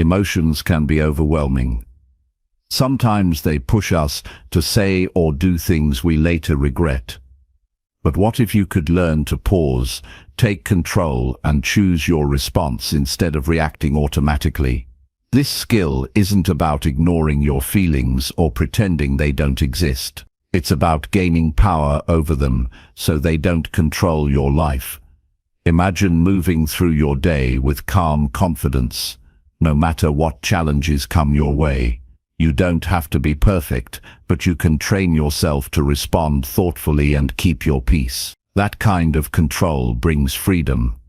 Emotions can be overwhelming. Sometimes they push us to say or do things we later regret. But what if you could learn to pause, take control, and choose your response instead of reacting automatically? This skill isn't about ignoring your feelings or pretending they don't exist. It's about gaining power over them so they don't control your life. Imagine moving through your day with calm confidence, no matter what challenges come your way. You don't have to be perfect, but you can train yourself to respond thoughtfully and keep your peace. That kind of control brings freedom.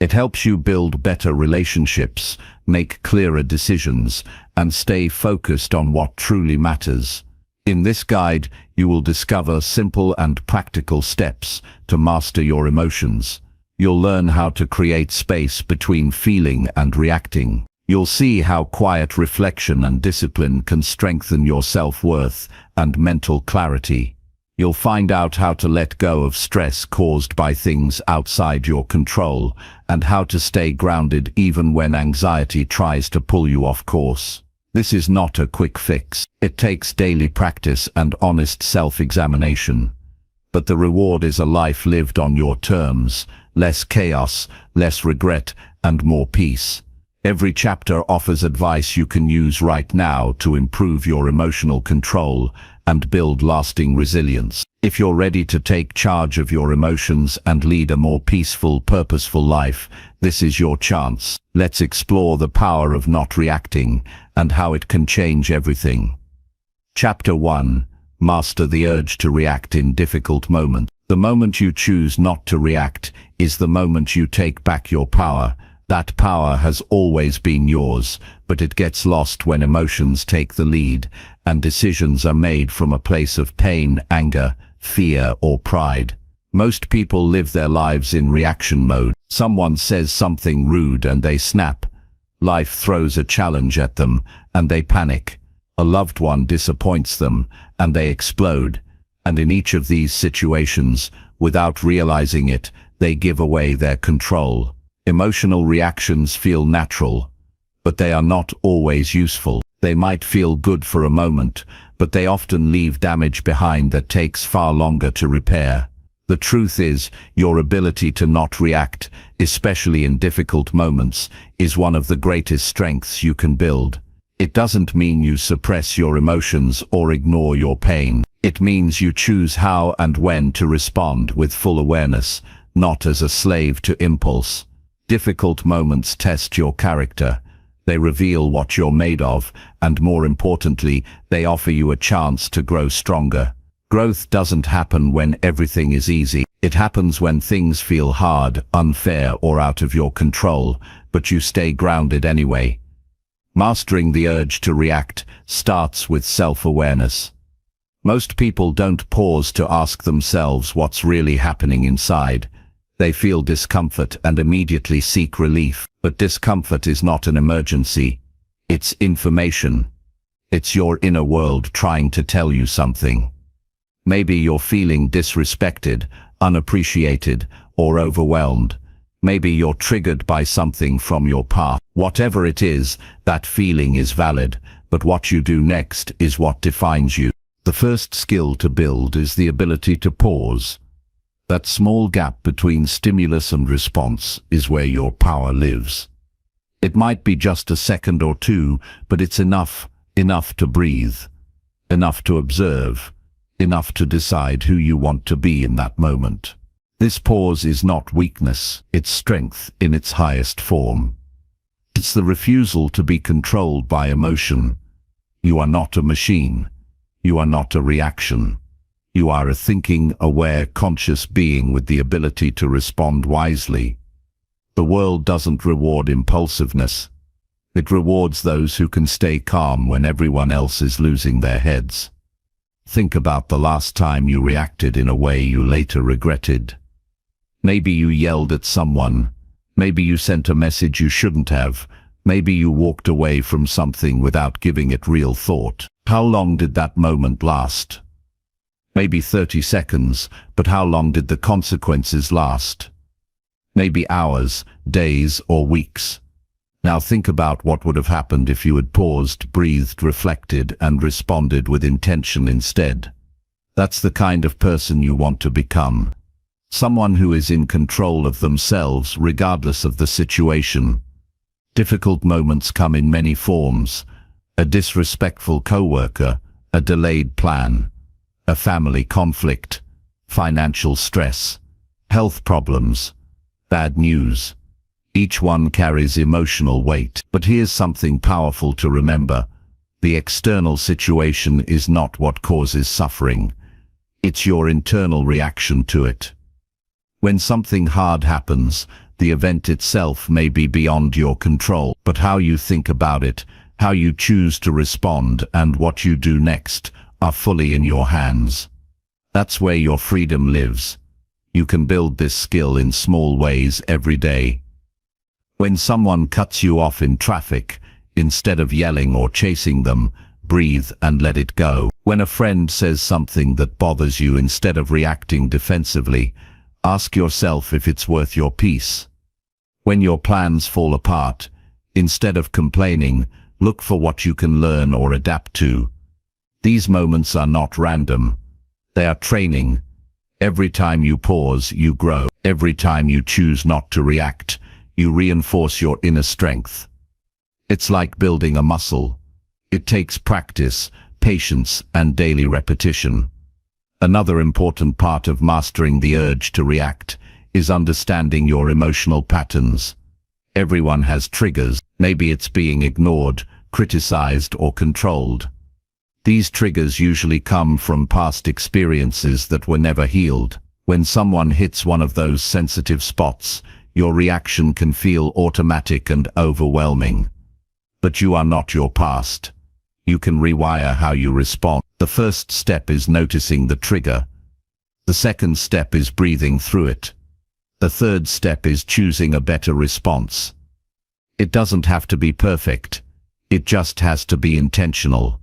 It helps you build better relationships, make clearer decisions, and stay focused on what truly matters. In this guide, you will discover simple and practical steps to master your emotions. You'll learn how to create space between feeling and reacting. You'll see how quiet reflection and discipline can strengthen your self-worth and mental clarity. You'll find out how to let go of stress caused by things outside your control and how to stay grounded even when anxiety tries to pull you off course. This is not a quick fix. It takes daily practice and honest self-examination. But the reward is a life lived on your terms, less chaos, less regret, and more peace. Every chapter offers advice you can use right now to improve your emotional control and build lasting resilience. If you're ready to take charge of your emotions and lead a more peaceful, purposeful life, this is your chance. Let's explore the power of not reacting and how it can change everything. Chapter 1. Master the urge to react in difficult moments. The moment you choose not to react is the moment you take back your power. That power has always been yours, but it gets lost when emotions take the lead and decisions are made from a place of pain, anger, fear, or pride. Most people live their lives in reaction mode. Someone says something rude and they snap. Life throws a challenge at them and they panic. A loved one disappoints them and they explode. And in each of these situations, without realizing it, they give away their control. Emotional reactions feel natural, but they are not always useful. They might feel good for a moment, but they often leave damage behind that takes far longer to repair. The truth is, your ability to not react, especially in difficult moments, is one of the greatest strengths you can build. It doesn't mean you suppress your emotions or ignore your pain. It means you choose how and when to respond with full awareness, not as a slave to impulse. Difficult moments test your character. They reveal what you're made of, and more importantly, they offer you a chance to grow stronger. Growth doesn't happen when everything is easy. It happens when things feel hard, unfair, or out of your control, but you stay grounded anyway. Mastering the urge to react starts with self-awareness. Most people don't pause to ask themselves what's really happening inside. They feel discomfort and immediately seek relief. But discomfort is not an emergency. It's information. It's your inner world trying to tell you something. Maybe you're feeling disrespected, unappreciated, or overwhelmed. Maybe you're triggered by something from your past. Whatever it is, that feeling is valid, but what you do next is what defines you. The first skill to build is the ability to pause. That small gap between stimulus and response is where your power lives. It might be just a second or two, but it's enough to breathe, enough to observe, enough to decide who you want to be in that moment. This pause is not weakness, it's strength in its highest form. It's the refusal to be controlled by emotion. You are not a machine. You are not a reaction. You are a thinking, aware, conscious being with the ability to respond wisely. The world doesn't reward impulsiveness. It rewards those who can stay calm when everyone else is losing their heads. Think about the last time you reacted in a way you later regretted. Maybe you yelled at someone. Maybe you sent a message you shouldn't have. Maybe you walked away from something without giving it real thought. How long did that moment last? Maybe 30 seconds, but how long did the consequences last? Maybe hours, days, or weeks. Now think about what would have happened if you had paused, breathed, reflected, and responded with intention instead. That's the kind of person you want to become. Someone who is in control of themselves regardless of the situation. Difficult moments come in many forms: a disrespectful coworker, a delayed plan, a family conflict, financial stress, health problems, bad news. Each one carries emotional weight. But here's something powerful to remember. The external situation is not what causes suffering. It's your internal reaction to it. When something hard happens, the event itself may be beyond your control, but how you think about it, how you choose to respond, and what you do next are fully in your hands. That's where your freedom lives. You can build this skill in small ways every day. When someone cuts you off in traffic, instead of yelling or chasing them, breathe and let it go. When a friend says something that bothers you, instead of reacting defensively, ask yourself if it's worth your peace. When your plans fall apart, instead of complaining, look for what you can learn or adapt to. These moments are not random. They are training. Every time you pause, you grow. Every time you choose not to react, you reinforce your inner strength. It's like building a muscle. It takes practice, patience, and daily repetition. Another important part of mastering the urge to react is understanding your emotional patterns. Everyone has triggers. Maybe it's being ignored, criticized, or controlled. These triggers usually come from past experiences that were never healed. When someone hits one of those sensitive spots, your reaction can feel automatic and overwhelming. But you are not your past. You can rewire how you respond. The first step is noticing the trigger. The second step is breathing through it. The third step is choosing a better response. It doesn't have to be perfect. It just has to be intentional.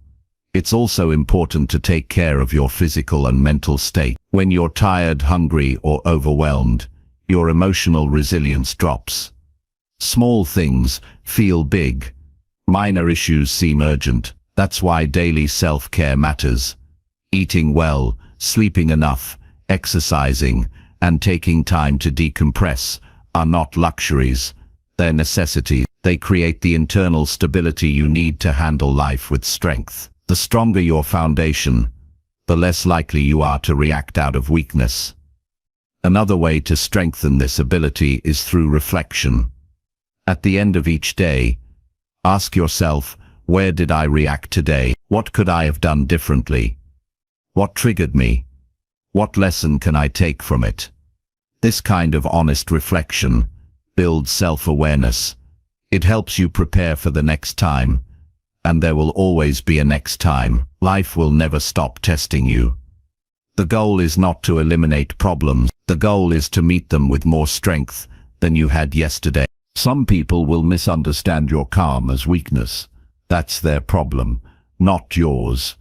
It's also important to take care of your physical and mental state. When you're tired, hungry, or overwhelmed, your emotional resilience drops. Small things feel big. Minor issues seem urgent. That's why daily self-care matters. Eating well, sleeping enough, exercising, and taking time to decompress are not luxuries. They're necessities. They create the internal stability you need to handle life with strength. The stronger your foundation, the less likely you are to react out of weakness. Another way to strengthen this ability is through reflection. At the end of each day, ask yourself, where did I react today? What could I have done differently? What triggered me? What lesson can I take from it? This kind of honest reflection builds self-awareness. It helps you prepare for the next time, and there will always be a next time. Life will never stop testing you. The goal is not to eliminate problems. The goal is to meet them with more strength than you had yesterday. Some people will misunderstand your calm as weakness. That's their problem, not yours.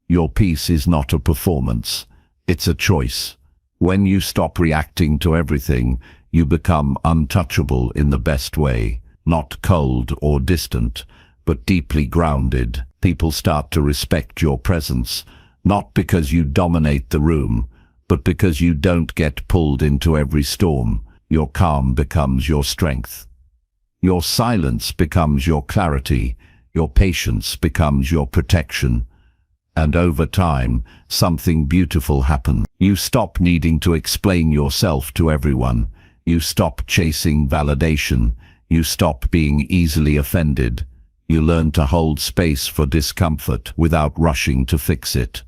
Your peace is not a performance. It's a choice. When you stop reacting to everything, you become untouchable in the best way. Not cold or distant, but deeply grounded. People start to respect your presence, not because you dominate the room, but because you don't get pulled into every storm. Your calm becomes your strength. Your silence becomes your clarity. Your patience becomes your protection. And over time, something beautiful happens. You stop needing to explain yourself to everyone. You stop chasing validation. You stop being easily offended. You learn to hold space for discomfort without rushing to fix it.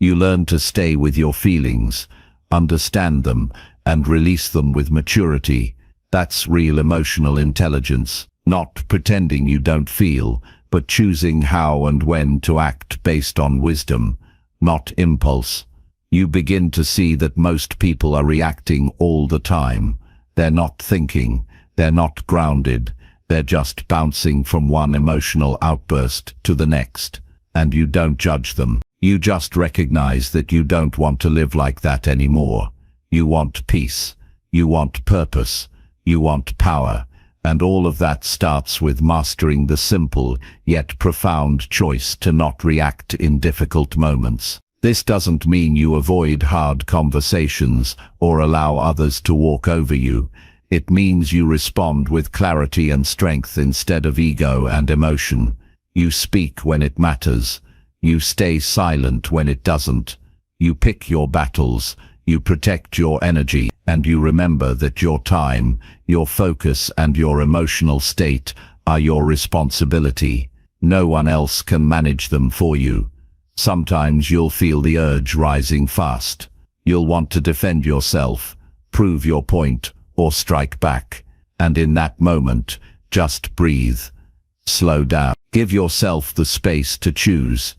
You learn to stay with your feelings, understand them, and release them with maturity. That's real emotional intelligence. Not pretending you don't feel, but choosing how and when to act based on wisdom, not impulse. You begin to see that most people are reacting all the time. They're not thinking, they're not grounded, they're just bouncing from one emotional outburst to the next. And you don't judge them. You just recognize that you don't want to live like that anymore. You want peace. You want purpose. You want power. And all of that starts with mastering the simple yet profound choice to not react in difficult moments. This doesn't mean you avoid hard conversations or allow others to walk over you. It means you respond with clarity and strength instead of ego and emotion. You speak when it matters. You stay silent when it doesn't. You pick your battles. You protect your energy, and you remember that your time, your focus, and your emotional state are your responsibility. No one else can manage them for you. Sometimes you'll feel the urge rising fast. You'll want to defend yourself, prove your point, or strike back. And in that moment, just breathe. Slow down. Give yourself the space to choose.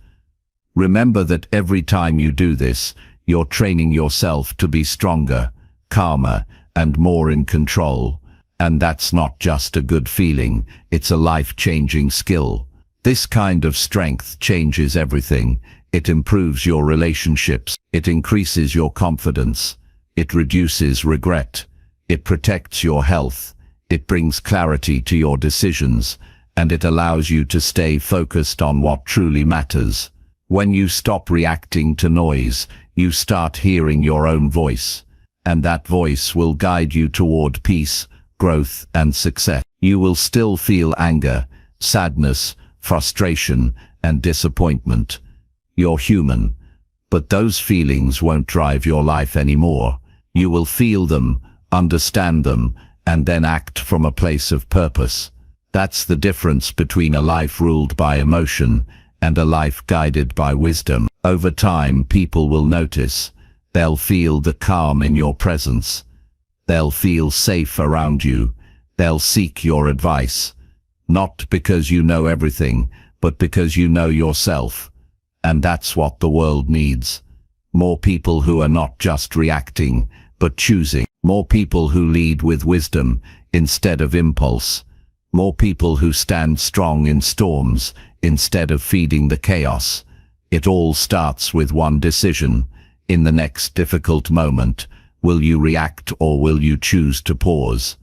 Remember that every time you do this, you're training yourself to be stronger, calmer, and more in control. And that's not just a good feeling, it's a life-changing skill. This kind of strength changes everything. It improves your relationships. It increases your confidence. It reduces regret. It protects your health. It brings clarity to your decisions. And it allows you to stay focused on what truly matters. When you stop reacting to noise, you start hearing your own voice. And that voice will guide you toward peace, growth, and success. You will still feel anger, sadness, frustration, and disappointment. You're human, but those feelings won't drive your life anymore. You will feel them, understand them, and then act from a place of purpose. That's the difference between a life ruled by emotion and a life guided by wisdom. Over time, people will notice. They'll feel the calm in your presence. They'll feel safe around you. They'll seek your advice. Not because you know everything, but because you know yourself. And that's what the world needs. More people who are not just reacting, but choosing. More people who lead with wisdom instead of impulse. More people who stand strong in storms instead of feeding the chaos. It all starts with one decision. In the next difficult moment, will you react or will you choose to pause?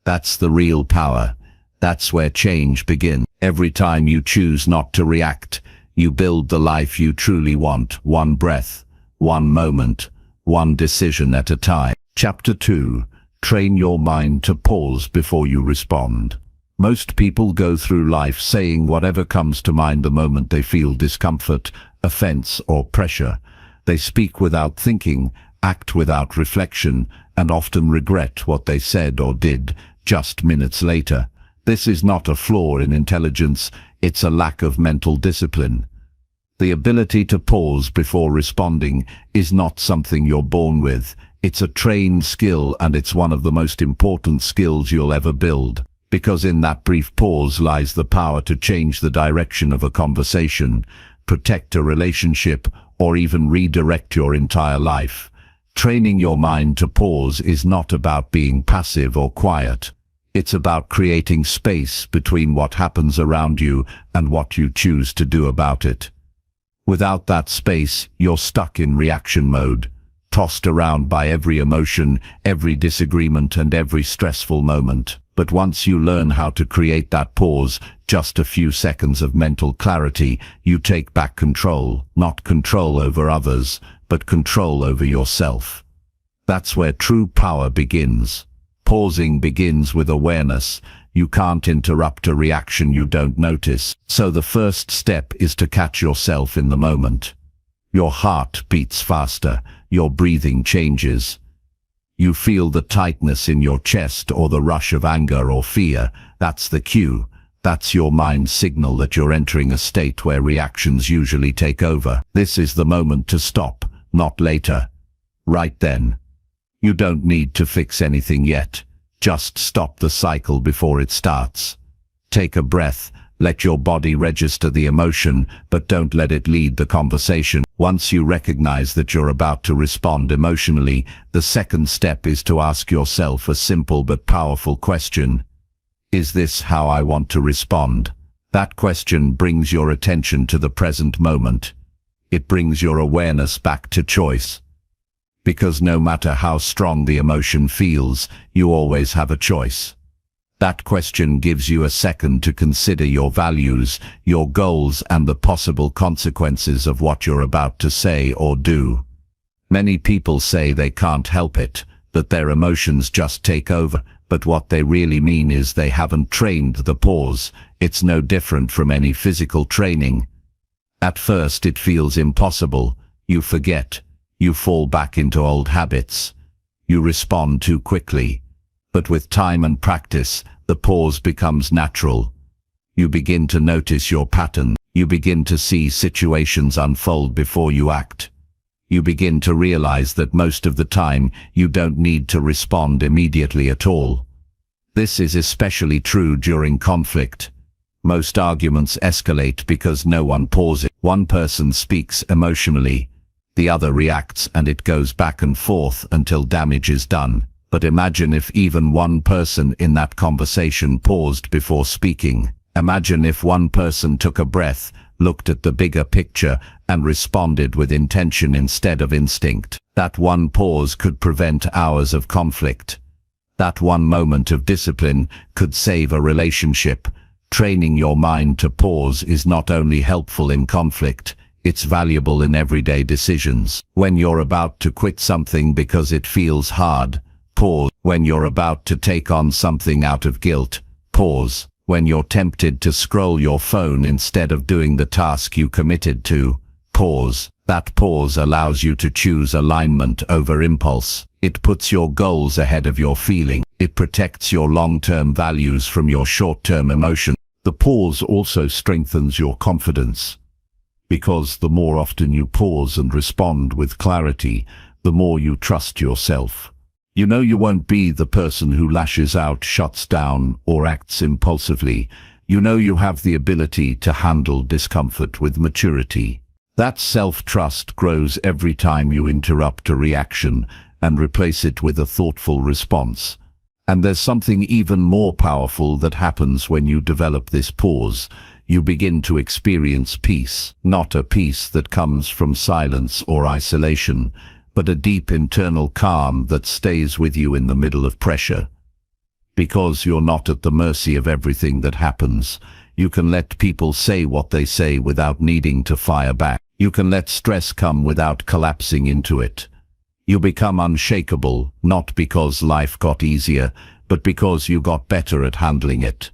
That's the real power. That's where change begins. Every time you choose not to react, you build the life you truly want, one breath, one moment, one decision at a time. Chapter 2. Train your mind to pause before you respond. Most people go through life saying whatever comes to mind the moment they feel discomfort, offense, or pressure. They speak without thinking, act without reflection, and often regret what they said or did just minutes later. This is not a flaw in intelligence, it's a lack of mental discipline. The ability to pause before responding is not something you're born with. It's a trained skill, and it's one of the most important skills you'll ever build. Because in that brief pause lies the power to change the direction of a conversation, protect a relationship, or even redirect your entire life. Training your mind to pause is not about being passive or quiet. It's about creating space between what happens around you and what you choose to do about it. Without that space, you're stuck in reaction mode, tossed around by every emotion, every disagreement, and every stressful moment. But once you learn how to create that pause, just a few seconds of mental clarity, you take back control, not control over others, but control over yourself. That's where true power begins. Pausing begins with awareness. You can't interrupt a reaction you don't notice. So the first step is to catch yourself in the moment. Your heart beats faster, your breathing changes. You feel the tightness in your chest or the rush of anger or fear. That's the cue. That's your mind's signal that you're entering a state where reactions usually take over. This is the moment to stop, not later. Right then. You don't need to fix anything yet. Just stop the cycle before it starts. Take a breath. Let your body register the emotion, but don't let it lead the conversation. Once you recognize that you're about to respond emotionally, the second step is to ask yourself a simple but powerful question. Is this how I want to respond? That question brings your attention to the present moment. It brings your awareness back to choice. Because no matter how strong the emotion feels, you always have a choice. That question gives you a second to consider your values, your goals, and the possible consequences of what you're about to say or do. Many people say they can't help it, that their emotions just take over, but what they really mean is they haven't trained the pause. It's no different from any physical training. At first it feels impossible. You forget. You fall back into old habits. You respond too quickly. But with time and practice, the pause becomes natural. You begin to notice your pattern. You begin to see situations unfold before you act. You begin to realize that most of the time, you don't need to respond immediately at all. This is especially true during conflict. Most arguments escalate because no one pauses. One person speaks emotionally, the other reacts, and it goes back and forth until damage is done. But imagine if even one person in that conversation paused before speaking. Imagine if one person took a breath, looked at the bigger picture, and responded with intention instead of instinct. That one pause could prevent hours of conflict. That one moment of discipline could save a relationship. Training your mind to pause is not only helpful in conflict, it's valuable in everyday decisions. When you're about to quit something because it feels hard, pause. When you're about to take on something out of guilt, pause. When you're tempted to scroll your phone instead of doing the task you committed to, pause. That pause allows you to choose alignment over impulse. It puts your goals ahead of your feeling. It protects your long-term values from your short-term emotion. The pause also strengthens your confidence, because the more often you pause and respond with clarity, the more you trust yourself. You know you won't be the person who lashes out, shuts down, or acts impulsively. You know you have the ability to handle discomfort with maturity. That self-trust grows every time you interrupt a reaction and replace it with a thoughtful response. And there's something even more powerful that happens when you develop this pause. You begin to experience peace, not a peace that comes from silence or isolation, but a deep internal calm that stays with you in the middle of pressure. Because you're not at the mercy of everything that happens, you can let people say what they say without needing to fire back. You can let stress come without collapsing into it. You become unshakable, not because life got easier, but because you got better at handling it.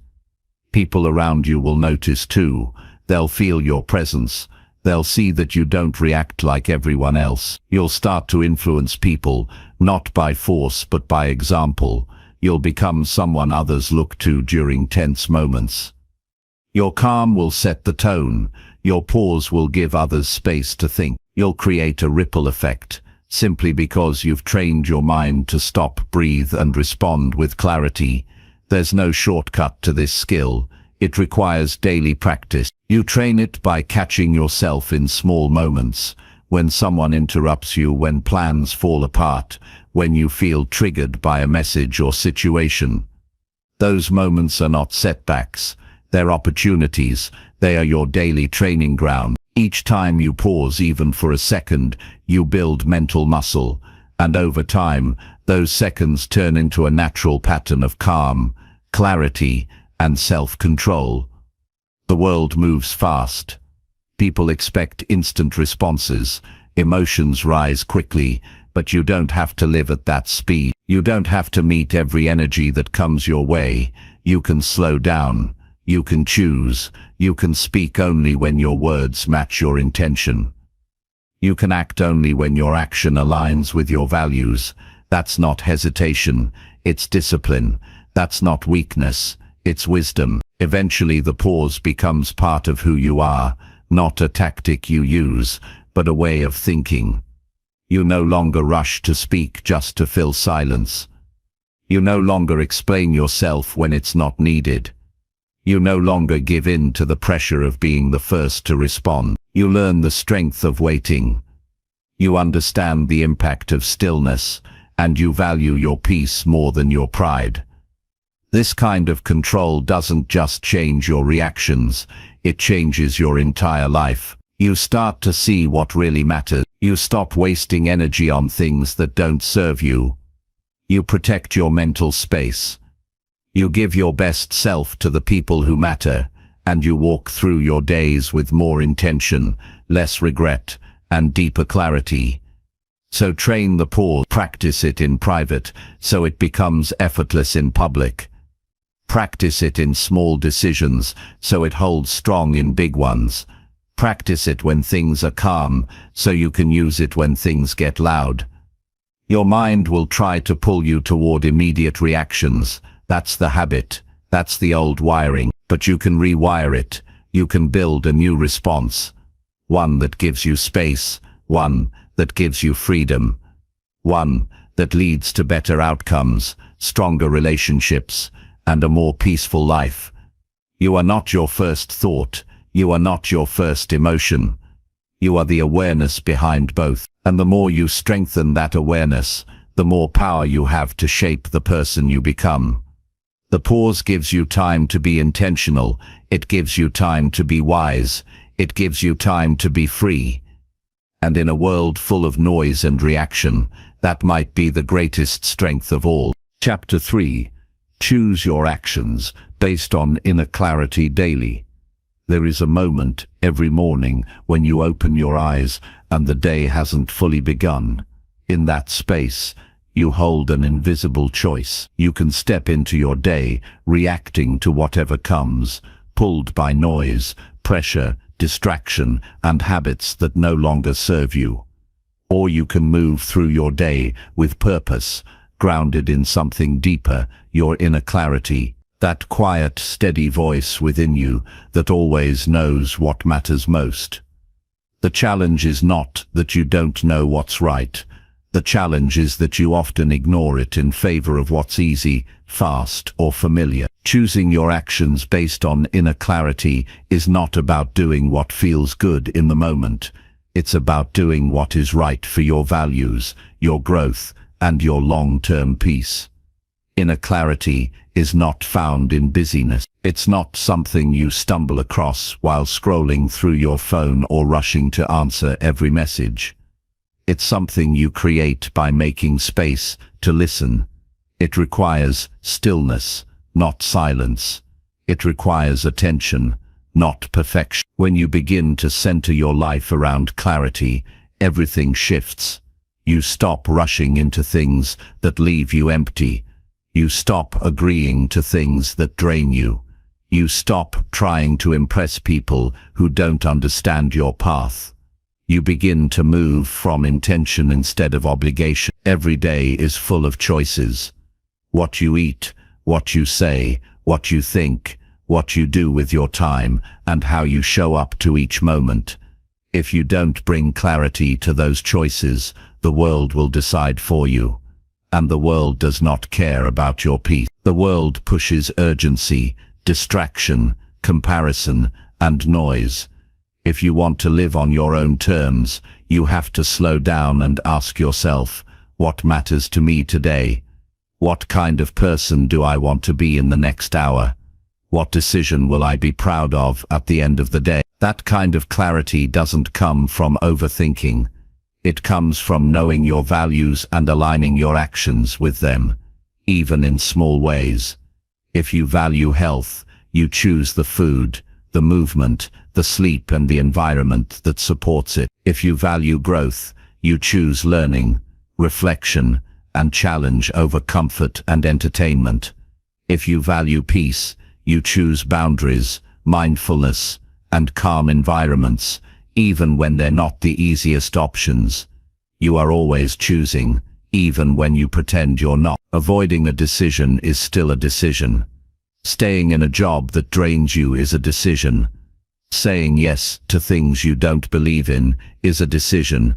People around you will notice too. They'll feel your presence. They'll see that you don't react like everyone else. You'll start to influence people, not by force but by example. You'll become someone others look to during tense moments. Your calm will set the tone. Your pause will give others space to think. You'll create a ripple effect, simply because you've trained your mind to stop, breathe, and respond with clarity. There's no shortcut to this skill. It requires daily practice. You train it by catching yourself in small moments, when someone interrupts you, when plans fall apart, when you feel triggered by a message or situation. Those moments are not setbacks. They're opportunities. They are your daily training ground. Each time you pause, even for a second, you build mental muscle, and over time, those seconds turn into a natural pattern of calm, clarity, and self-control. The world moves fast. People expect instant responses. Emotions rise quickly, but you don't have to live at that speed. You don't have to meet every energy that comes your way. You can slow down. You can choose. You can speak only when your words match your intention. You can act only when your action aligns with your values. That's not hesitation, it's discipline. That's not weakness, it's wisdom. Eventually the pause becomes part of who you are, not a tactic you use, but a way of thinking. You no longer rush to speak just to fill silence. You no longer explain yourself when it's not needed. You no longer give in to the pressure of being the first to respond. You learn the strength of waiting. You understand the impact of stillness, and you value your peace more than your pride. This kind of control doesn't just change your reactions, it changes your entire life. You start to see what really matters. You stop wasting energy on things that don't serve you. You protect your mental space. You give your best self to the people who matter, and you walk through your days with more intention, less regret, and deeper clarity. So train the pause, practice it in private, so it becomes effortless in public. Practice it in small decisions, so it holds strong in big ones. Practice it when things are calm, so you can use it when things get loud. Your mind will try to pull you toward immediate reactions. That's the habit. That's the old wiring. But you can rewire it. You can build a new response. One that gives you space. One that gives you freedom. One that leads to better outcomes, stronger relationships, and a more peaceful life. You are not your first thought. You are not your first emotion. You are the awareness behind both. And the more you strengthen that awareness, the more power you have to shape the person you become. The pause gives you time to be intentional. It gives you time to be wise. It gives you time to be free. And in a world full of noise and reaction, that might be the greatest strength of all. Chapter 3. Choose your actions based on inner clarity daily. There is a moment every morning when you open your eyes and the day hasn't fully begun. In that space, you hold an invisible choice. You can step into your day reacting to whatever comes, pulled by noise, pressure, distraction, and habits that no longer serve you. Or you can move through your day with purpose, grounded in something deeper, your inner clarity. That quiet, steady voice within you that always knows what matters most. The challenge is not that you don't know what's right. The challenge is that you often ignore it in favor of what's easy, fast, or familiar. Choosing your actions based on inner clarity is not about doing what feels good in the moment. It's about doing what is right for your values, your growth, and your long-term peace. Inner clarity is not found in busyness. It's not something you stumble across while scrolling through your phone or rushing to answer every message. It's something you create by making space to listen. It requires stillness, not silence. It requires attention, not perfection. When you begin to center your life around clarity, everything shifts. You stop rushing into things that leave you empty. You stop agreeing to things that drain you. You stop trying to impress people who don't understand your path. You begin to move from intention instead of obligation. Every day is full of choices. What you eat, what you say, what you think, what you do with your time, and how you show up to each moment. If you don't bring clarity to those choices, the world will decide for you. And the world does not care about your peace. The world pushes urgency, distraction, comparison, and noise. If you want to live on your own terms, you have to slow down and ask yourself, what matters to me today? What kind of person do I want to be in the next hour? What decision will I be proud of at the end of the day? That kind of clarity doesn't come from overthinking. It comes from knowing your values and aligning your actions with them, even in small ways. If you value health, you choose the food, the movement, the sleep, and the environment that supports it. If you value growth, you choose learning, reflection, and challenge over comfort and entertainment. If you value peace, you choose boundaries, mindfulness, and calm environments, even when they're not the easiest options. You are always choosing, even when you pretend you're not. Avoiding a decision is still a decision. Staying in a job that drains you is a decision. Saying yes to things you don't believe in is a decision.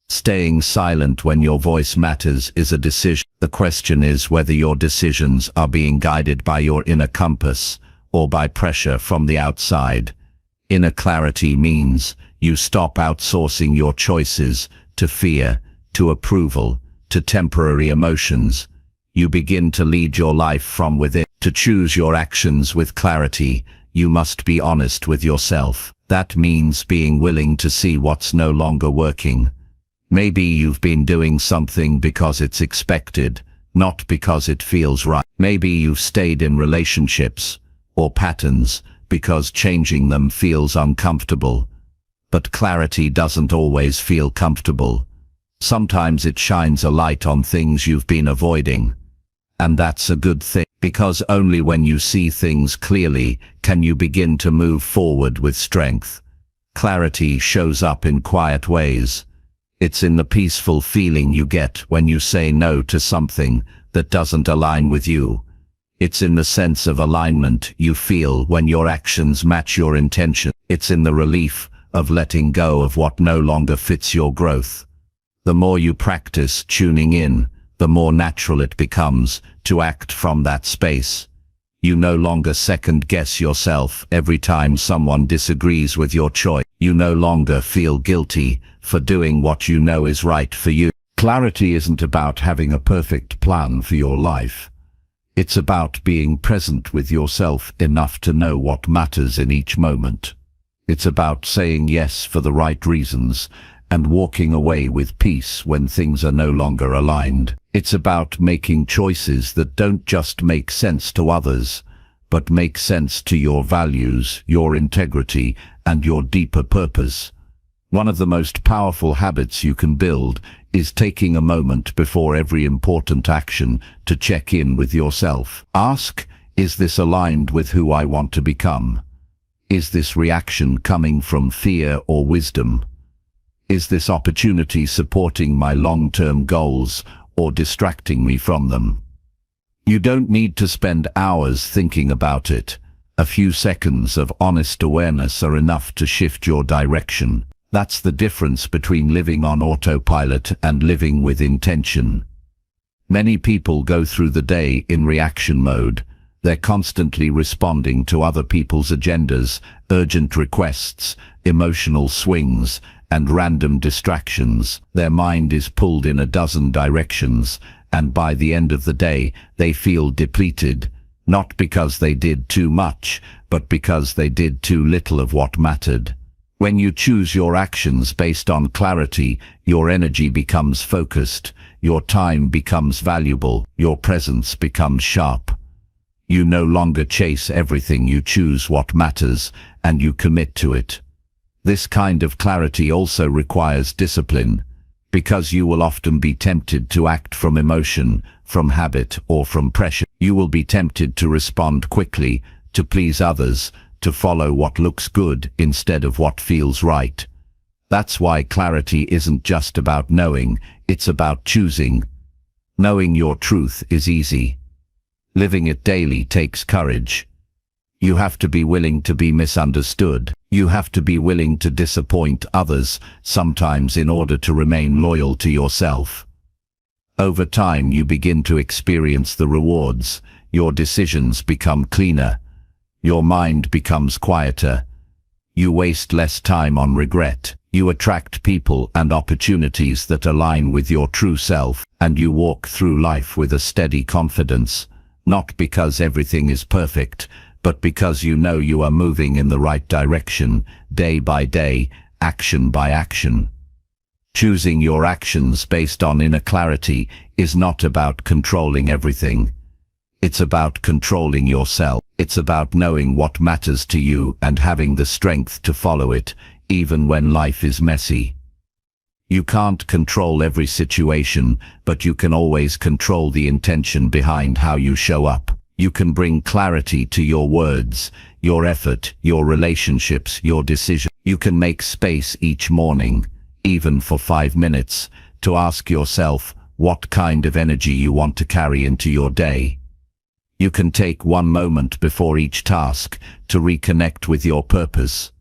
Staying silent when your voice matters is a decision. The question is whether your decisions are being guided by your inner compass or by pressure from the outside. Inner clarity means you stop outsourcing your choices to fear, to approval, to temporary emotions. You begin to lead your life from within. To choose your actions with clarity, you must be honest with yourself. That means being willing to see what's no longer working. Maybe you've been doing something because it's expected, not because it feels right. Maybe you've stayed in relationships or patterns because changing them feels uncomfortable. But clarity doesn't always feel comfortable. Sometimes it shines a light on things you've been avoiding. And that's a good thing, because only when you see things clearly can you begin to move forward with strength. Clarity shows up in quiet ways. It's in the peaceful feeling you get when you say no to something that doesn't align with you. It's in the sense of alignment you feel when your actions match your intention. It's in the relief of letting go of what no longer fits your growth. The more you practice tuning in, the more natural it becomes to act from that space. You no longer second-guess yourself every time someone disagrees with your choice. You no longer feel guilty for doing what you know is right for you. Clarity isn't about having a perfect plan for your life. It's about being present with yourself enough to know what matters in each moment. It's about saying yes for the right reasons and walking away with peace when things are no longer aligned. It's about making choices that don't just make sense to others, but make sense to your values, your integrity, and your deeper purpose. One of the most powerful habits you can build is taking a moment before every important action to check in with yourself. Ask, is this aligned with who I want to become? Is this reaction coming from fear or wisdom? Is this opportunity supporting my long-term goals or distracting me from them? You don't need to spend hours thinking about it. A few seconds of honest awareness are enough to shift your direction. That's the difference between living on autopilot and living with intention. Many people go through the day in reaction mode. They're constantly responding to other people's agendas, urgent requests, emotional swings, and random distractions. Their mind is pulled in a dozen directions, and by the end of the day, they feel depleted, not because they did too much, but because they did too little of what mattered. When you choose your actions based on clarity, your energy becomes focused, your time becomes valuable, your presence becomes sharp. You no longer chase everything, you choose what matters, and you commit to it. This kind of clarity also requires discipline, because you will often be tempted to act from emotion, from habit, or from pressure. You will be tempted to respond quickly, to please others, to follow what looks good instead of what feels right. That's why clarity isn't just about knowing, it's about choosing. Knowing your truth is easy. Living it daily takes courage. You have to be willing to be misunderstood. You have to be willing to disappoint others, sometimes in order to remain loyal to yourself. Over time you begin to experience the rewards. Your decisions become cleaner. Your mind becomes quieter. You waste less time on regret. You attract people and opportunities that align with your true self, and you walk through life with a steady confidence, not because everything is perfect, but because you know you are moving in the right direction, day by day, action by action. Choosing your actions based on inner clarity is not about controlling everything. It's about controlling yourself. It's about knowing what matters to you and having the strength to follow it, even when life is messy. You can't control every situation, but you can always control the intention behind how you show up. You can bring clarity to your words, your effort, your relationships, your decisions. You can make space each morning, even for 5 minutes, to ask yourself what kind of energy you want to carry into your day. You can take one moment before each task to reconnect with your purpose.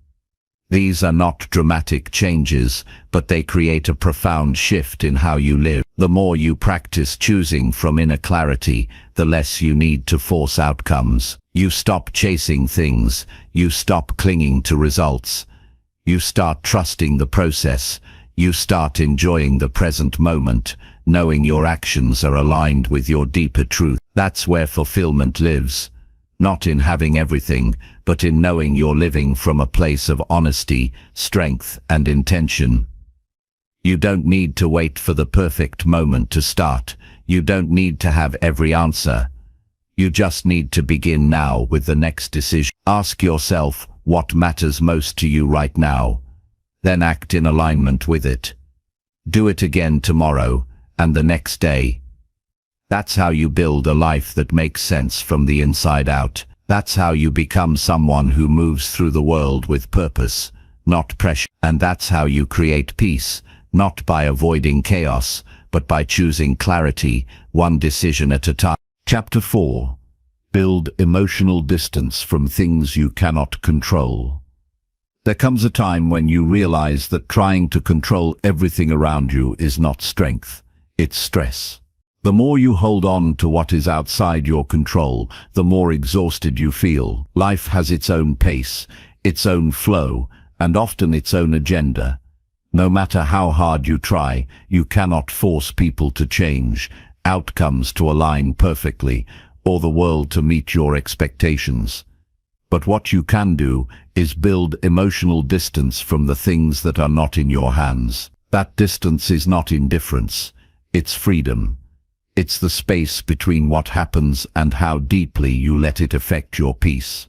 These are not dramatic changes, but they create a profound shift in how you live. The more you practice choosing from inner clarity, the less you need to force outcomes. You stop chasing things, you stop clinging to results. You start trusting the process, you start enjoying the present moment, knowing your actions are aligned with your deeper truth. That's where fulfillment lives. Not in having everything, but in knowing you're living from a place of honesty, strength, and intention. You don't need to wait for the perfect moment to start. You don't need to have every answer. You just need to begin now with the next decision. Ask yourself what matters most to you right now. Then act in alignment with it. Do it again tomorrow and the next day. That's how you build a life that makes sense from the inside out. That's how you become someone who moves through the world with purpose, not pressure. And that's how you create peace, not by avoiding chaos, but by choosing clarity, one decision at a time. Chapter 4. Build emotional distance from things you cannot control. There comes a time when you realize that trying to control everything around you is not strength, it's stress. The more you hold on to what is outside your control, the more exhausted you feel. Life has its own pace, its own flow, and often its own agenda. No matter how hard you try, you cannot force people to change, outcomes to align perfectly, or the world to meet your expectations. But what you can do is build emotional distance from the things that are not in your hands. That distance is not indifference, it's freedom. It's the space between what happens and how deeply you let it affect your peace.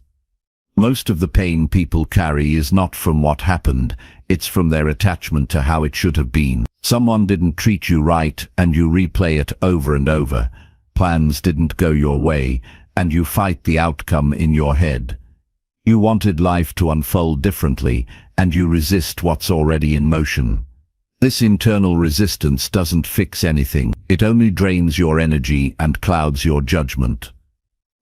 Most of the pain people carry is not from what happened, it's from their attachment to how it should have been. Someone didn't treat you right and you replay it over and over. Plans didn't go your way and you fight the outcome in your head. You wanted life to unfold differently and you resist what's already in motion. This internal resistance doesn't fix anything, it only drains your energy and clouds your judgment.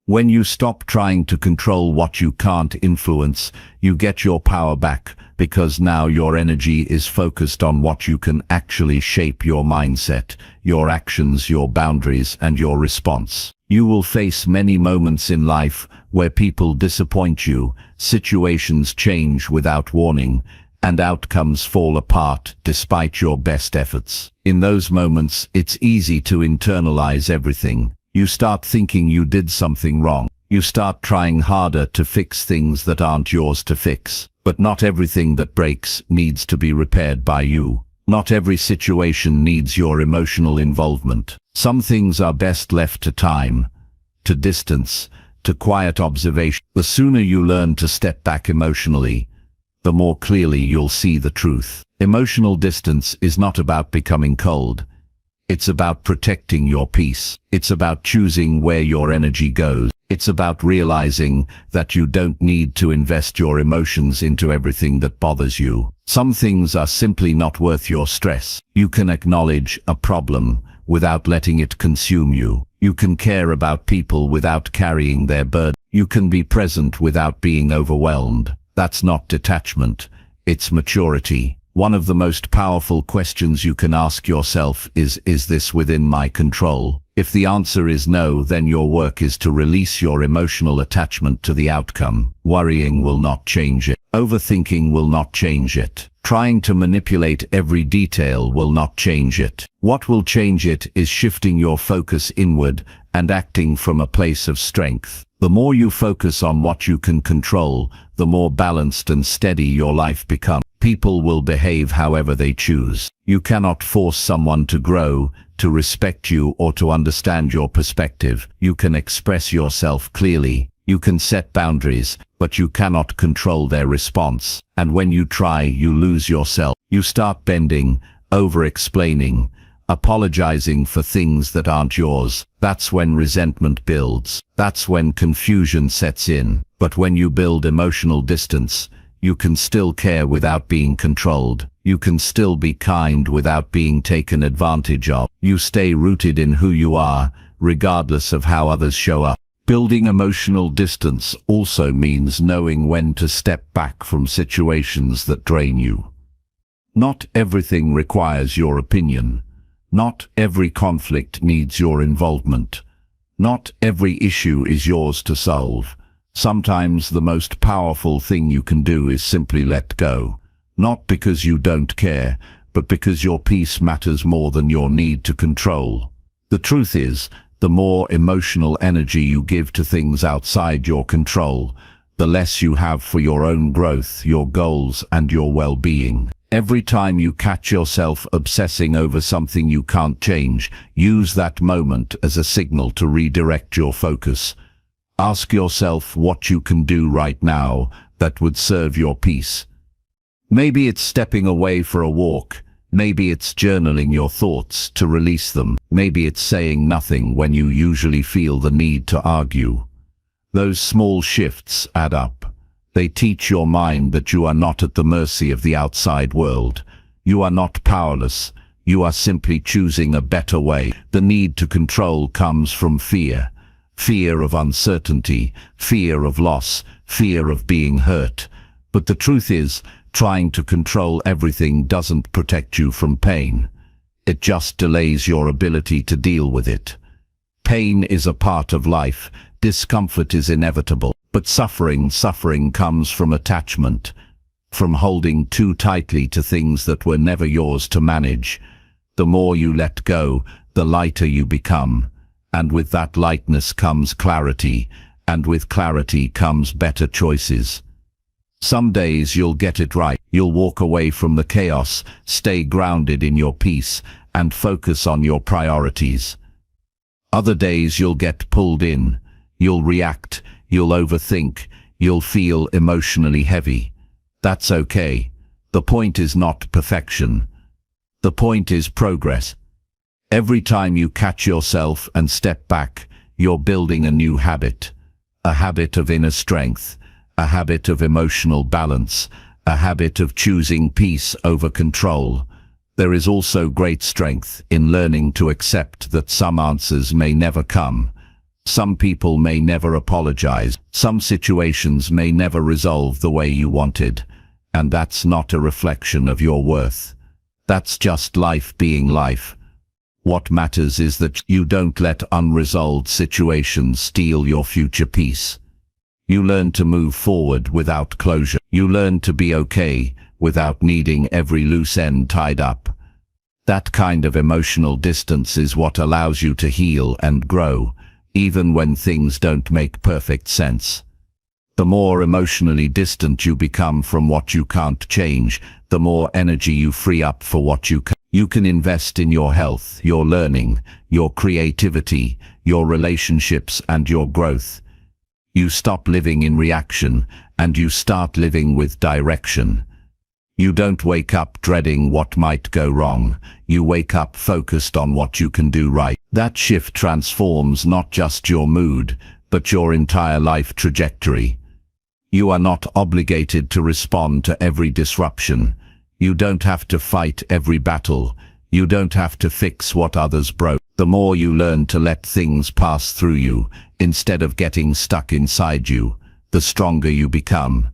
When you stop trying to control what you can't influence, you get your power back, because now your energy is focused on what you can actually shape: your mindset, your actions, your boundaries, and your response. You will face many moments in life where people disappoint you, situations change without warning, and outcomes fall apart despite your best efforts. In those moments, it's easy to internalize everything. You start thinking you did something wrong. You start trying harder to fix things that aren't yours to fix. But not everything that breaks needs to be repaired by you. Not every situation needs your emotional involvement. Some things are best left to time, to distance, to quiet observation. The sooner you learn to step back emotionally, the more clearly you'll see the truth. Emotional distance is not about becoming cold. It's about protecting your peace. It's about choosing where your energy goes. It's about realizing that you don't need to invest your emotions into everything that bothers you. Some things are simply not worth your stress. You can acknowledge a problem without letting it consume you. You can care about people without carrying their burden. You can be present without being overwhelmed. That's not detachment, it's maturity. One of the most powerful questions you can ask yourself is this within my control? If the answer is no, then your work is to release your emotional attachment to the outcome. Worrying will not change it. Overthinking will not change it. Trying to manipulate every detail will not change it. What will change it is shifting your focus inward and acting from a place of strength. The more you focus on what you can control, the more balanced and steady your life becomes. People will behave however they choose. You cannot force someone to grow, to respect you, or to understand your perspective. You can express yourself clearly. You can set boundaries, but you cannot control their response. And when you try, you lose yourself. You start bending, over-explaining, apologizing for things that aren't yours. That's when resentment builds. That's when confusion sets in. But when you build emotional distance, you can still care without being controlled. You can still be kind without being taken advantage of. You stay rooted in who you are, regardless of how others show up. Building emotional distance also means knowing when to step back from situations that drain you. Not everything requires your opinion. Not every conflict needs your involvement. Not every issue is yours to solve. Sometimes the most powerful thing you can do is simply let go. Not because you don't care, but because your peace matters more than your need to control. The truth is, the more emotional energy you give to things outside your control, the less you have for your own growth, your goals, and your well-being. Every time you catch yourself obsessing over something you can't change, use that moment as a signal to redirect your focus. Ask yourself what you can do right now that would serve your peace. Maybe it's stepping away for a walk. Maybe it's journaling your thoughts to release them. Maybe it's saying nothing when you usually feel the need to argue. Those small shifts add up. They teach your mind that you are not at the mercy of the outside world. You are not powerless. You are simply choosing a better way. The need to control comes from fear. Fear of uncertainty, fear of loss, fear of being hurt. But the truth is, trying to control everything doesn't protect you from pain. It just delays your ability to deal with it. Pain is a part of life. Discomfort is inevitable. But suffering comes from attachment, from holding too tightly to things that were never yours to manage. The more you let go, the lighter you become. And with that lightness comes clarity, and with clarity comes better choices. Some days you'll get it right. You'll walk away from the chaos, stay grounded in your peace, and focus on your priorities. Other days you'll get pulled in. You'll react, you'll overthink, you'll feel emotionally heavy. That's okay. The point is not perfection. The point is progress. Every time you catch yourself and step back, you're building a new habit. A habit of inner strength, a habit of emotional balance, a habit of choosing peace over control. There is also great strength in learning to accept that some answers may never come. Some people may never apologize. Some situations may never resolve the way you wanted. And that's not a reflection of your worth. That's just life being life. What matters is that you don't let unresolved situations steal your future peace. You learn to move forward without closure. You learn to be okay without needing every loose end tied up. That kind of emotional distance is what allows you to heal and grow, even when things don't make perfect sense. The more emotionally distant you become from what you can't change, the more energy you free up for what you can. You can invest in your health, your learning, your creativity, your relationships, and your growth. You stop living in reaction, and you start living with direction. You don't wake up dreading what might go wrong. You wake up focused on what you can do right. That shift transforms not just your mood, but your entire life trajectory. You are not obligated to respond to every disruption. You don't have to fight every battle. You don't have to fix what others broke. The more you learn to let things pass through you, instead of getting stuck inside you, the stronger you become.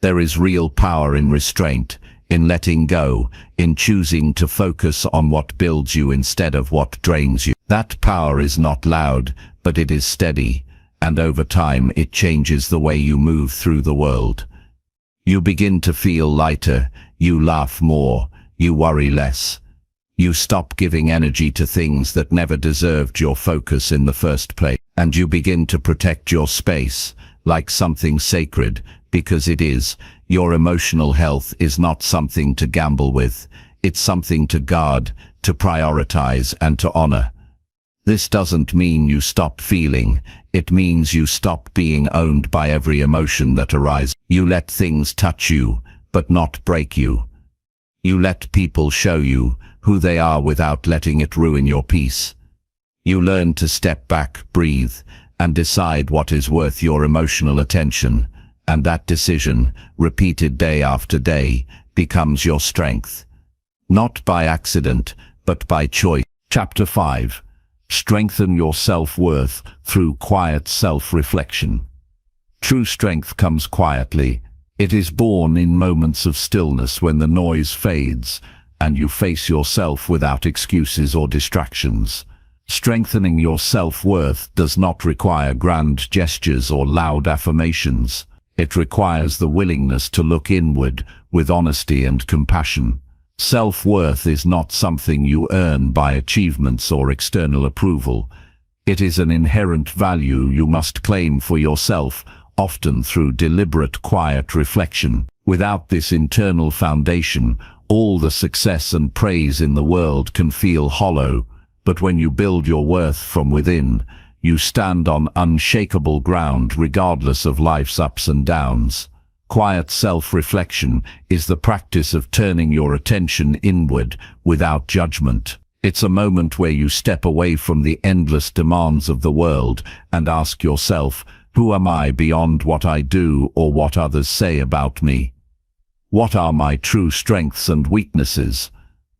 There is real power in restraint, in letting go, in choosing to focus on what builds you instead of what drains you. That power is not loud, but it is steady, and over time it changes the way you move through the world. You begin to feel lighter, you laugh more, you worry less. You stop giving energy to things that never deserved your focus in the first place, and you begin to protect your space, like something sacred, because it is. Your emotional health is not something to gamble with. It's something to guard, to prioritize, and to honor. This doesn't mean you stop feeling. It means you stop being owned by every emotion that arises. You let things touch you, but not break you. You let people show you who they are without letting it ruin your peace. You learn to step back, breathe, and decide what is worth your emotional attention. And that decision, repeated day after day, becomes your strength. Not by accident, but by choice. Chapter 5. Strengthen your self-worth through quiet self-reflection. True strength comes quietly. It is born in moments of stillness when the noise fades, and you face yourself without excuses or distractions. Strengthening your self-worth does not require grand gestures or loud affirmations. It requires the willingness to look inward with honesty and compassion. Self-worth is not something you earn by achievements or external approval. It is an inherent value you must claim for yourself, often through deliberate, quiet reflection. Without this internal foundation, All the success and praise in the world can feel hollow, but when you build your worth from within, you stand on unshakable ground regardless of life's ups and downs. Quiet self-reflection is the practice of turning your attention inward without judgment. It's a moment where you step away from the endless demands of the world and ask yourself, who am I beyond what I do or what others say about me? What are my true strengths and weaknesses?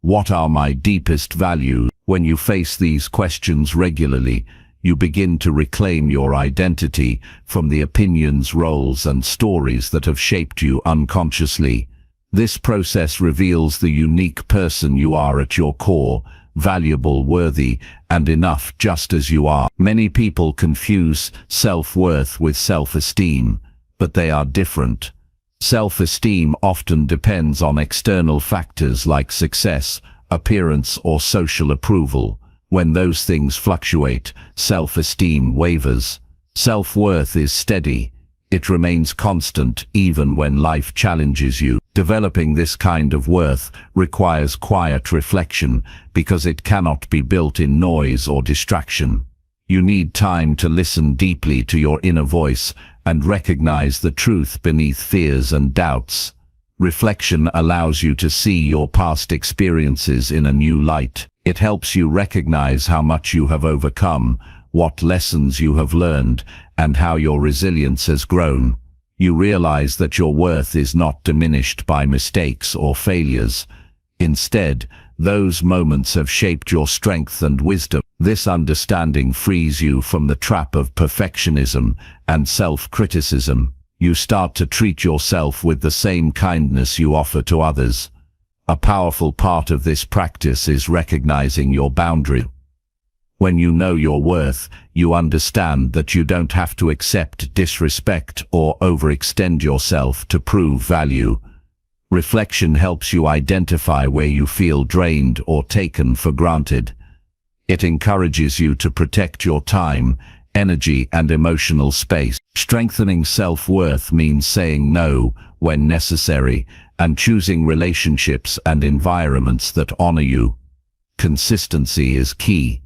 What are my deepest values? When you face these questions regularly, you begin to reclaim your identity from the opinions, roles, and stories that have shaped you unconsciously. This process reveals the unique person you are at your core, valuable, worthy, and enough just as you are. Many people confuse self-worth with self-esteem, but they are different. Self-esteem often depends on external factors like success, appearance, or social approval. When those things fluctuate, self-esteem wavers. Self-worth is steady. It remains constant even when life challenges you. Developing this kind of worth requires quiet reflection because it cannot be built in noise or distraction. You need time to listen deeply to your inner voice and recognize the truth beneath fears and doubts. Reflection allows you to see your past experiences in a new light. It helps you recognize how much you have overcome, what lessons you have learned, and how your resilience has grown. You realize that your worth is not diminished by mistakes or failures. Instead, those moments have shaped your strength and wisdom. This understanding frees you from the trap of perfectionism and self-criticism. You start to treat yourself with the same kindness you offer to others. A powerful part of this practice is recognizing your boundary. When you know your worth, you understand that you don't have to accept disrespect or overextend yourself to prove value. Reflection helps you identify where you feel drained or taken for granted. It encourages you to protect your time, energy, and emotional space. Strengthening self-worth means saying no when necessary and choosing relationships and environments that honor you. Consistency is key.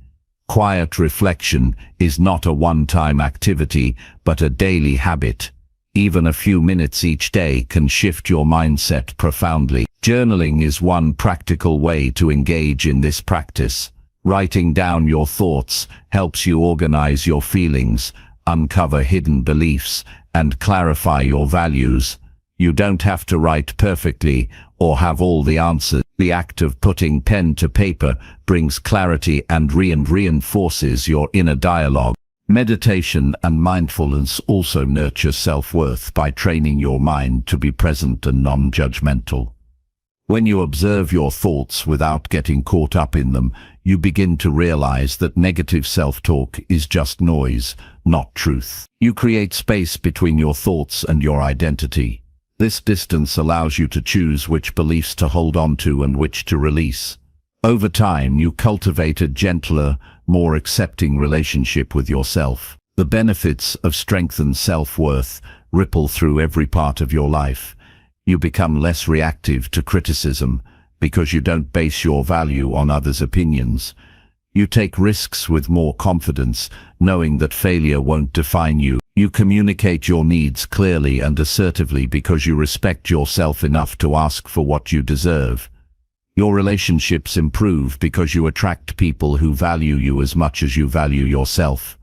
Quiet reflection is not a one-time activity, but a daily habit. Even a few minutes each day can shift your mindset profoundly. Journaling is one practical way to engage in this practice. Writing down your thoughts helps you organize your feelings, uncover hidden beliefs, and clarify your values. You don't have to write perfectly or have all the answers. The act of putting pen to paper brings clarity and reinforces your inner dialogue. Meditation and mindfulness also nurture self-worth by training your mind to be present and non-judgmental. When you observe your thoughts without getting caught up in them, you begin to realize that negative self-talk is just noise, not truth. You create space between your thoughts and your identity. This distance allows you to choose which beliefs to hold on to and which to release. Over time, you cultivate a gentler, more accepting relationship with yourself. The benefits of strengthened self-worth ripple through every part of your life. You become less reactive to criticism because you don't base your value on others' opinions. You take risks with more confidence, knowing that failure won't define you. You communicate your needs clearly and assertively because you respect yourself enough to ask for what you deserve. Your relationships improve because you attract people who value you as much as you value yourself.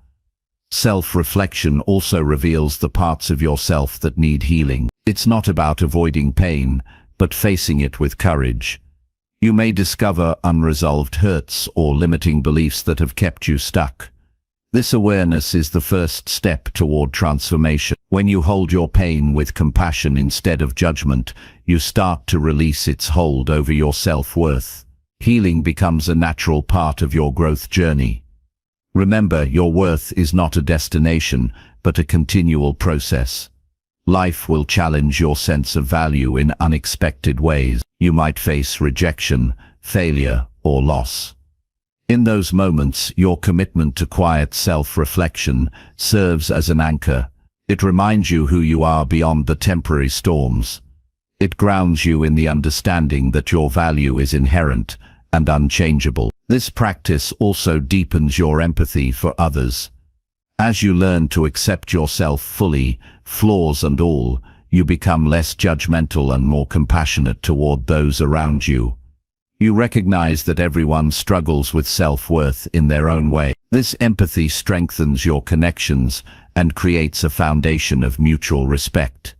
Self-reflection also reveals the parts of yourself that need healing. It's not about avoiding pain, but facing it with courage. You may discover unresolved hurts or limiting beliefs that have kept you stuck. This awareness is the first step toward transformation. When you hold your pain with compassion instead of judgment, you start to release its hold over your self-worth. Healing becomes a natural part of your growth journey. Remember, your worth is not a destination, but a continual process. Life will challenge your sense of value in unexpected ways. You might face rejection, failure, or loss. In those moments, your commitment to quiet self-reflection serves as an anchor. It reminds you who you are beyond the temporary storms. It grounds you in the understanding that your value is inherent and unchangeable. This practice also deepens your empathy for others. As you learn to accept yourself fully, flaws and all, you become less judgmental and more compassionate toward those around you. You recognize that everyone struggles with self-worth in their own way. This empathy strengthens your connections and creates a foundation of mutual respect.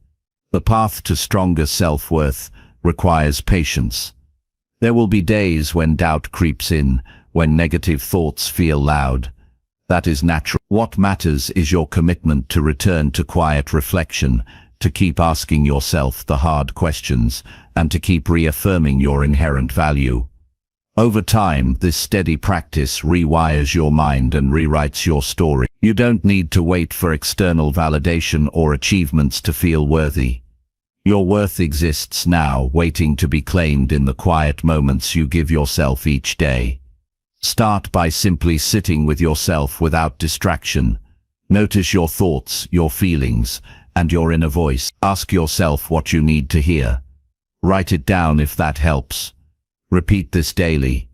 The path to stronger self-worth requires patience. There will be days when doubt creeps in, when negative thoughts feel loud. That is natural. What matters is your commitment to return to quiet reflection, to keep asking yourself the hard questions, and to keep reaffirming your inherent value. Over time, this steady practice rewires your mind and rewrites your story. You don't need to wait for external validation or achievements to feel worthy. Your worth exists now, waiting to be claimed in the quiet moments you give yourself each day. Start by simply sitting with yourself without distraction. Notice your thoughts, your feelings, and your inner voice. Ask yourself what you need to hear. Write it down if that helps. Repeat this daily,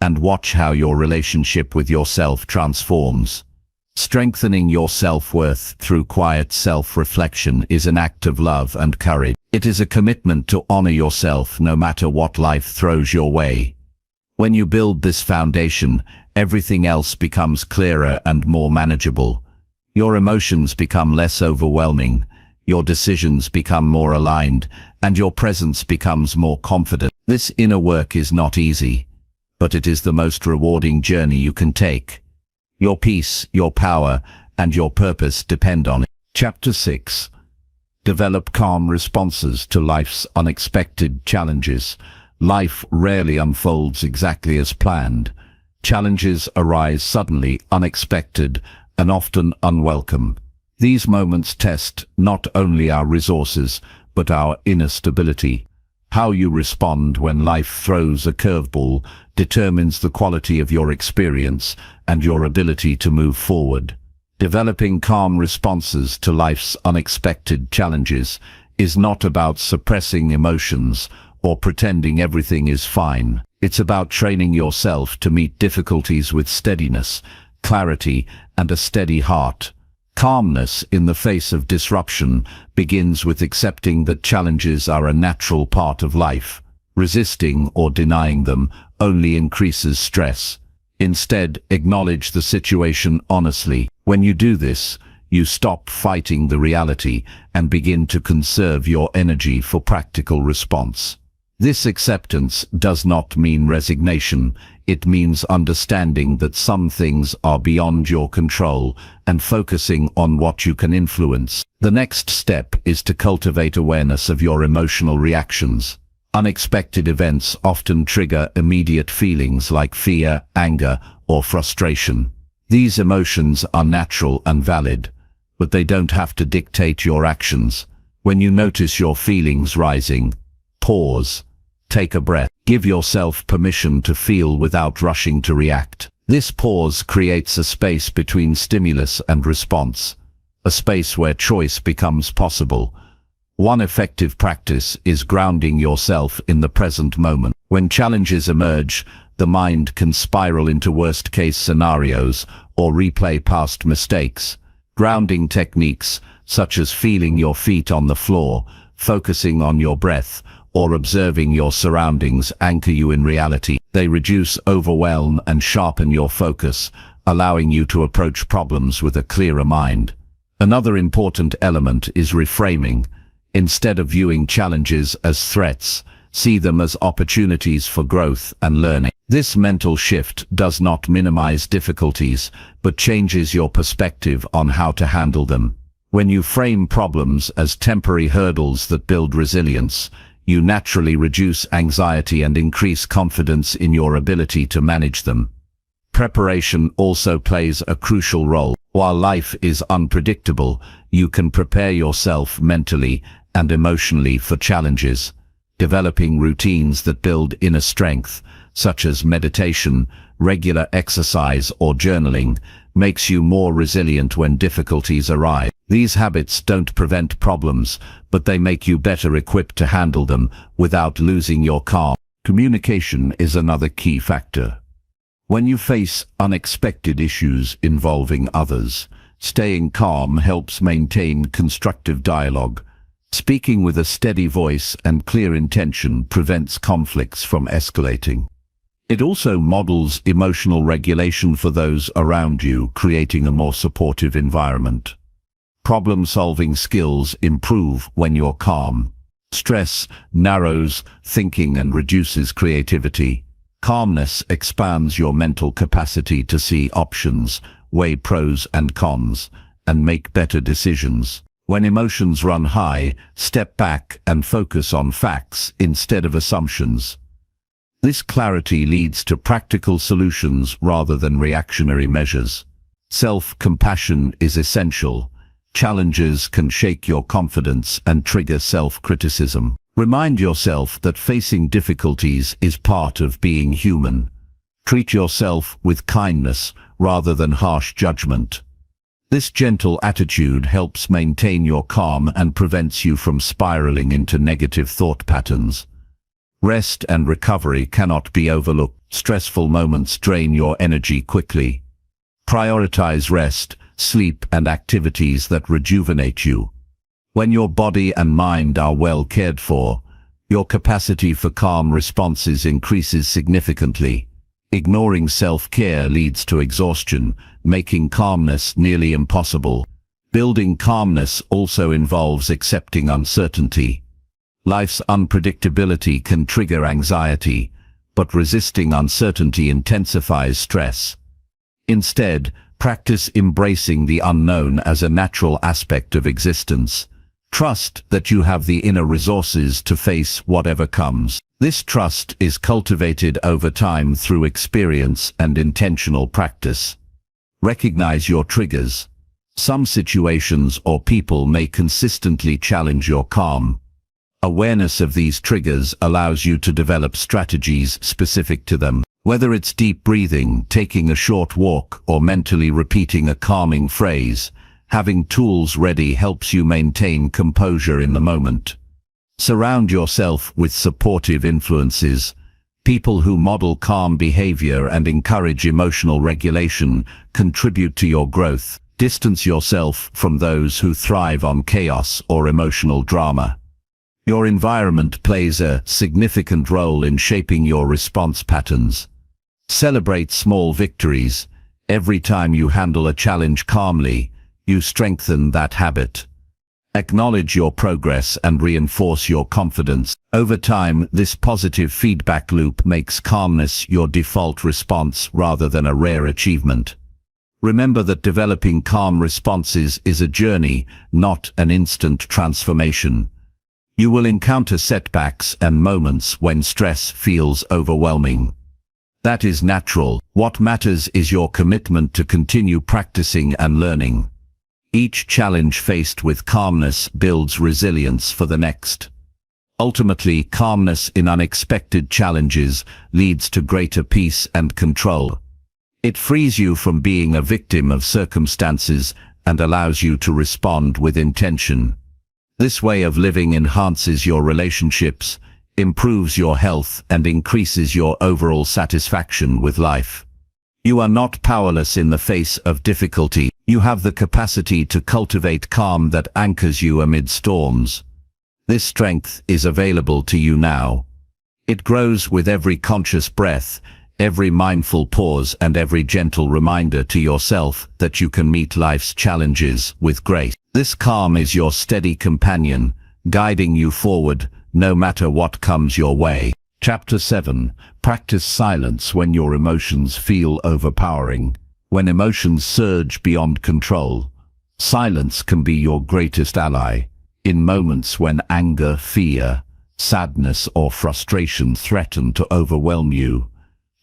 and watch how your relationship with yourself transforms. Strengthening your self-worth through quiet self-reflection is an act of love and courage. It is a commitment to honor yourself no matter what life throws your way. When you build this foundation, everything else becomes clearer and more manageable. Your emotions become less overwhelming, your decisions become more aligned, and your presence becomes more confident. This inner work is not easy, but it is the most rewarding journey you can take. Your peace, your power, and your purpose depend on it. Chapter 6. Develop calm responses to life's unexpected challenges. Life rarely unfolds exactly as planned. Challenges arise suddenly, unexpected, and often unwelcome. These moments test not only our resources, but our inner stability. How you respond when life throws a curveball determines the quality of your experience and your ability to move forward. Developing calm responses to life's unexpected challenges is not about suppressing emotions or pretending everything is fine. It's about training yourself to meet difficulties with steadiness, clarity, and a steady heart. Calmness in the face of disruption begins with accepting that challenges are a natural part of life. Resisting or denying them only increases stress. Instead, acknowledge the situation honestly. When you do this, you stop fighting the reality and begin to conserve your energy for practical response. This acceptance does not mean resignation. It means understanding that some things are beyond your control and focusing on what you can influence. The next step is to cultivate awareness of your emotional reactions. Unexpected events often trigger immediate feelings like fear, anger, or frustration. These emotions are natural and valid, but they don't have to dictate your actions. When you notice your feelings rising, pause. Take a breath. Give yourself permission to feel without rushing to react. This pause creates a space between stimulus and response, a space where choice becomes possible. One effective practice is grounding yourself in the present moment. When challenges emerge, the mind can spiral into worst-case scenarios or replay past mistakes. Grounding techniques, such as feeling your feet on the floor, focusing on your breath, or observing your surroundings, anchor you in reality. They reduce overwhelm and sharpen your focus, allowing you to approach problems with a clearer mind. Another important element is reframing. Instead of viewing challenges as threats, see them as opportunities for growth and learning. This mental shift does not minimize difficulties, but changes your perspective on how to handle them. When you frame problems as temporary hurdles that build resilience, you naturally reduce anxiety and increase confidence in your ability to manage them. Preparation also plays a crucial role. While life is unpredictable, you can prepare yourself mentally and emotionally for challenges. Developing routines that build inner strength, such as meditation, regular exercise, or journaling, makes you more resilient when difficulties arise. These habits don't prevent problems, but they make you better equipped to handle them without losing your calm. Communication is another key factor. When you face unexpected issues involving others, staying calm helps maintain constructive dialogue. Speaking with a steady voice and clear intention prevents conflicts from escalating. It also models emotional regulation for those around you, creating a more supportive environment. Problem-solving skills improve when you're calm. Stress narrows thinking and reduces creativity. Calmness expands your mental capacity to see options, weigh pros and cons, and make better decisions. When emotions run high, step back and focus on facts instead of assumptions. This clarity leads to practical solutions rather than reactionary measures. Self-compassion is essential. Challenges can shake your confidence and trigger self-criticism. Remind yourself that facing difficulties is part of being human. Treat yourself with kindness rather than harsh judgment. This gentle attitude helps maintain your calm and prevents you from spiraling into negative thought patterns. Rest and recovery cannot be overlooked. Stressful moments drain your energy quickly. Prioritize rest, sleep, and activities that rejuvenate you. When your body and mind are well cared for, your capacity for calm responses increases significantly. Ignoring self-care leads to exhaustion, making calmness nearly impossible. Building calmness also involves accepting uncertainty. Life's unpredictability can trigger anxiety, but resisting uncertainty intensifies stress. Instead, practice embracing the unknown as a natural aspect of existence. Trust that you have the inner resources to face whatever comes. This trust is cultivated over time through experience and intentional practice. Recognize your triggers. Some situations or people may consistently challenge your calm. Awareness of these triggers allows you to develop strategies specific to them. Whether it's deep breathing, taking a short walk, or mentally repeating a calming phrase, having tools ready helps you maintain composure in the moment. Surround yourself with supportive influences. People who model calm behavior and encourage emotional regulation contribute to your growth. Distance yourself from those who thrive on chaos or emotional drama. Your environment plays a significant role in shaping your response patterns. Celebrate small victories. Every time you handle a challenge calmly, you strengthen that habit. Acknowledge your progress and reinforce your confidence. Over time, this positive feedback loop makes calmness your default response rather than a rare achievement. Remember that developing calm responses is a journey, not an instant transformation. You will encounter setbacks and moments when stress feels overwhelming. That is natural. What matters is your commitment to continue practicing and learning. Each challenge faced with calmness builds resilience for the next. Ultimately, calmness in unexpected challenges leads to greater peace and control. It frees you from being a victim of circumstances and allows you to respond with intention. This way of living enhances your relationships, improves your health, and increases your overall satisfaction with life. You are not powerless in the face of difficulty. You have the capacity to cultivate calm that anchors you amid storms. This strength is available to you now. It grows with every conscious breath, every mindful pause, and every gentle reminder to yourself that you can meet life's challenges with grace. This calm is your steady companion, guiding you forward, no matter what comes your way. Chapter 7. Practice silence when your emotions feel overpowering. When emotions surge beyond control, silence can be your greatest ally. In moments when anger, fear, sadness, or frustration threaten to overwhelm you,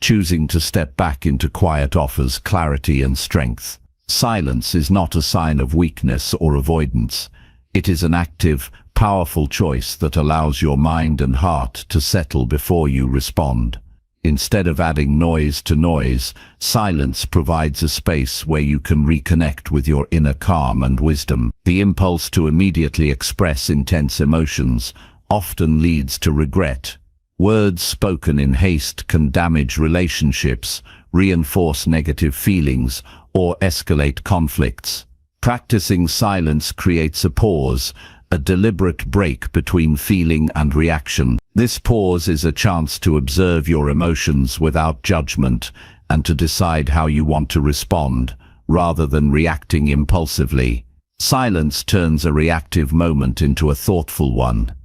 choosing to step back into quiet offers clarity and strength. Silence is not a sign of weakness or avoidance. It is an active, powerful choice that allows your mind and heart to settle before you respond. Instead of adding noise to noise, silence provides a space where you can reconnect with your inner calm and wisdom. The impulse to immediately express intense emotions often leads to regret. Words spoken in haste can damage relationships, reinforce negative feelings, or escalate conflicts. Practicing silence creates a pause, a deliberate break between feeling and reaction. This pause is a chance to observe your emotions without judgment and to decide how you want to respond, rather than reacting impulsively. Silence turns a reactive moment into a thoughtful one.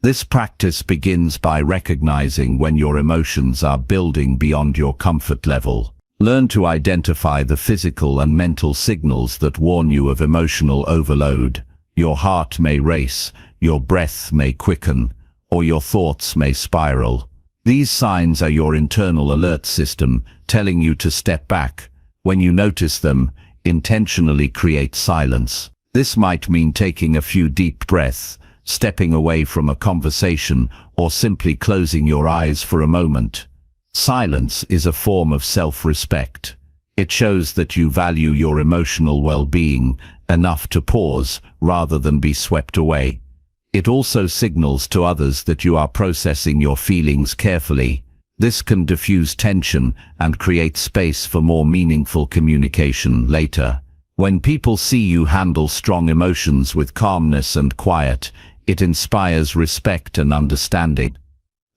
This practice begins by recognizing when your emotions are building beyond your comfort level. Learn to identify the physical and mental signals that warn you of emotional overload. Your heart may race, your breath may quicken, or your thoughts may spiral. These signs are your internal alert system telling you to step back. When you notice them, intentionally create silence. This might mean taking a few deep breaths, stepping away from a conversation, or simply closing your eyes for a moment. Silence is a form of self-respect. It shows that you value your emotional well-being enough to pause rather than be swept away. It also signals to others that you are processing your feelings carefully. This can diffuse tension and create space for more meaningful communication later. When people see you handle strong emotions with calmness and quiet, it inspires respect and understanding.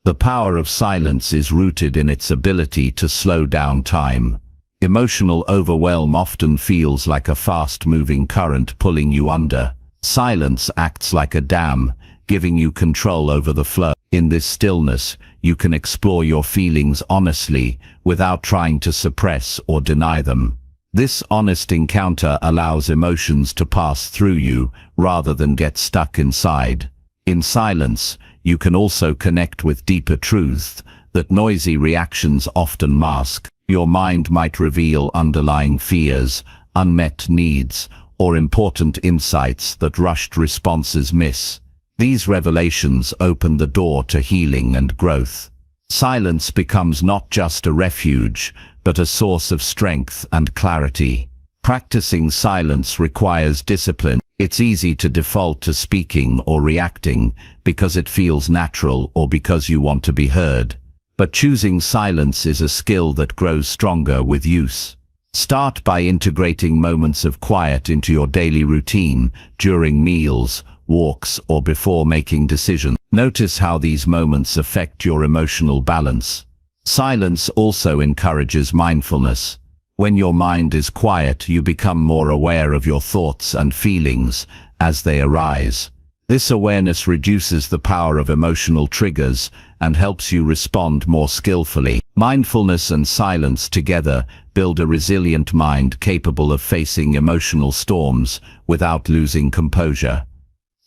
The power of silence is rooted in its ability to slow down time. Emotional overwhelm often feels like a fast-moving current pulling you under. Silence acts like a dam, giving you control over the flow. In this stillness, you can explore your feelings honestly, without trying to suppress or deny them. This honest encounter allows emotions to pass through you, rather than get stuck inside. In silence, you can also connect with deeper truths that noisy reactions often mask. Your mind might reveal underlying fears, unmet needs, or important insights that rushed responses miss. These revelations open the door to healing and growth. Silence becomes not just a refuge, but a source of strength and clarity. Practicing silence requires discipline. It's easy to default to speaking or reacting because it feels natural or because you want to be heard. But choosing silence is a skill that grows stronger with use. Start by integrating moments of quiet into your daily routine, during meals, walks, or before making decisions. Notice how these moments affect your emotional balance. Silence also encourages mindfulness. When your mind is quiet, you become more aware of your thoughts and feelings as they arise. This awareness reduces the power of emotional triggers and helps you respond more skillfully. Mindfulness and silence together build a resilient mind capable of facing emotional storms without losing composure.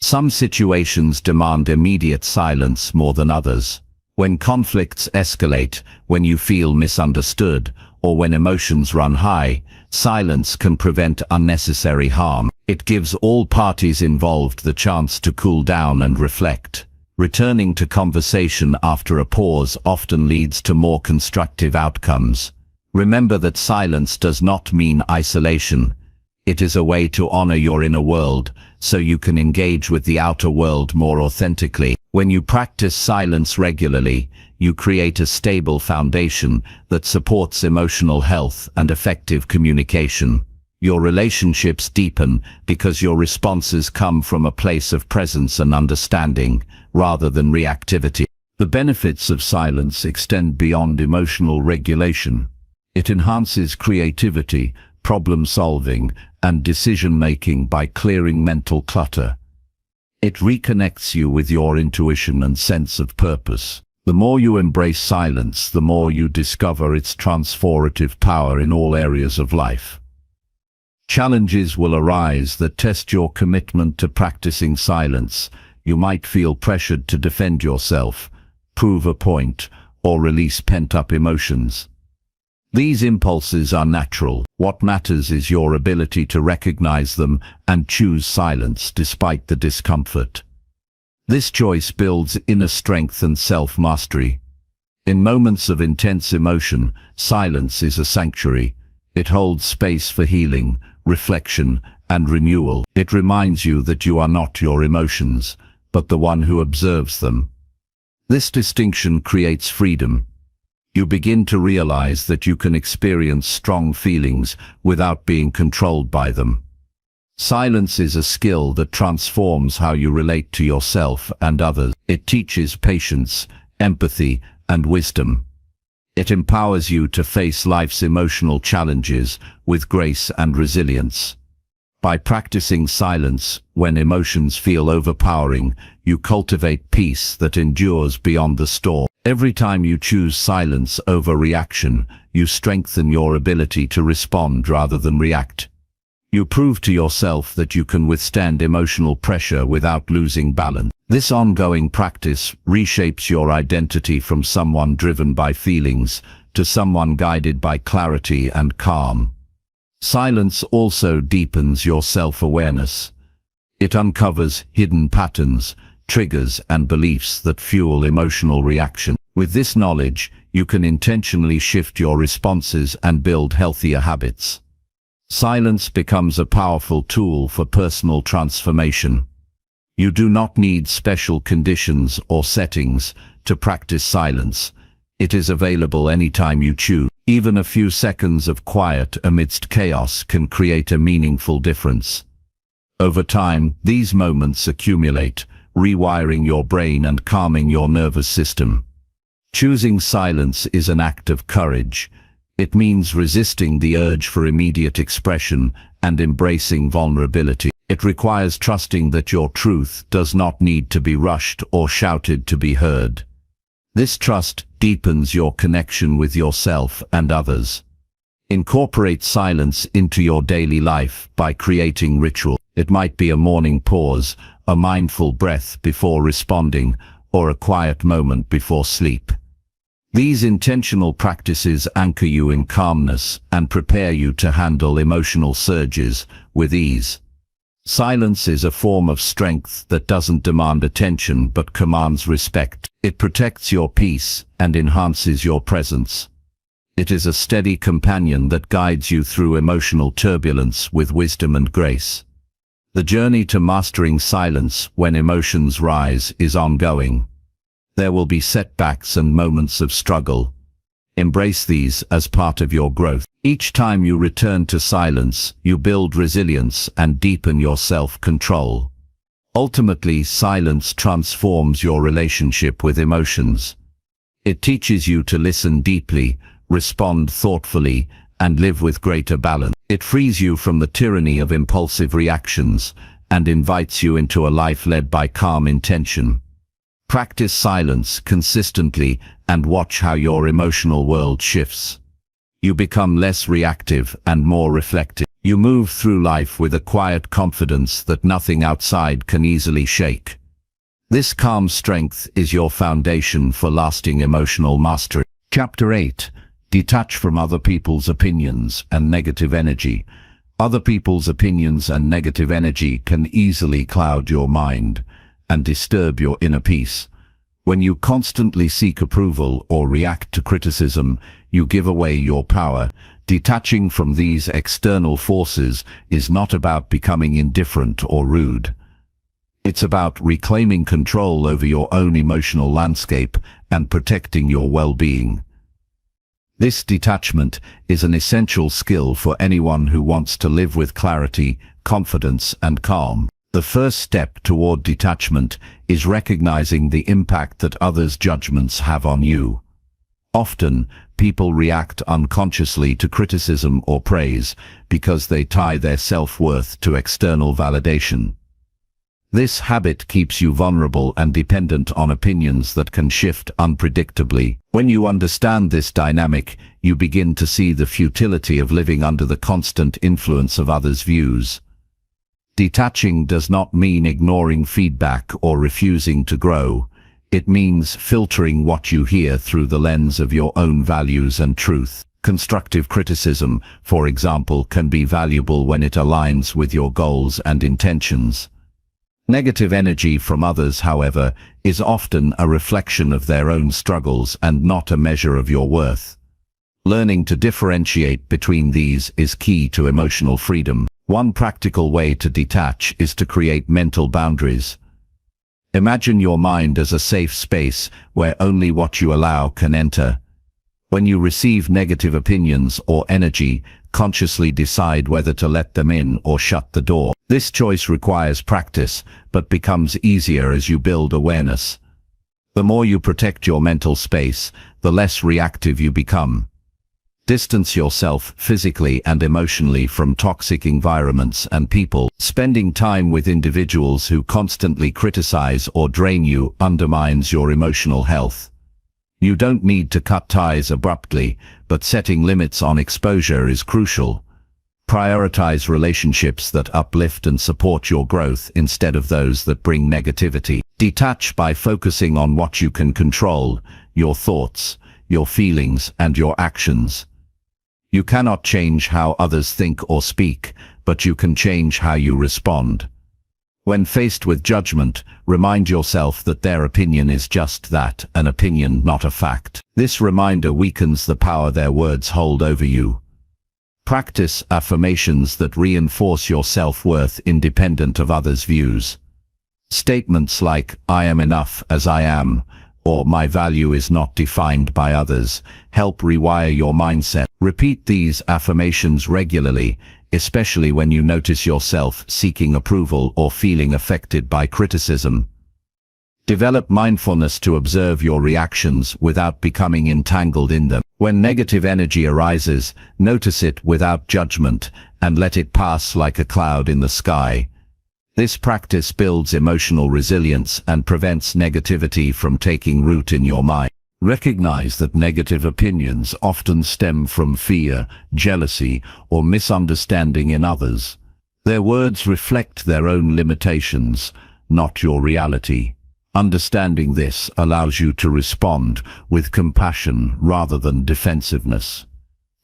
Some situations demand immediate silence more than others. When conflicts escalate, when you feel misunderstood, or when emotions run high, silence can prevent unnecessary harm. It gives all parties involved the chance to cool down and reflect. Returning to conversation after a pause often leads to more constructive outcomes. Remember that silence does not mean isolation. It is a way to honor your inner world, so you can engage with the outer world more authentically. When you practice silence regularly, you create a stable foundation that supports emotional health and effective communication. Your relationships deepen because your responses come from a place of presence and understanding, rather than reactivity. The benefits of silence extend beyond emotional regulation. It enhances creativity, problem-solving, and decision-making by clearing mental clutter. It reconnects you with your intuition and sense of purpose. The more you embrace silence, the more you discover its transformative power in all areas of life. Challenges will arise that test your commitment to practicing silence. You might feel pressured to defend yourself, prove a point, or release pent-up emotions. These impulses are natural. What matters is your ability to recognize them and choose silence despite the discomfort. This choice builds inner strength and self-mastery. In moments of intense emotion, silence is a sanctuary. It holds space for healing, reflection, and renewal. It reminds you that you are not your emotions, but the one who observes them. This distinction creates freedom. You begin to realize that you can experience strong feelings without being controlled by them. Silence is a skill that transforms how you relate to yourself and others. It teaches patience, empathy, and wisdom. It empowers you to face life's emotional challenges with grace and resilience. By practicing silence when emotions feel overpowering, you cultivate peace that endures beyond the storm. Every time you choose silence over reaction, you strengthen your ability to respond rather than react. You prove to yourself that you can withstand emotional pressure without losing balance. This ongoing practice reshapes your identity from someone driven by feelings to someone guided by clarity and calm. Silence also deepens your self-awareness. It uncovers hidden patterns, triggers, and beliefs that fuel emotional reaction. With this knowledge, you can intentionally shift your responses and build healthier habits. Silence becomes a powerful tool for personal transformation. You do not need special conditions or settings to practice silence. It is available anytime you choose. Even a few seconds of quiet amidst chaos can create a meaningful difference. Over time, these moments accumulate, rewiring your brain and calming your nervous system. Choosing silence is an act of courage. It means resisting the urge for immediate expression and embracing vulnerability. It requires trusting that your truth does not need to be rushed or shouted to be heard. This trust deepens your connection with yourself and others. Incorporate silence into your daily life by creating ritual. It might be a morning pause, a mindful breath before responding, or a quiet moment before sleep. These intentional practices anchor you in calmness and prepare you to handle emotional surges with ease. Silence is a form of strength that doesn't demand attention but commands respect. It protects your peace and enhances your presence. It is a steady companion that guides you through emotional turbulence with wisdom and grace. The journey to mastering silence when emotions rise is ongoing. There will be setbacks and moments of struggle. Embrace these as part of your growth. Each time you return to silence, you build resilience and deepen your self-control. Ultimately, silence transforms your relationship with emotions. It teaches you to listen deeply, respond thoughtfully, and live with greater balance. It frees you from the tyranny of impulsive reactions and invites you into a life led by calm intention. Practice silence consistently and watch how your emotional world shifts. You become less reactive and more reflective. You move through life with a quiet confidence that nothing outside can easily shake. This calm strength is your foundation for lasting emotional mastery. Chapter 8. Detach from other people's opinions and negative energy. Other people's opinions and negative energy can easily cloud your mind and disturb your inner peace. When you constantly seek approval or react to criticism, you give away your power. Detaching from these external forces is not about becoming indifferent or rude. It's about reclaiming control over your own emotional landscape and protecting your well-being. This detachment is an essential skill for anyone who wants to live with clarity, confidence, and calm. The first step toward detachment is recognizing the impact that others' judgments have on you. Often, people react unconsciously to criticism or praise because they tie their self-worth to external validation. This habit keeps you vulnerable and dependent on opinions that can shift unpredictably. When you understand this dynamic, you begin to see the futility of living under the constant influence of others' views. Detaching does not mean ignoring feedback or refusing to grow. It means filtering what you hear through the lens of your own values and truth. Constructive criticism, for example, can be valuable when it aligns with your goals and intentions. Negative energy from others, however, is often a reflection of their own struggles and not a measure of your worth. Learning to differentiate between these is key to emotional freedom. One practical way to detach is to create mental boundaries. Imagine your mind as a safe space where only what you allow can enter. When you receive negative opinions or energy, consciously decide whether to let them in or shut the door. This choice requires practice, but becomes easier as you build awareness. The more you protect your mental space, the less reactive you become. Distance yourself physically and emotionally from toxic environments and people. Spending time with individuals who constantly criticize or drain you undermines your emotional health. You don't need to cut ties abruptly, but setting limits on exposure is crucial. Prioritize relationships that uplift and support your growth instead of those that bring negativity. Detach by focusing on what you can control: your thoughts, your feelings, and your actions. You cannot change how others think or speak, but you can change how you respond. When faced with judgment, remind yourself that their opinion is just that, an opinion, not a fact. This reminder weakens the power their words hold over you. Practice affirmations that reinforce your self-worth independent of others' views. Statements like, "I am enough as I am," or "my value is not defined by others," help rewire your mindset. Repeat these affirmations regularly, especially when you notice yourself seeking approval or feeling affected by criticism. Develop mindfulness to observe your reactions without becoming entangled in them. When negative energy arises, notice it without judgment and let it pass like a cloud in the sky. This practice builds emotional resilience and prevents negativity from taking root in your mind. Recognize that negative opinions often stem from fear, jealousy, or misunderstanding in others. Their words reflect their own limitations, not your reality. Understanding this allows you to respond with compassion rather than defensiveness,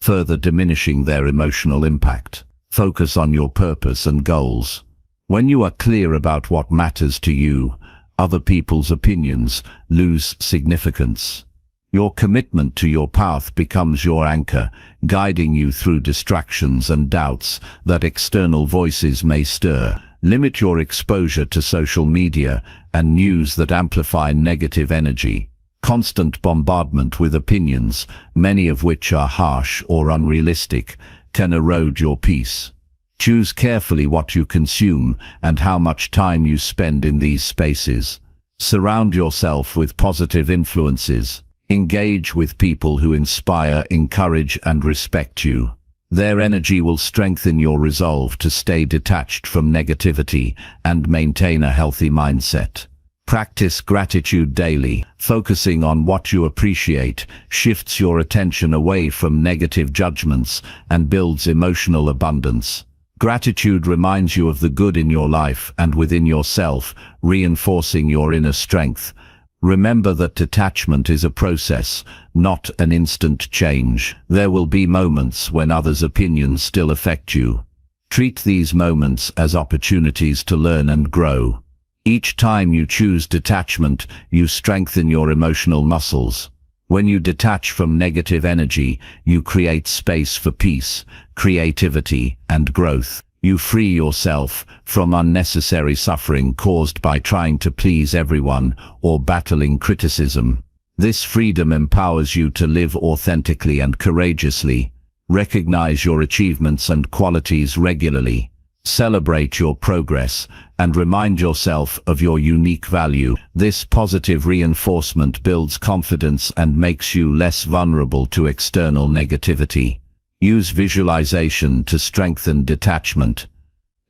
further diminishing their emotional impact. Focus on your purpose and goals. When you are clear about what matters to you, other people's opinions lose significance. Your commitment to your path becomes your anchor, guiding you through distractions and doubts that external voices may stir. Limit your exposure to social media and news that amplify negative energy. Constant bombardment with opinions, many of which are harsh or unrealistic, can erode your peace. Choose carefully what you consume and how much time you spend in these spaces. Surround yourself with positive influences. Engage with people who inspire, encourage, and respect you. Their energy will strengthen your resolve to stay detached from negativity and maintain a healthy mindset. Practice gratitude daily. Focusing on what you appreciate shifts your attention away from negative judgments and builds emotional abundance. Gratitude reminds you of the good in your life and within yourself, reinforcing your inner strength. Remember that detachment is a process, not an instant change. There will be moments when others' opinions still affect you. Treat these moments as opportunities to learn and grow. Each time you choose detachment, you strengthen your emotional muscles. When you detach from negative energy, you create space for peace, creativity, and growth. You free yourself from unnecessary suffering caused by trying to please everyone or battling criticism. This freedom empowers you to live authentically and courageously. Recognize your achievements and qualities regularly. Celebrate your progress and remind yourself of your unique value. This positive reinforcement builds confidence and makes you less vulnerable to external negativity. Use visualization to strengthen detachment.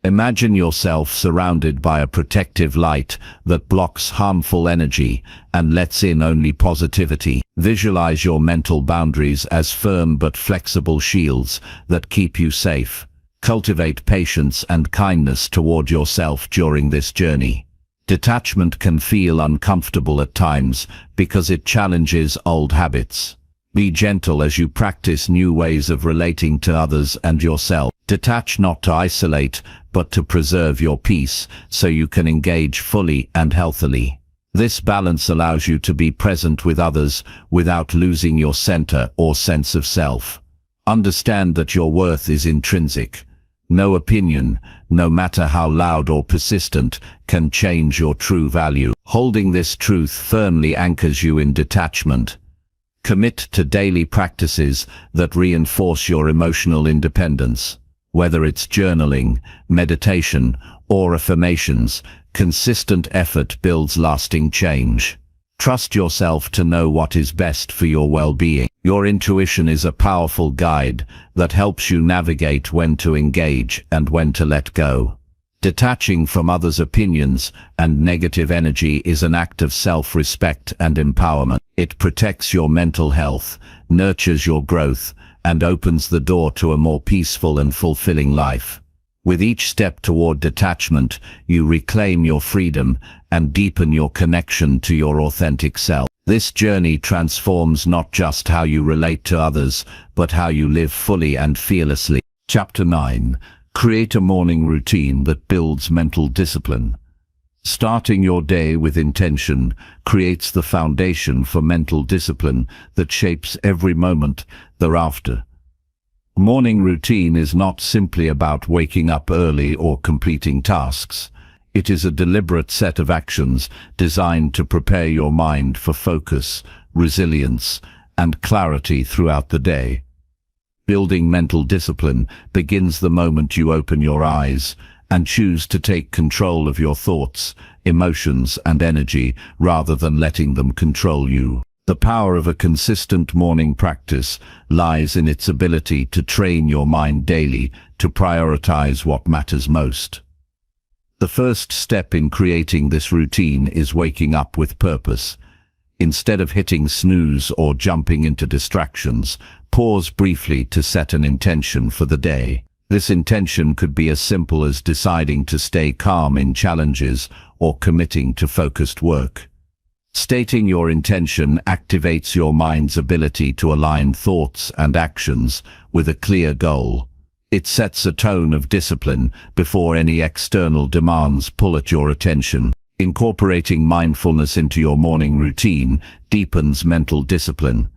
Imagine yourself surrounded by a protective light that blocks harmful energy and lets in only positivity. Visualize your mental boundaries as firm but flexible shields that keep you safe. Cultivate patience and kindness toward yourself during this journey. Detachment can feel uncomfortable at times because it challenges old habits. Be gentle as you practice new ways of relating to others and yourself. Detach not to isolate, but to preserve your peace, so you can engage fully and healthily. This balance allows you to be present with others without losing your center or sense of self. Understand that your worth is intrinsic. No opinion, no matter how loud or persistent, can change your true value. Holding this truth firmly anchors you in detachment. Commit to daily practices that reinforce your emotional independence. Whether it's journaling, meditation, or affirmations, consistent effort builds lasting change. Trust yourself to know what is best for your well-being. Your intuition is a powerful guide that helps you navigate when to engage and when to let go. Detaching from others' opinions and negative energy is an act of self-respect and empowerment. It protects your mental health, nurtures your growth, and opens the door to a more peaceful and fulfilling life. With each step toward detachment, you reclaim your freedom and deepen your connection to your authentic self. This journey transforms not just how you relate to others, but how you live fully and fearlessly. Chapter 9. Create a morning routine that builds mental discipline. Starting your day with intention creates the foundation for mental discipline that shapes every moment thereafter. Morning routine is not simply about waking up early or completing tasks. It is a deliberate set of actions designed to prepare your mind for focus, resilience, and clarity throughout the day. Building mental discipline begins the moment you open your eyes and choose to take control of your thoughts, emotions, and energy rather than letting them control you. The power of a consistent morning practice lies in its ability to train your mind daily to prioritize what matters most. The first step in creating this routine is waking up with purpose. Instead of hitting snooze or jumping into distractions, pause briefly to set an intention for the day. This intention could be as simple as deciding to stay calm in challenges or committing to focused work. Stating your intention activates your mind's ability to align thoughts and actions with a clear goal. It sets a tone of discipline before any external demands pull at your attention. Incorporating mindfulness into your morning routine deepens mental discipline.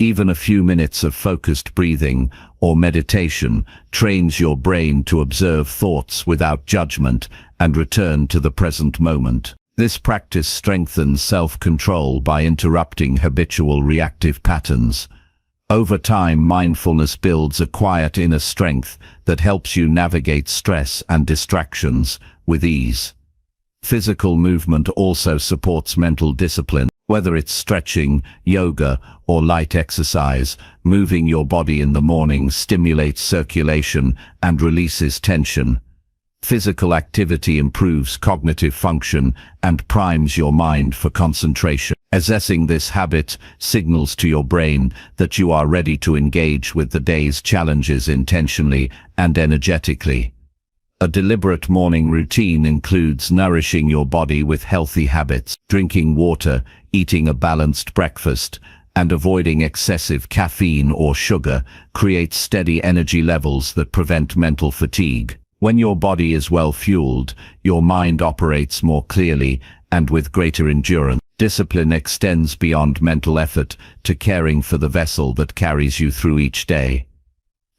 Even a few minutes of focused breathing or meditation trains your brain to observe thoughts without judgment and return to the present moment. This practice strengthens self-control by interrupting habitual reactive patterns. Over time, mindfulness builds a quiet inner strength that helps you navigate stress and distractions with ease. Physical movement also supports mental discipline. Whether it's stretching, yoga, or light exercise, moving your body in the morning stimulates circulation and releases tension. Physical activity improves cognitive function and primes your mind for concentration. Assessing this habit signals to your brain that you are ready to engage with the day's challenges intentionally and energetically. A deliberate morning routine includes nourishing your body with healthy habits, drinking water, eating a balanced breakfast, and avoiding excessive caffeine or sugar creates steady energy levels that prevent mental fatigue. When your body is well fueled, your mind operates more clearly and with greater endurance. Discipline extends beyond mental effort to caring for the vessel that carries you through each day.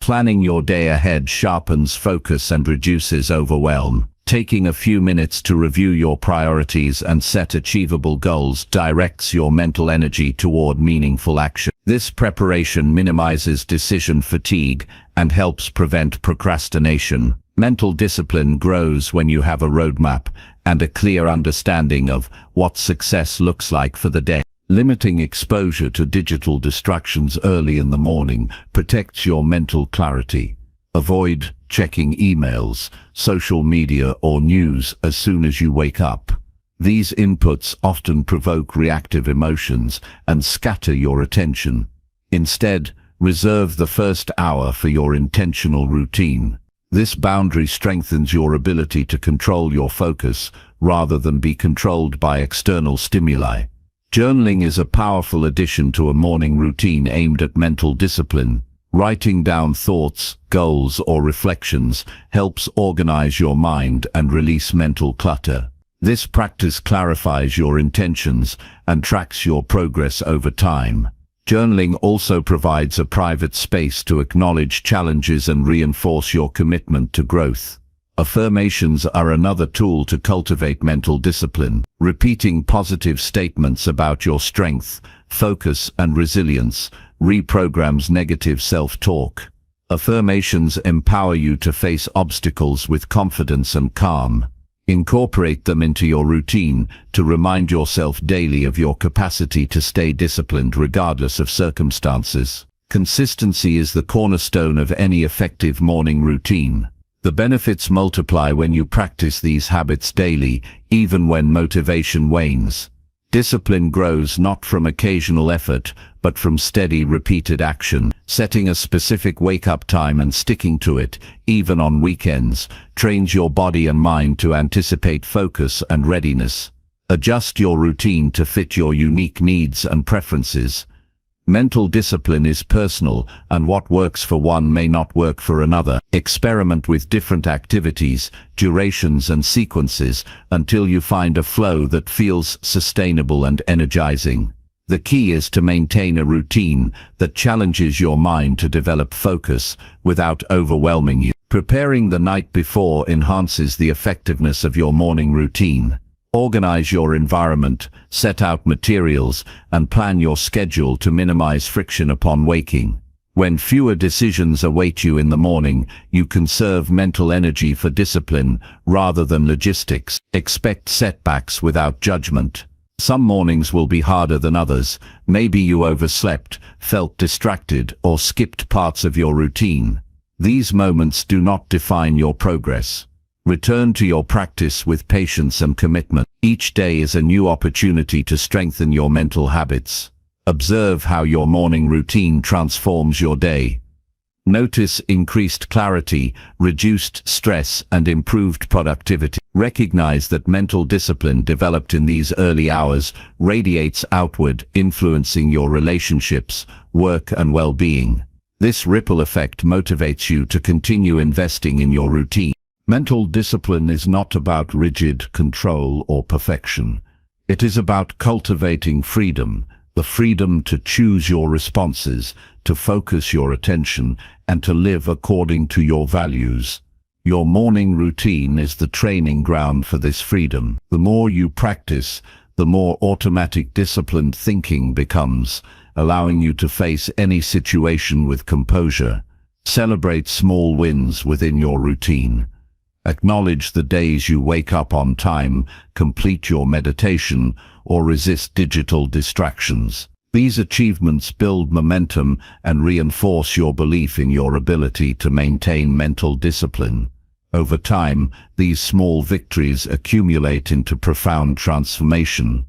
Planning your day ahead sharpens focus and reduces overwhelm. Taking a few minutes to review your priorities and set achievable goals directs your mental energy toward meaningful action. This preparation minimizes decision fatigue and helps prevent procrastination. Mental discipline grows when you have a roadmap and a clear understanding of what success looks like for the day. Limiting exposure to digital distractions early in the morning protects your mental clarity. Avoid checking emails, social media, or news as soon as you wake up. These inputs often provoke reactive emotions and scatter your attention. Instead, reserve the first hour for your intentional routine. This boundary strengthens your ability to control your focus rather than be controlled by external stimuli. Journaling is a powerful addition to a morning routine aimed at mental discipline. Writing down thoughts, goals, or reflections helps organize your mind and release mental clutter. This practice clarifies your intentions and tracks your progress over time. Journaling also provides a private space to acknowledge challenges and reinforce your commitment to growth. Affirmations are another tool to cultivate mental discipline. Repeating positive statements about your strength, focus, and resilience reprograms negative self-talk. Affirmations empower you to face obstacles with confidence and calm. Incorporate them into your routine to remind yourself daily of your capacity to stay disciplined regardless of circumstances. Consistency is the cornerstone of any effective morning routine. The benefits multiply when you practice these habits daily, even when motivation wanes. Discipline grows not from occasional effort, but from steady, repeated action. Setting a specific wake-up time and sticking to it, even on weekends, trains your body and mind to anticipate focus and readiness. Adjust your routine to fit your unique needs and preferences. Mental discipline is personal, and what works for one may not work for another. Experiment with different activities, durations, and sequences until you find a flow that feels sustainable and energizing. The key is to maintain a routine that challenges your mind to develop focus without overwhelming you. Preparing the night before enhances the effectiveness of your morning routine. Organize your environment, set out materials, and plan your schedule to minimize friction upon waking. When fewer decisions await you in the morning, you conserve mental energy for discipline rather than logistics. Expect setbacks without judgment. Some mornings will be harder than others. Maybe you overslept, felt distracted, or skipped parts of your routine. These moments do not define your progress. Return to your practice with patience and commitment. Each day is a new opportunity to strengthen your mental habits. Observe how your morning routine transforms your day. Notice increased clarity, reduced stress, and improved productivity. Recognize that mental discipline developed in these early hours radiates outward, influencing your relationships, work, and well-being. This ripple effect motivates you to continue investing in your routine. Mental discipline is not about rigid control or perfection. It is about cultivating freedom, the freedom to choose your responses, to focus your attention, and to live according to your values. Your morning routine is the training ground for this freedom. The more you practice, the more automatic disciplined thinking becomes, allowing you to face any situation with composure. Celebrate small wins within your routine. Acknowledge the days you wake up on time, complete your meditation, or resist digital distractions. These achievements build momentum and reinforce your belief in your ability to maintain mental discipline. Over time, these small victories accumulate into profound transformation.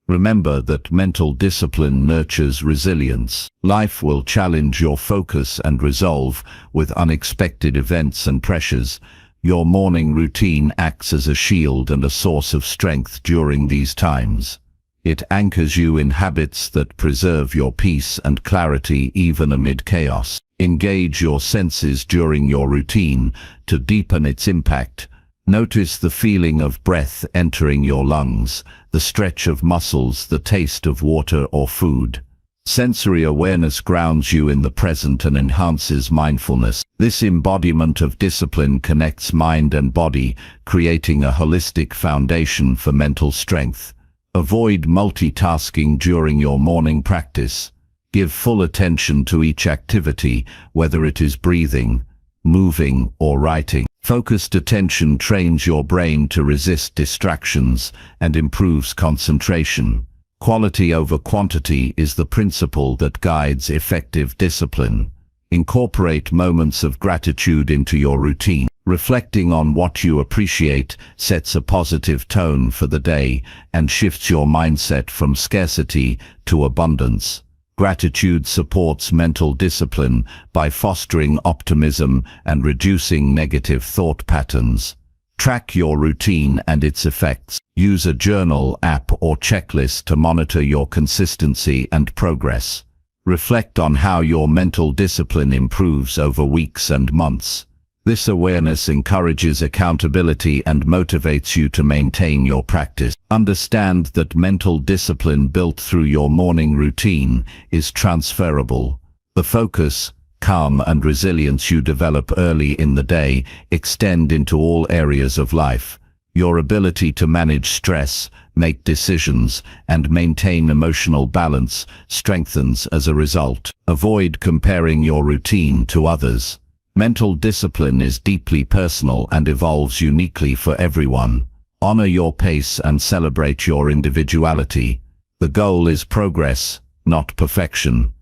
Remember that mental discipline nurtures resilience. Life will challenge your focus and resolve with unexpected events and pressures. Your morning routine acts as a shield and a source of strength during these times. It anchors you in habits that preserve your peace and clarity even amid chaos. Engage your senses during your routine to deepen its impact. Notice the feeling of breath entering your lungs, the stretch of muscles, the taste of water or food. Sensory awareness grounds you in the present and enhances mindfulness. This embodiment of discipline connects mind and body, creating a holistic foundation for mental strength. Avoid multitasking during your morning practice. Give full attention to each activity, whether it is breathing, moving, or writing. Focused attention trains your brain to resist distractions and improves concentration. Quality over quantity is the principle that guides effective discipline. Incorporate moments of gratitude into your routine. Reflecting on what you appreciate sets a positive tone for the day and shifts your mindset from scarcity to abundance. Gratitude supports mental discipline by fostering optimism and reducing negative thought patterns. Track your routine and its effects. Use a journal, app, or checklist to monitor your consistency and progress. Reflect on how your mental discipline improves over weeks and months. This awareness encourages accountability and motivates you to maintain your practice. Understand that mental discipline built through your morning routine is transferable. The focus, calm and resilience you develop early in the day extend into all areas of life. Your ability to manage stress, make decisions, and maintain emotional balance strengthens as a result. Avoid comparing your routine to others. Mental discipline is deeply personal and evolves uniquely for everyone. Honor your pace and celebrate your individuality. The goal is progress, not perfection.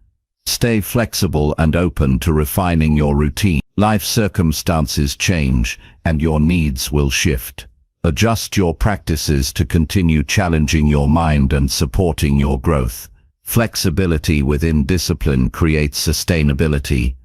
Stay flexible and open to refining your routine. Life circumstances change, and your needs will shift. Adjust your practices to continue challenging your mind and supporting your growth. Flexibility within discipline creates sustainability.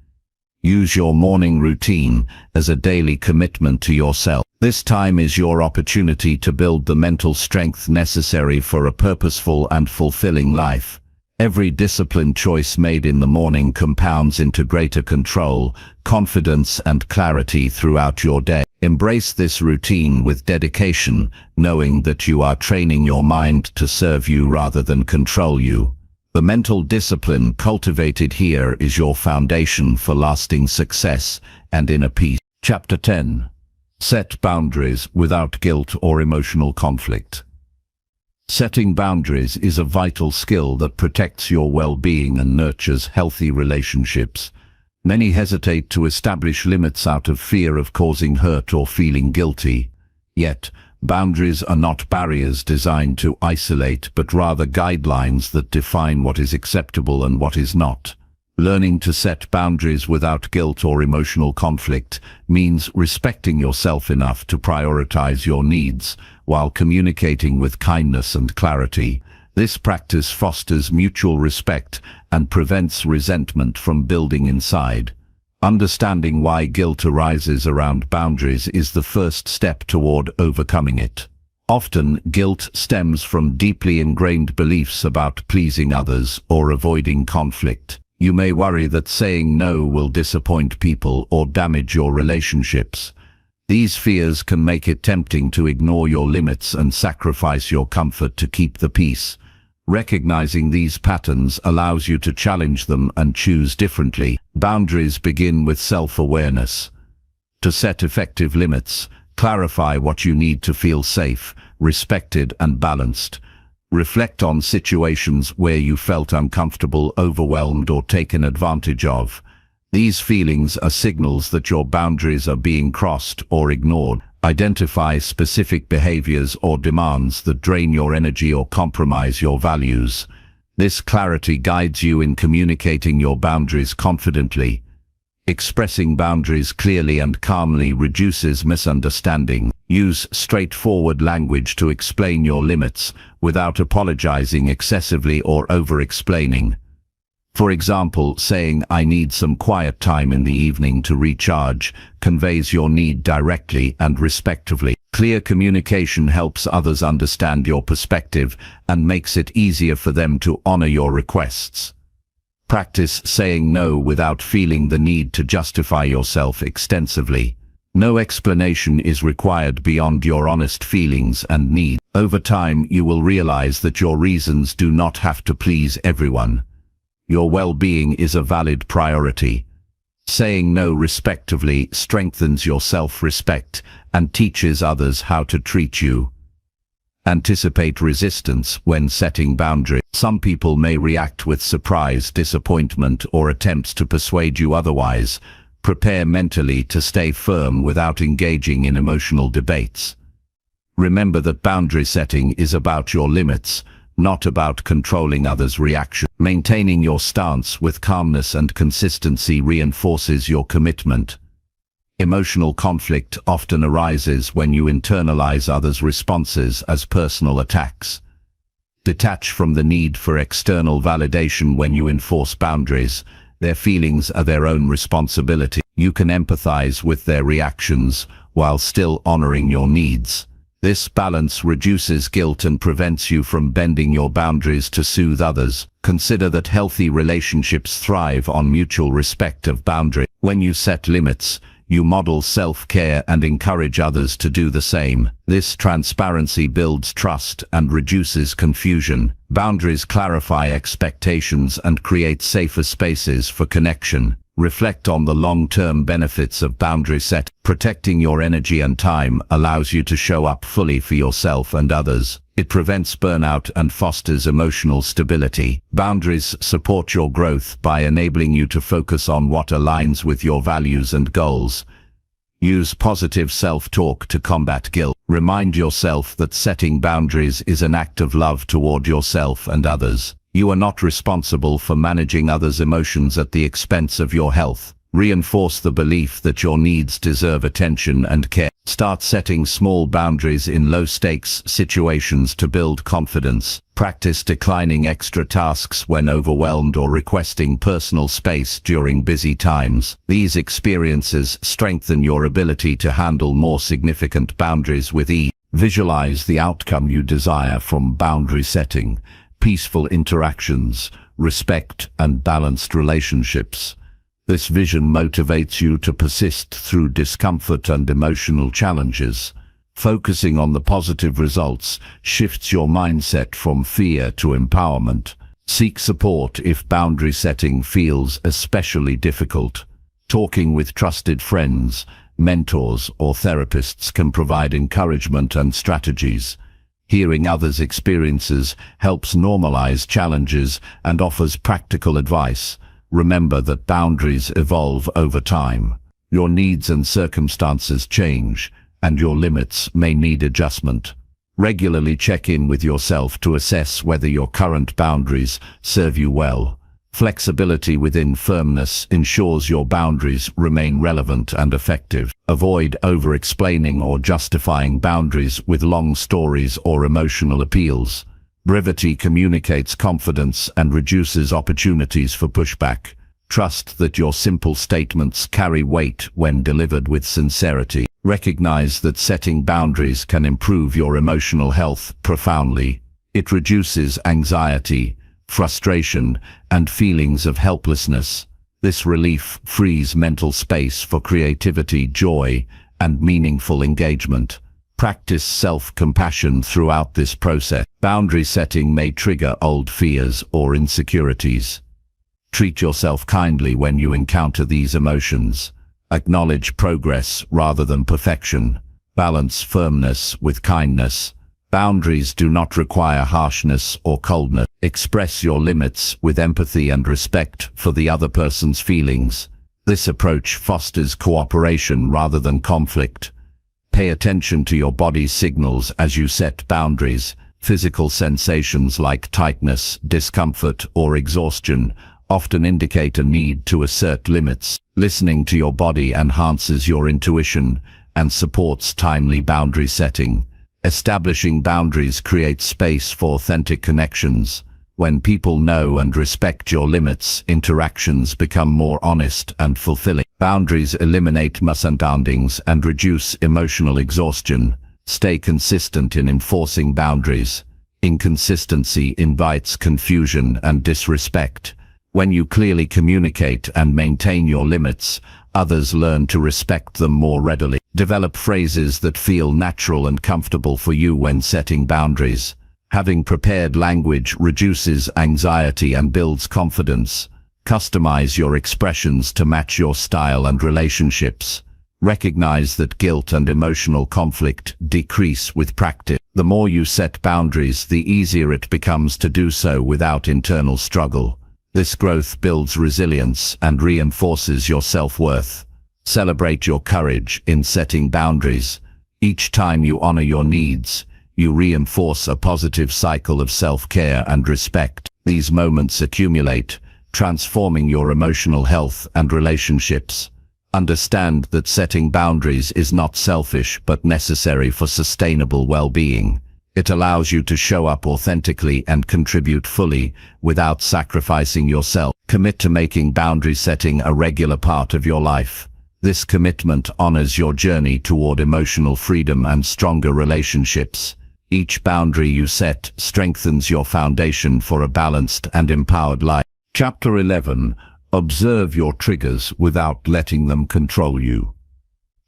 Use your morning routine as a daily commitment to yourself. This time is your opportunity to build the mental strength necessary for a purposeful and fulfilling life. Every disciplined choice made in the morning compounds into greater control, confidence, and clarity throughout your day. Embrace this routine with dedication, knowing that you are training your mind to serve you rather than control you. The mental discipline cultivated here is your foundation for lasting success and inner peace. Chapter 10. Set boundaries without guilt or emotional conflict. Setting boundaries is a vital skill that protects your well-being and nurtures healthy relationships. Many hesitate to establish limits out of fear of causing hurt or feeling guilty. Yet, boundaries are not barriers designed to isolate, but rather guidelines that define what is acceptable and what is not. Learning to set boundaries without guilt or emotional conflict means respecting yourself enough to prioritize your needs while communicating with kindness and clarity. This practice fosters mutual respect and prevents resentment from building inside. Understanding why guilt arises around boundaries is the first step toward overcoming it. Often, guilt stems from deeply ingrained beliefs about pleasing others or avoiding conflict. You may worry that saying no will disappoint people or damage your relationships. These fears can make it tempting to ignore your limits and sacrifice your comfort to keep the peace. Recognizing these patterns allows you to challenge them and choose differently. Boundaries begin with self-awareness. To set effective limits, clarify what you need to feel safe, respected, and balanced. Reflect on situations where you felt uncomfortable, overwhelmed, or taken advantage of. These feelings are signals that your boundaries are being crossed or ignored. Identify specific behaviors or demands that drain your energy or compromise your values. This clarity guides you in communicating your boundaries confidently. Expressing boundaries clearly and calmly reduces misunderstanding. Use straightforward language to explain your limits without apologizing excessively or over-explaining. For example, saying, "I need some quiet time in the evening to recharge," conveys your need directly and respectfully. Clear communication helps others understand your perspective and makes it easier for them to honor your requests. Practice saying no without feeling the need to justify yourself extensively. No explanation is required beyond your honest feelings and needs. Over time, you will realize that your reasons do not have to please everyone. Your well-being is a valid priority. Saying no respectfully strengthens your self-respect and teaches others how to treat you. Anticipate resistance when setting boundaries. Some people may react with surprise, disappointment, or attempts to persuade you otherwise. Prepare mentally to stay firm without engaging in emotional debates. Remember that boundary setting is about your limits, not about controlling others' reaction. Maintaining your stance with calmness and consistency reinforces your commitment. Emotional conflict often arises when you internalize others' responses as personal attacks. Detach from the need for external validation when you enforce boundaries. Their feelings are their own responsibility. You can empathize with their reactions while still honoring your needs. This balance reduces guilt and prevents you from bending your boundaries to soothe others. Consider that healthy relationships thrive on mutual respect of boundary. When you set limits, you model self-care and encourage others to do the same. This transparency builds trust and reduces confusion. Boundaries clarify expectations and create safer spaces for connection. Reflect on the long-term benefits of boundary set. Protecting your energy and time allows you to show up fully for yourself and others. It prevents burnout and fosters emotional stability. Boundaries support your growth by enabling you to focus on what aligns with your values and goals. Use positive self-talk to combat guilt. Remind yourself that setting boundaries is an act of love toward yourself and others. You are not responsible for managing others' emotions at the expense of your health. Reinforce the belief that your needs deserve attention and care. Start setting small boundaries in low-stakes situations to build confidence. Practice declining extra tasks when overwhelmed or requesting personal space during busy times. These experiences strengthen your ability to handle more significant boundaries with ease. Visualize the outcome you desire from boundary setting: peaceful interactions, respect, and balanced relationships. This vision motivates you to persist through discomfort and emotional challenges. Focusing on the positive results shifts your mindset from fear to empowerment. Seek support if boundary setting feels especially difficult. Talking with trusted friends, mentors, or therapists can provide encouragement and strategies. Hearing others' experiences helps normalize challenges and offers practical advice. Remember that boundaries evolve over time. Your needs and circumstances change, and your limits may need adjustment. Regularly check in with yourself to assess whether your current boundaries serve you well. Flexibility within firmness ensures your boundaries remain relevant and effective. Avoid over-explaining or justifying boundaries with long stories or emotional appeals. Brevity communicates confidence and reduces opportunities for pushback. Trust that your simple statements carry weight when delivered with sincerity. Recognize that setting boundaries can improve your emotional health profoundly. It reduces anxiety, frustration, and feelings of helplessness. This relief frees mental space for creativity, joy, and meaningful engagement. Practice self-compassion throughout this process. Boundary setting may trigger old fears or insecurities. Treat yourself kindly when you encounter these emotions. Acknowledge progress rather than perfection. Balance firmness with kindness. Boundaries do not require harshness or coldness. Express your limits with empathy and respect for the other person's feelings. This approach fosters cooperation rather than conflict. Pay attention to your body's signals as you set boundaries. Physical sensations like tightness, discomfort, or exhaustion often indicate a need to assert limits. Listening to your body enhances your intuition and supports timely boundary setting. Establishing boundaries creates space for authentic connections. When people know and respect your limits, interactions become more honest and fulfilling. Boundaries eliminate misunderstandings and reduce emotional exhaustion. Stay consistent in enforcing boundaries. Inconsistency invites confusion and disrespect. When you clearly communicate and maintain your limits, others learn to respect them more readily. Develop phrases that feel natural and comfortable for you when setting boundaries. Having prepared language reduces anxiety and builds confidence. Customize your expressions to match your style and relationships. Recognize that guilt and emotional conflict decrease with practice. The more you set boundaries, the easier it becomes to do so without internal struggle. This growth builds resilience and reinforces your self-worth. Celebrate your courage in setting boundaries. Each time you honor your needs, you reinforce a positive cycle of self-care and respect. These moments accumulate, transforming your emotional health and relationships. Understand that setting boundaries is not selfish but necessary for sustainable well-being. It allows you to show up authentically and contribute fully without sacrificing yourself. Commit to making boundary setting a regular part of your life. This commitment honors your journey toward emotional freedom and stronger relationships. Each boundary you set strengthens your foundation for a balanced and empowered life. Chapter 11. Observe your triggers without letting them control you.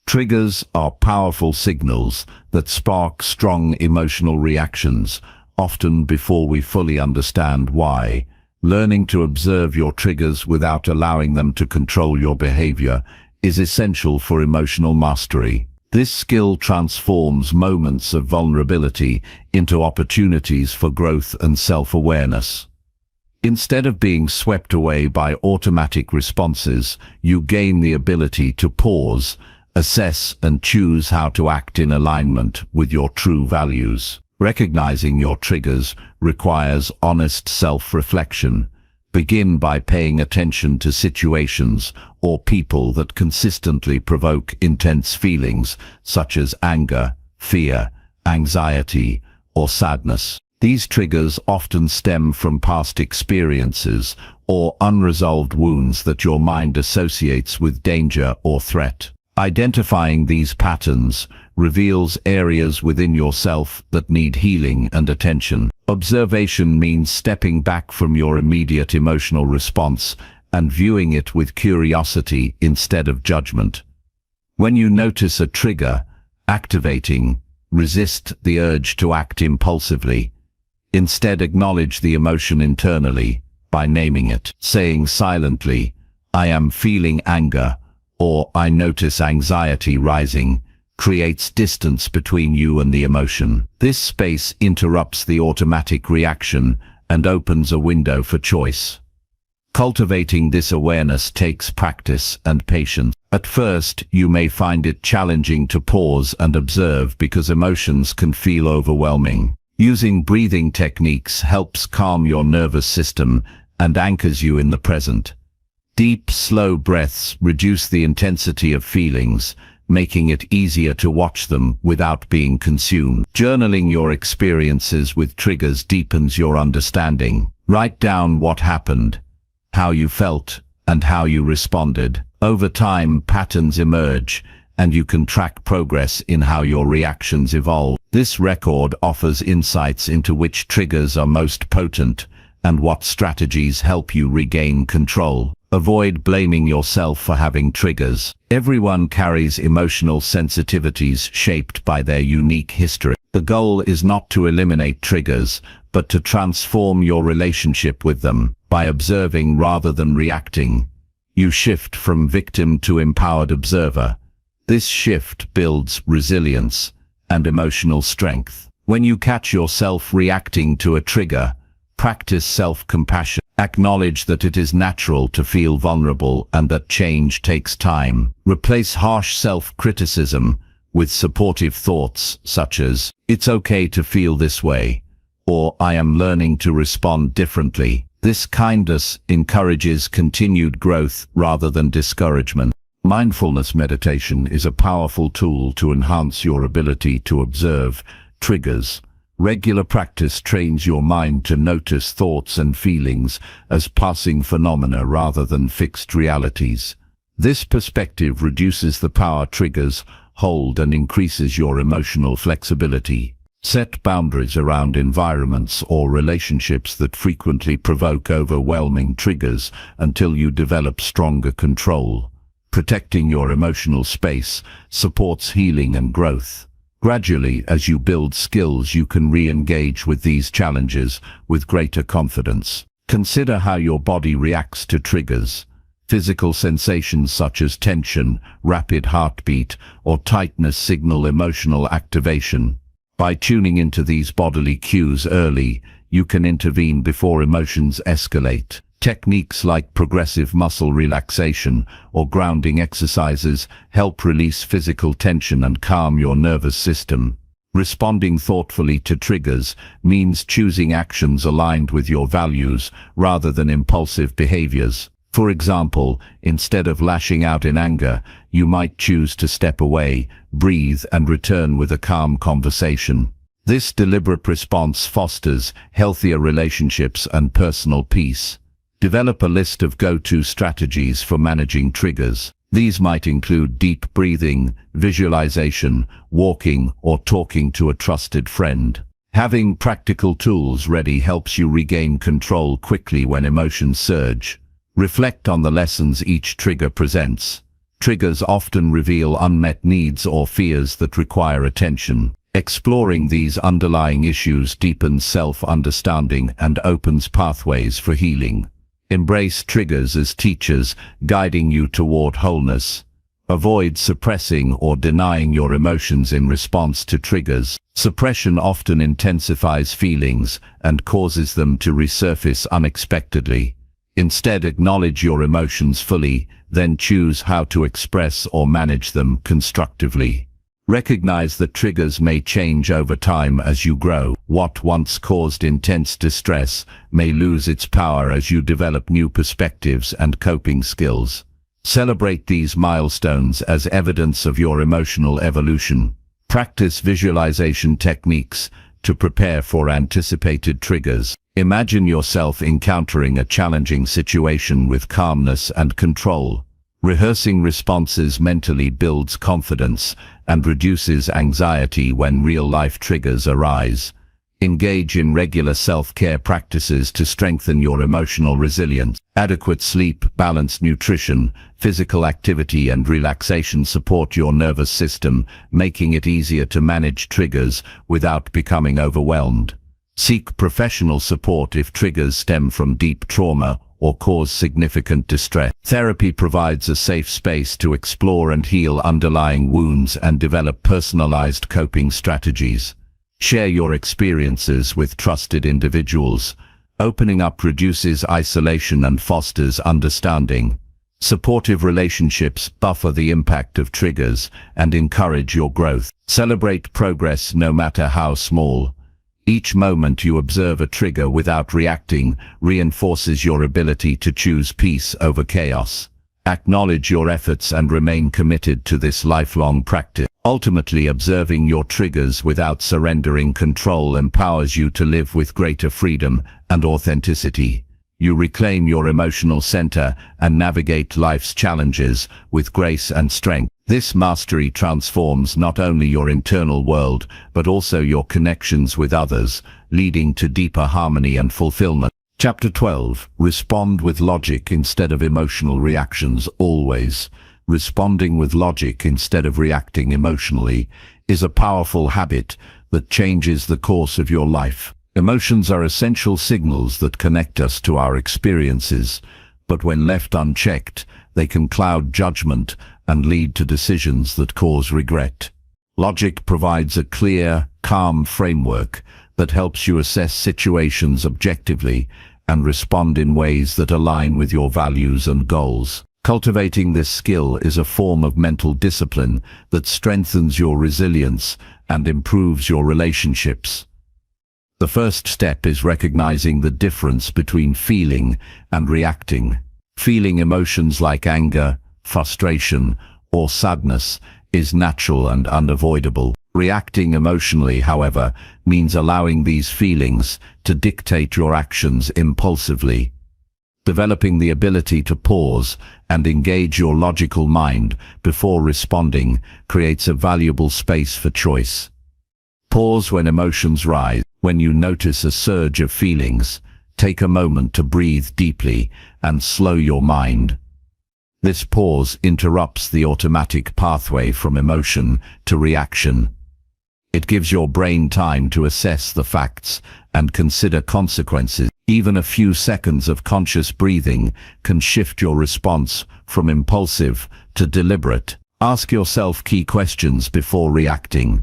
Triggers are powerful signals that spark strong emotional reactions, often before we fully understand why. Learning to observe your triggers without allowing them to control your behavior is essential for emotional mastery. This skill transforms moments of vulnerability into opportunities for growth and self-awareness. Instead of being swept away by automatic responses, you gain the ability to pause, assess, and choose how to act in alignment with your true values. Recognizing your triggers requires honest self-reflection. Begin by paying attention to situations or people that consistently provoke intense feelings, such as anger, fear, anxiety, or sadness. These triggers often stem from past experiences or unresolved wounds that your mind associates with danger or threat. Identifying these patterns reveals areas within yourself that need healing and attention. Observation means stepping back from your immediate emotional response and viewing it with curiosity instead of judgment. When you notice a trigger activating, resist the urge to act impulsively. Instead, acknowledge the emotion internally by naming it, saying silently, "I am feeling anger," or "I notice anxiety rising," creates distance between you and the emotion. This space interrupts the automatic reaction and opens a window for choice. Cultivating this awareness takes practice and patience. At first, you may find it challenging to pause and observe because emotions can feel overwhelming. Using breathing techniques helps calm your nervous system and anchors you in the present. Deep, slow breaths reduce the intensity of feelings, making it easier to watch them without being consumed. Journaling your experiences with triggers deepens your understanding. Write down what happened, how you felt, and how you responded. Over time, patterns emerge, and you can track progress in how your reactions evolve. This record offers insights into which triggers are most potent and what strategies help you regain control. Avoid blaming yourself for having triggers. Everyone carries emotional sensitivities shaped by their unique history. The goal is not to eliminate triggers, but to transform your relationship with them. By observing rather than reacting, you shift from victim to empowered observer. This shift builds resilience and emotional strength. When you catch yourself reacting to a trigger, practice self-compassion. Acknowledge that it is natural to feel vulnerable and that change takes time. Replace harsh self-criticism with supportive thoughts such as, "It's okay to feel this way," or "I am learning to respond differently." This kindness encourages continued growth rather than discouragement. Mindfulness meditation is a powerful tool to enhance your ability to observe triggers. Regular practice trains your mind to notice thoughts and feelings as passing phenomena rather than fixed realities. This perspective reduces the power triggers hold and increases your emotional flexibility. Set boundaries around environments or relationships that frequently provoke overwhelming triggers until you develop stronger control. Protecting your emotional space supports healing and growth. Gradually, as you build skills, you can re-engage with these challenges with greater confidence. Consider how your body reacts to triggers. Physical sensations such as tension, rapid heartbeat, or tightness signal emotional activation. By tuning into these bodily cues early, you can intervene before emotions escalate. Techniques like progressive muscle relaxation or grounding exercises help release physical tension and calm your nervous system. Responding thoughtfully to triggers means choosing actions aligned with your values rather than impulsive behaviors. For example, instead of lashing out in anger, you might choose to step away, breathe, and return with a calm conversation. This deliberate response fosters healthier relationships and personal peace. Develop a list of go-to strategies for managing triggers. These might include deep breathing, visualization, walking, or talking to a trusted friend. Having practical tools ready helps you regain control quickly when emotions surge. Reflect on the lessons each trigger presents. Triggers often reveal unmet needs or fears that require attention. Exploring these underlying issues deepens self-understanding and opens pathways for healing. Embrace triggers as teachers, guiding you toward wholeness. Avoid suppressing or denying your emotions in response to triggers. Suppression often intensifies feelings and causes them to resurface unexpectedly. Instead, acknowledge your emotions fully, then choose how to express or manage them constructively. Recognize that triggers may change over time as you grow. What once caused intense distress may lose its power as you develop new perspectives and coping skills. Celebrate these milestones as evidence of your emotional evolution. Practice visualization techniques to prepare for anticipated triggers. Imagine yourself encountering a challenging situation with calmness and control. Rehearsing responses mentally builds confidence and reduces anxiety when real-life triggers arise. Engage in regular self-care practices to strengthen your emotional resilience. Adequate sleep, balanced nutrition, physical activity and relaxation support your nervous system, making it easier to manage triggers without becoming overwhelmed. Seek professional support if triggers stem from deep trauma or cause significant distress. Therapy provides a safe space to explore and heal underlying wounds and develop personalized coping strategies. Share your experiences with trusted individuals. Opening up reduces isolation and fosters understanding. Supportive relationships buffer the impact of triggers and encourage your growth. Celebrate progress no matter how small. Each moment you observe a trigger without reacting reinforces your ability to choose peace over chaos. Acknowledge your efforts and remain committed to this lifelong practice. Ultimately, observing your triggers without surrendering control empowers you to live with greater freedom and authenticity. You reclaim your emotional center and navigate life's challenges with grace and strength. This mastery transforms not only your internal world, but also your connections with others, leading to deeper harmony and fulfillment. Chapter 12. Respond with logic instead of emotional reactions. Always. Responding with logic instead of reacting emotionally is a powerful habit that changes the course of your life. Emotions are essential signals that connect us to our experiences, but when left unchecked, they can cloud judgment and lead to decisions that cause regret. Logic provides a clear, calm framework that helps you assess situations objectively and respond in ways that align with your values and goals. Cultivating this skill is a form of mental discipline that strengthens your resilience and improves your relationships. The first step is recognizing the difference between feeling and reacting. Feeling emotions like anger, frustration, or sadness is natural and unavoidable. Reacting emotionally, however, means allowing these feelings to dictate your actions impulsively. Developing the ability to pause and engage your logical mind before responding creates a valuable space for choice. Pause when emotions rise. When you notice a surge of feelings, take a moment to breathe deeply and slow your mind. This pause interrupts the automatic pathway from emotion to reaction. It gives your brain time to assess the facts and consider consequences. Even a few seconds of conscious breathing can shift your response from impulsive to deliberate. Ask yourself key questions before reacting.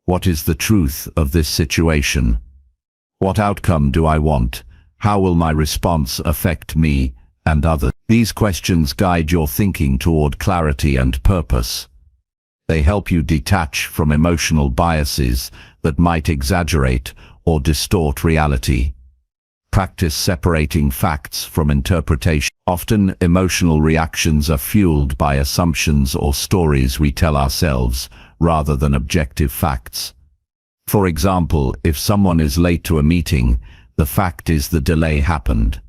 What is the truth of this situation? What outcome do I want? How will my response affect me and others? These questions guide your thinking toward clarity and purpose. They help you detach from emotional biases that might exaggerate or distort reality. Practice separating facts from interpretation. Often, emotional reactions are fueled by assumptions or stories we tell ourselves, rather than objective facts. For example, if someone is late to a meeting, the fact is the delay happened.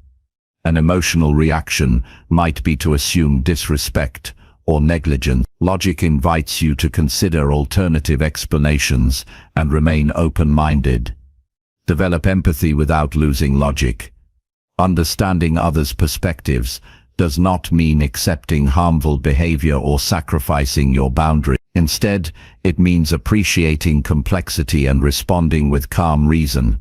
An emotional reaction might be to assume disrespect or negligence. Logic invites you to consider alternative explanations and remain open-minded. Develop empathy without losing logic. Understanding others' perspectives does not mean accepting harmful behavior or sacrificing your boundaries. Instead, it means appreciating complexity and responding with calm reason.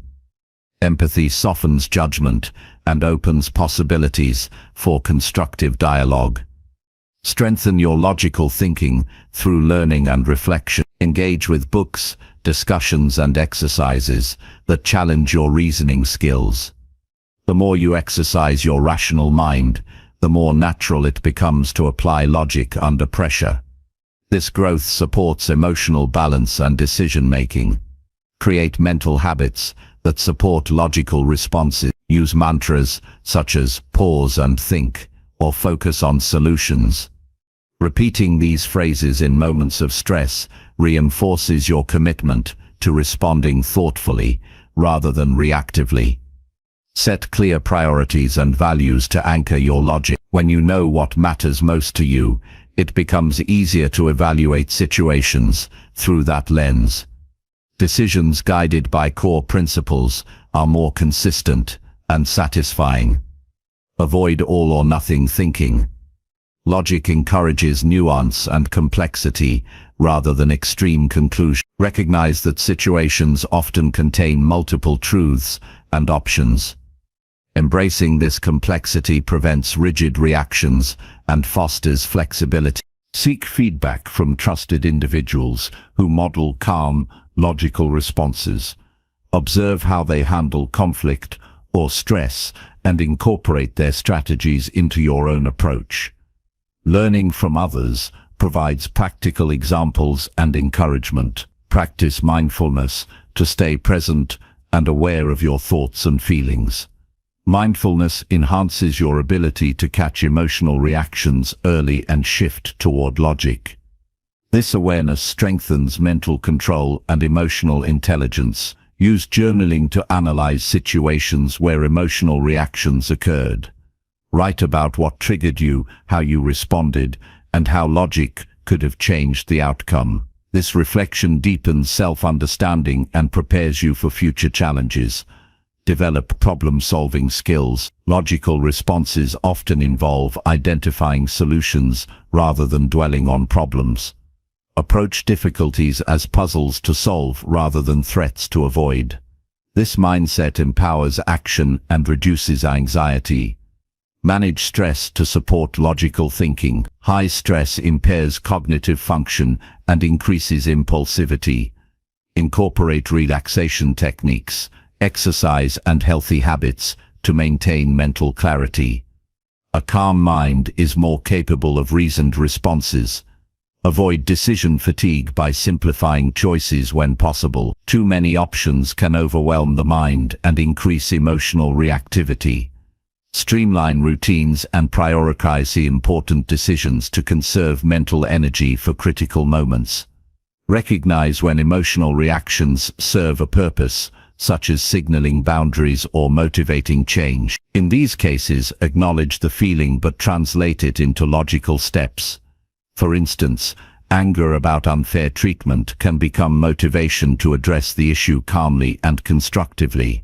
Empathy softens judgment and opens possibilities for constructive dialogue. Strengthen your logical thinking through learning and reflection. Engage with books, discussions, and exercises that challenge your reasoning skills. The more you exercise your rational mind, the more natural it becomes to apply logic under pressure. This growth supports emotional balance and decision-making. Create mental habits that support logical responses. Use mantras such as pause and think, or focus on solutions. Repeating these phrases in moments of stress reinforces your commitment to responding thoughtfully rather than reactively. Set clear priorities and values to anchor your logic. When you know what matters most to you, it becomes easier to evaluate situations through that lens. Decisions guided by core principles are more consistent and satisfying. Avoid all-or-nothing thinking. Logic encourages nuance and complexity rather than extreme conclusion. Recognize that situations often contain multiple truths and options. Embracing this complexity prevents rigid reactions and fosters flexibility. Seek feedback from trusted individuals who model calm, logical responses. Observe how they handle conflict or stress and incorporate their strategies into your own approach. Learning from others provides practical examples and encouragement. Practice mindfulness to stay present and aware of your thoughts and feelings. Mindfulness enhances your ability to catch emotional reactions early and shift toward logic. This awareness strengthens mental control and emotional intelligence. Use journaling to analyze situations where emotional reactions occurred. Write about what triggered you, how you responded, and how logic could have changed the outcome. This reflection deepens self-understanding and prepares you for future challenges. Develop problem-solving skills. Logical responses often involve identifying solutions rather than dwelling on problems. Approach difficulties as puzzles to solve rather than threats to avoid. This mindset empowers action and reduces anxiety. Manage stress to support logical thinking. High stress impairs cognitive function and increases impulsivity. Incorporate relaxation techniques, exercise, and healthy habits to maintain mental clarity. A calm mind is more capable of reasoned responses. Avoid decision fatigue by simplifying choices when possible. Too many options can overwhelm the mind and increase emotional reactivity. Streamline routines and prioritize the important decisions to conserve mental energy for critical moments. Recognize when emotional reactions serve a purpose, such as signaling boundaries or motivating change. In these cases, acknowledge the feeling but translate it into logical steps. For instance, anger about unfair treatment can become motivation to address the issue calmly and constructively.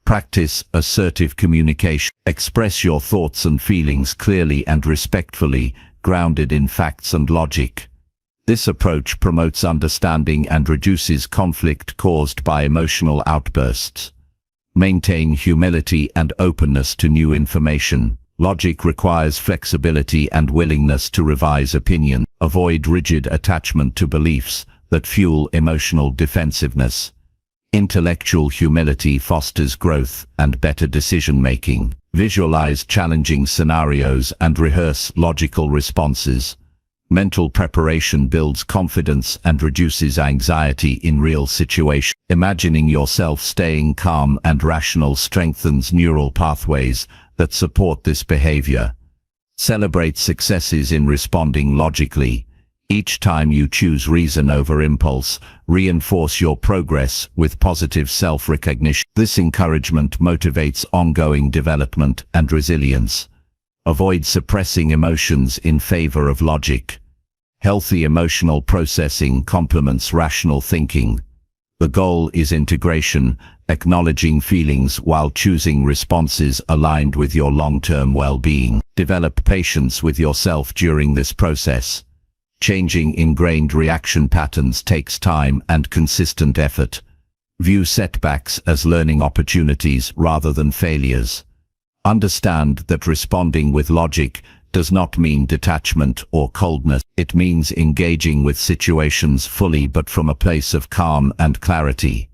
Practice assertive communication. Express your thoughts and feelings clearly and respectfully, grounded in facts and logic. This approach promotes understanding and reduces conflict caused by emotional outbursts. Maintain humility and openness to new information. Logic requires flexibility and willingness to revise opinion. Avoid rigid attachment to beliefs that fuel emotional defensiveness. Intellectual humility fosters growth and better decision-making. Visualize challenging scenarios and rehearse logical responses. Mental preparation builds confidence and reduces anxiety in real situations. Imagining yourself staying calm and rational strengthens neural pathways that support this behavior. Celebrate successes in responding logically. Each time you choose reason over impulse, reinforce your progress with positive self-recognition. This encouragement motivates ongoing development and resilience. Avoid suppressing emotions in favor of logic. Healthy emotional processing complements rational thinking. The goal is integration, acknowledging feelings while choosing responses aligned with your long-term well-being. Develop patience with yourself during this process. Changing ingrained reaction patterns takes time and consistent effort. View setbacks as learning opportunities rather than failures. Understand that responding with logic does not mean detachment or coldness. It means engaging with situations fully but from a place of calm and clarity.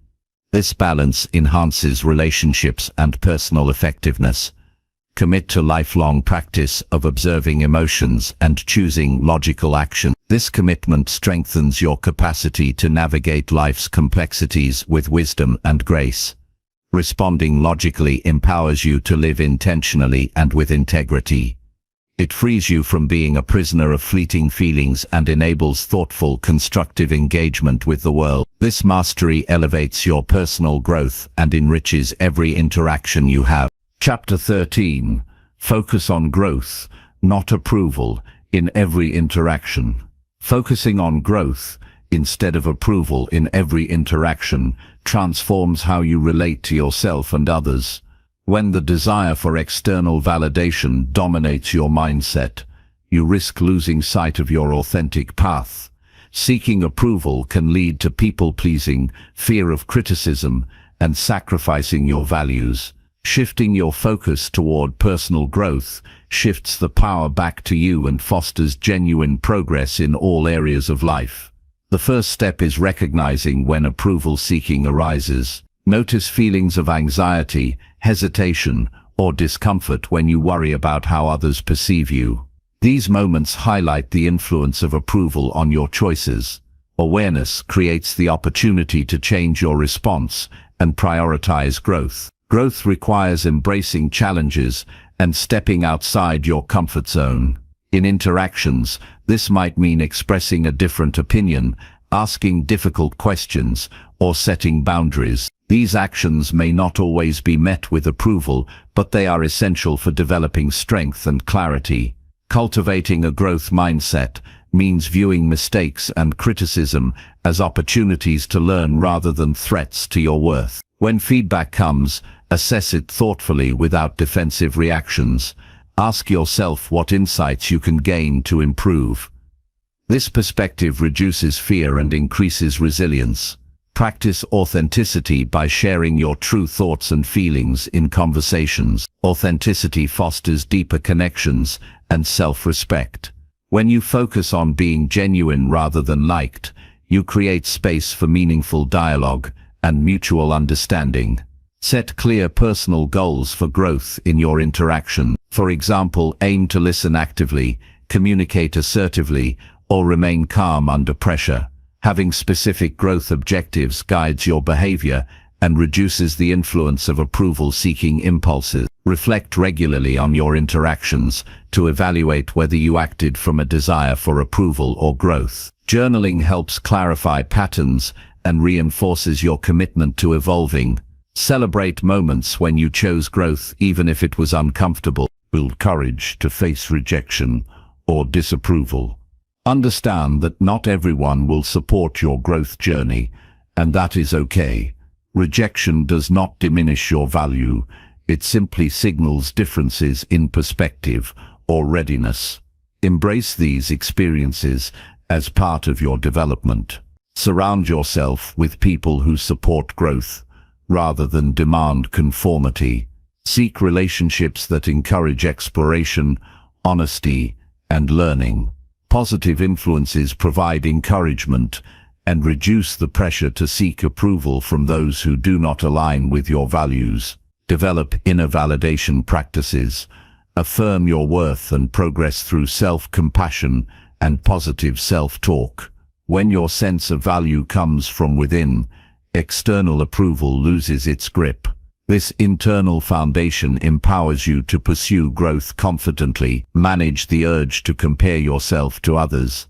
This balance enhances relationships and personal effectiveness. Commit to lifelong practice of observing emotions and choosing logical action. This commitment strengthens your capacity to navigate life's complexities with wisdom and grace. Responding logically empowers you to live intentionally and with integrity. It frees you from being a prisoner of fleeting feelings and enables thoughtful, constructive engagement with the world. This mastery elevates your personal growth and enriches every interaction you have. Chapter 13. Focus on growth, not approval, in every interaction. Focusing on growth, instead of approval in every interaction, transforms how you relate to yourself and others. When the desire for external validation dominates your mindset, you risk losing sight of your authentic path. Seeking approval can lead to people-pleasing, fear of criticism, and sacrificing your values. Shifting your focus toward personal growth shifts the power back to you and fosters genuine progress in all areas of life. The first step is recognizing when approval seeking arises. Notice feelings of anxiety, hesitation, or discomfort when you worry about how others perceive you. These moments highlight the influence of approval on your choices. Awareness creates the opportunity to change your response and prioritize growth. Growth requires embracing challenges and stepping outside your comfort zone. In interactions, this might mean expressing a different opinion, asking difficult questions, or setting boundaries. These actions may not always be met with approval, but they are essential for developing strength and clarity. Cultivating a growth mindset means viewing mistakes and criticism as opportunities to learn rather than threats to your worth. When feedback comes, assess it thoughtfully without defensive reactions. Ask yourself what insights you can gain to improve. This perspective reduces fear and increases resilience. Practice authenticity by sharing your true thoughts and feelings in conversations. Authenticity fosters deeper connections and self-respect. When you focus on being genuine rather than liked, you create space for meaningful dialogue and mutual understanding. Set clear personal goals for growth in your interaction. For example, aim to listen actively, communicate assertively, or remain calm under pressure. Having specific growth objectives guides your behavior and reduces the influence of approval-seeking impulses. Reflect regularly on your interactions to evaluate whether you acted from a desire for approval or growth. Journaling helps clarify patterns and reinforces your commitment to evolving. Celebrate moments when you chose growth even if it was uncomfortable. Build courage to face rejection or disapproval. Understand that not everyone will support your growth journey, and that is okay. Rejection does not diminish your value. It simply signals differences in perspective or readiness. Embrace these experiences as part of your development. Surround yourself with people who support growth rather than demand conformity. Seek relationships that encourage exploration, honesty, and learning. Positive influences provide encouragement and reduce the pressure to seek approval from those who do not align with your values. Develop inner validation practices. Affirm your worth and progress through self-compassion and positive self-talk. When your sense of value comes from within, external approval loses its grip. This internal foundation empowers you to pursue growth confidently. Manage the urge to compare yourself to others.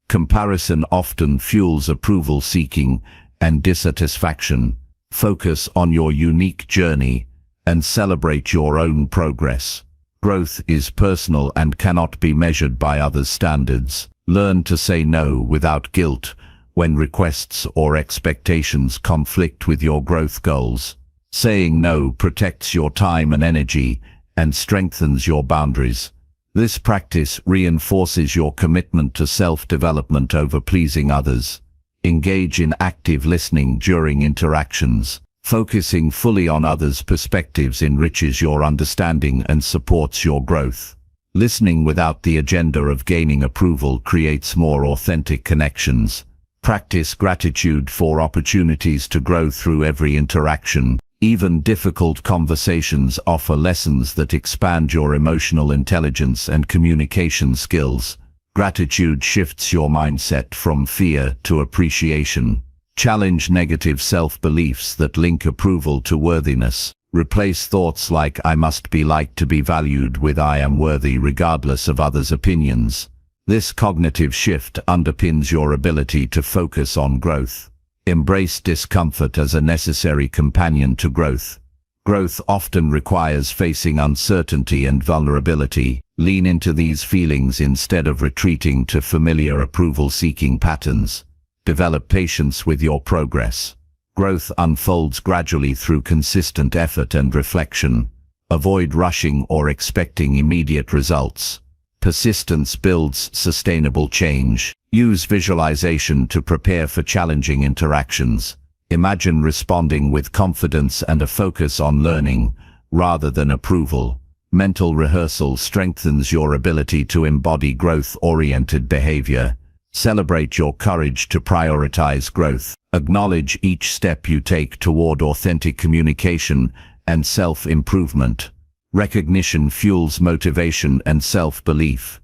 Comparison often fuels approval-seeking and dissatisfaction. Focus on your unique journey and celebrate your own progress. Growth is personal and cannot be measured by others' standards. Learn to say no without guilt when requests or expectations conflict with your growth goals. Saying no protects your time and energy and strengthens your boundaries. This practice reinforces your commitment to self-development over pleasing others. Engage in active listening during interactions. Focusing fully on others' perspectives enriches your understanding and supports your growth. Listening without the agenda of gaining approval creates more authentic connections. Practice gratitude for opportunities to grow through every interaction. Even difficult conversations offer lessons that expand your emotional intelligence and communication skills. Gratitude shifts your mindset from fear to appreciation. Challenge negative self-beliefs that link approval to worthiness. Replace thoughts like "I must be liked to be valued" with "I am worthy regardless of others' opinions." This cognitive shift underpins your ability to focus on growth. Embrace discomfort as a necessary companion to growth. Growth often requires facing uncertainty and vulnerability. Lean into these feelings instead of retreating to familiar approval-seeking patterns. Develop patience with your progress. Growth unfolds gradually through consistent effort and reflection. Avoid rushing or expecting immediate results. Persistence builds sustainable change. Use visualization to prepare for challenging interactions. Imagine responding with confidence and a focus on learning, rather than approval. Mental rehearsal strengthens your ability to embody growth-oriented behavior. Celebrate your courage to prioritize growth. Acknowledge each step you take toward authentic communication and self-improvement. Recognition fuels motivation and self-belief.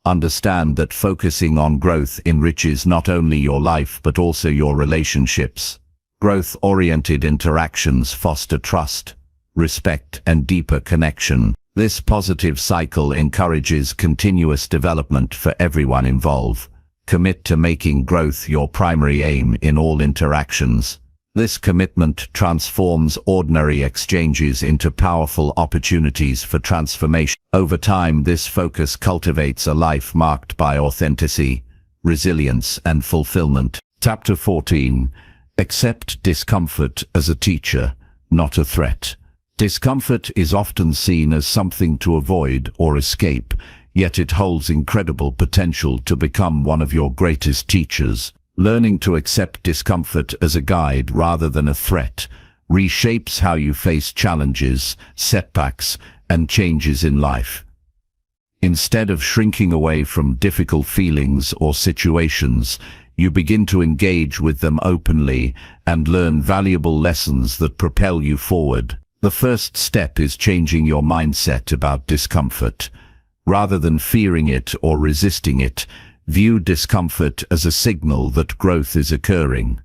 Understand that focusing on growth enriches not only your life but also your relationships. Growth-oriented interactions foster trust, respect, and deeper connection. This positive cycle encourages continuous development for everyone involved. Commit to making growth your primary aim in all interactions. This commitment transforms ordinary exchanges into powerful opportunities for transformation. Over time, this focus cultivates a life marked by authenticity, resilience, and fulfillment. Chapter 14. Accept discomfort as a teacher, not a threat. Discomfort is often seen as something to avoid or escape, yet it holds incredible potential to become one of your greatest teachers. Learning to accept discomfort as a guide rather than a threat reshapes how you face challenges, setbacks, and changes in life. Instead of shrinking away from difficult feelings or situations, you begin to engage with them openly and learn valuable lessons that propel you forward. The first step is changing your mindset about discomfort. Rather than fearing it or resisting it, view discomfort as a signal that growth is occurring.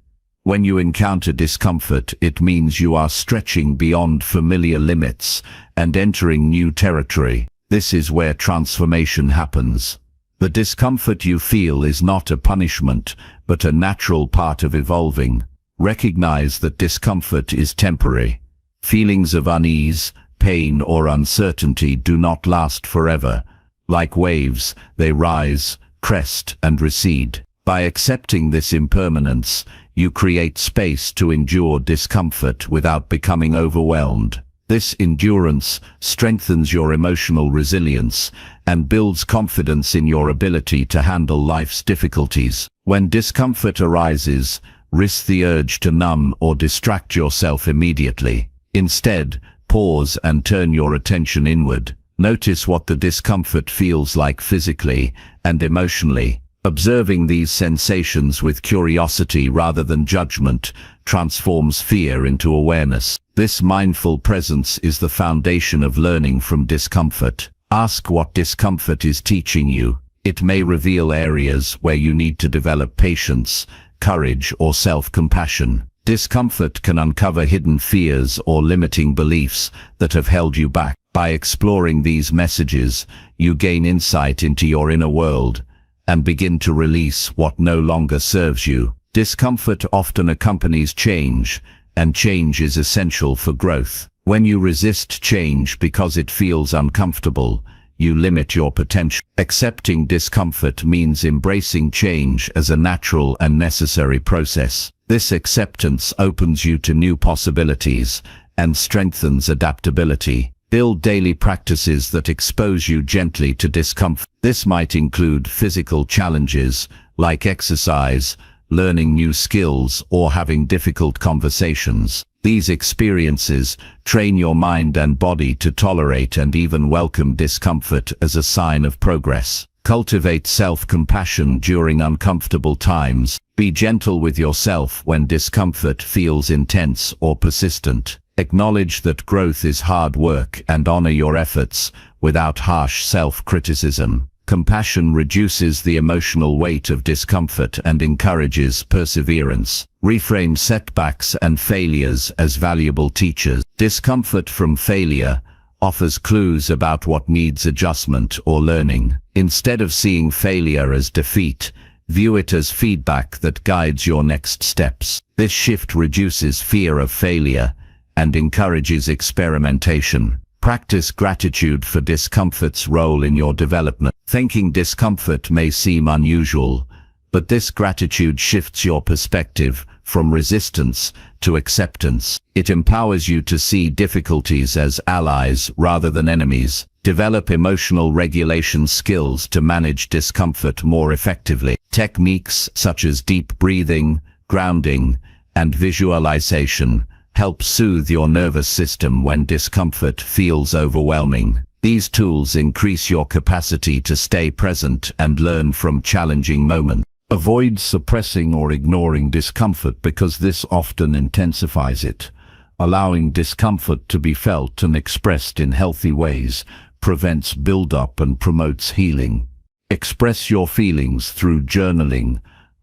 When you encounter discomfort, it means you are stretching beyond familiar limits and entering new territory. This is where transformation happens. The discomfort you feel is not a punishment, but a natural part of evolving. Recognize that discomfort is temporary. Feelings of unease, pain, or uncertainty do not last forever. Like waves, they rise, crest, and recede. By accepting this impermanence, you create space to endure discomfort without becoming overwhelmed. This endurance strengthens your emotional resilience and builds confidence in your ability to handle life's difficulties. When discomfort arises, resist the urge to numb or distract yourself immediately. Instead, pause and turn your attention inward. Notice what the discomfort feels like physically and emotionally. Observing these sensations with curiosity rather than judgment transforms fear into awareness. This mindful presence is the foundation of learning from discomfort. Ask what discomfort is teaching you. It may reveal areas where you need to develop patience, courage, or self-compassion. Discomfort can uncover hidden fears or limiting beliefs that have held you back. By exploring these messages, you gain insight into your inner world and begin to release what no longer serves you. Discomfort often accompanies change, and change is essential for growth. When you resist change because it feels uncomfortable, you limit your potential. Accepting discomfort means embracing change as a natural and necessary process. This acceptance opens you to new possibilities and strengthens adaptability. Build daily practices that expose you gently to discomfort. This might include physical challenges like exercise, learning new skills, or having difficult conversations. These experiences train your mind and body to tolerate and even welcome discomfort as a sign of progress. Cultivate self-compassion during uncomfortable times. Be gentle with yourself when discomfort feels intense or persistent. Acknowledge that growth is hard work and honor your efforts without harsh self-criticism. Compassion reduces the emotional weight of discomfort and encourages perseverance. Reframe setbacks and failures as valuable teachers. Discomfort from failure offers clues about what needs adjustment or learning. Instead of seeing failure as defeat, view it as feedback that guides your next steps. This shift reduces fear of failure and encourages experimentation. Practice gratitude for discomfort's role in your development. Thinking discomfort may seem unusual, but this gratitude shifts your perspective from resistance to acceptance. It empowers you to see difficulties as allies rather than enemies. Develop emotional regulation skills to manage discomfort more effectively. Techniques such as deep breathing, grounding, and visualization help soothe your nervous system when discomfort feels overwhelming. These tools increase your capacity to stay present and learn from challenging moments. Avoid suppressing or ignoring discomfort because this often intensifies it. Allowing discomfort to be felt and expressed in healthy ways prevents build-up and promotes healing. Express your feelings through journaling,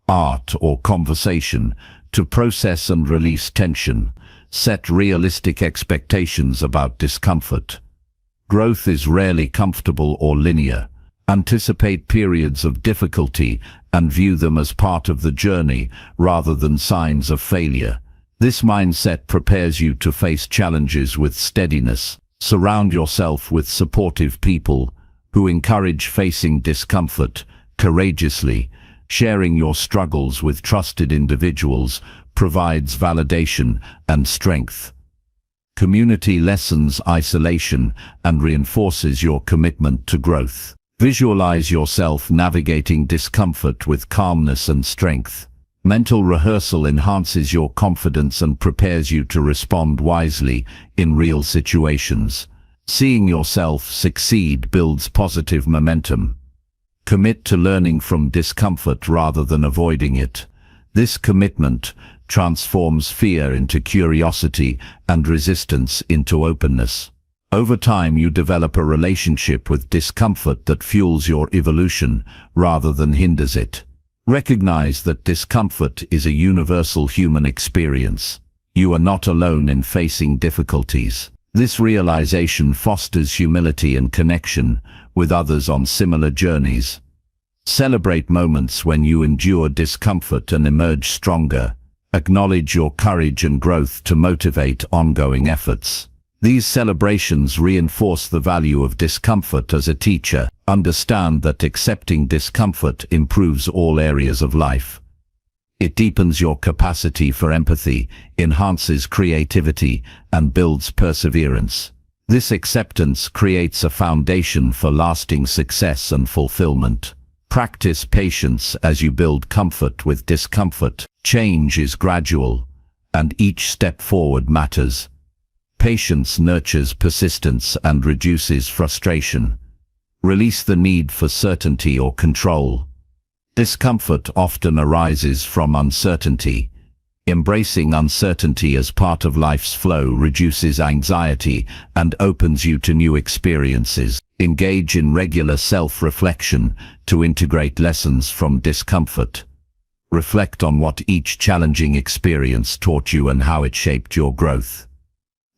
art, or conversation to process and release tension. Set realistic expectations about discomfort. Growth is rarely comfortable or linear. Anticipate periods of difficulty and view them as part of the journey rather than signs of failure. This mindset prepares you to face challenges with steadiness. Surround yourself with supportive people who encourage facing discomfort courageously. Sharing your struggles with trusted individuals provides validation and strength. Community lessens isolation and reinforces your commitment to growth. Visualize yourself navigating discomfort with calmness and strength. Mental rehearsal enhances your confidence and prepares you to respond wisely in real situations. Seeing yourself succeed builds positive momentum. Commit to learning from discomfort rather than avoiding it. This commitment transforms fear into curiosity and resistance into openness. Over time, you develop a relationship with discomfort that fuels your evolution rather than hinders it. Recognize that discomfort is a universal human experience. You are not alone in facing difficulties. This realization fosters humility and connection with others on similar journeys. Celebrate moments when you endure discomfort and emerge stronger. Acknowledge your courage and growth to motivate ongoing efforts. These celebrations reinforce the value of discomfort as a teacher. Understand that accepting discomfort improves all areas of life. It deepens your capacity for empathy, enhances creativity, and builds perseverance. This acceptance creates a foundation for lasting success and fulfillment. Practice patience as you build comfort with discomfort. Change is gradual, and each step forward matters. Patience nurtures persistence and reduces frustration. Release the need for certainty or control. Discomfort often arises from uncertainty. Embracing uncertainty as part of life's flow reduces anxiety and opens you to new experiences. Engage in regular self-reflection to integrate lessons from discomfort. Reflect on what each challenging experience taught you and how it shaped your growth.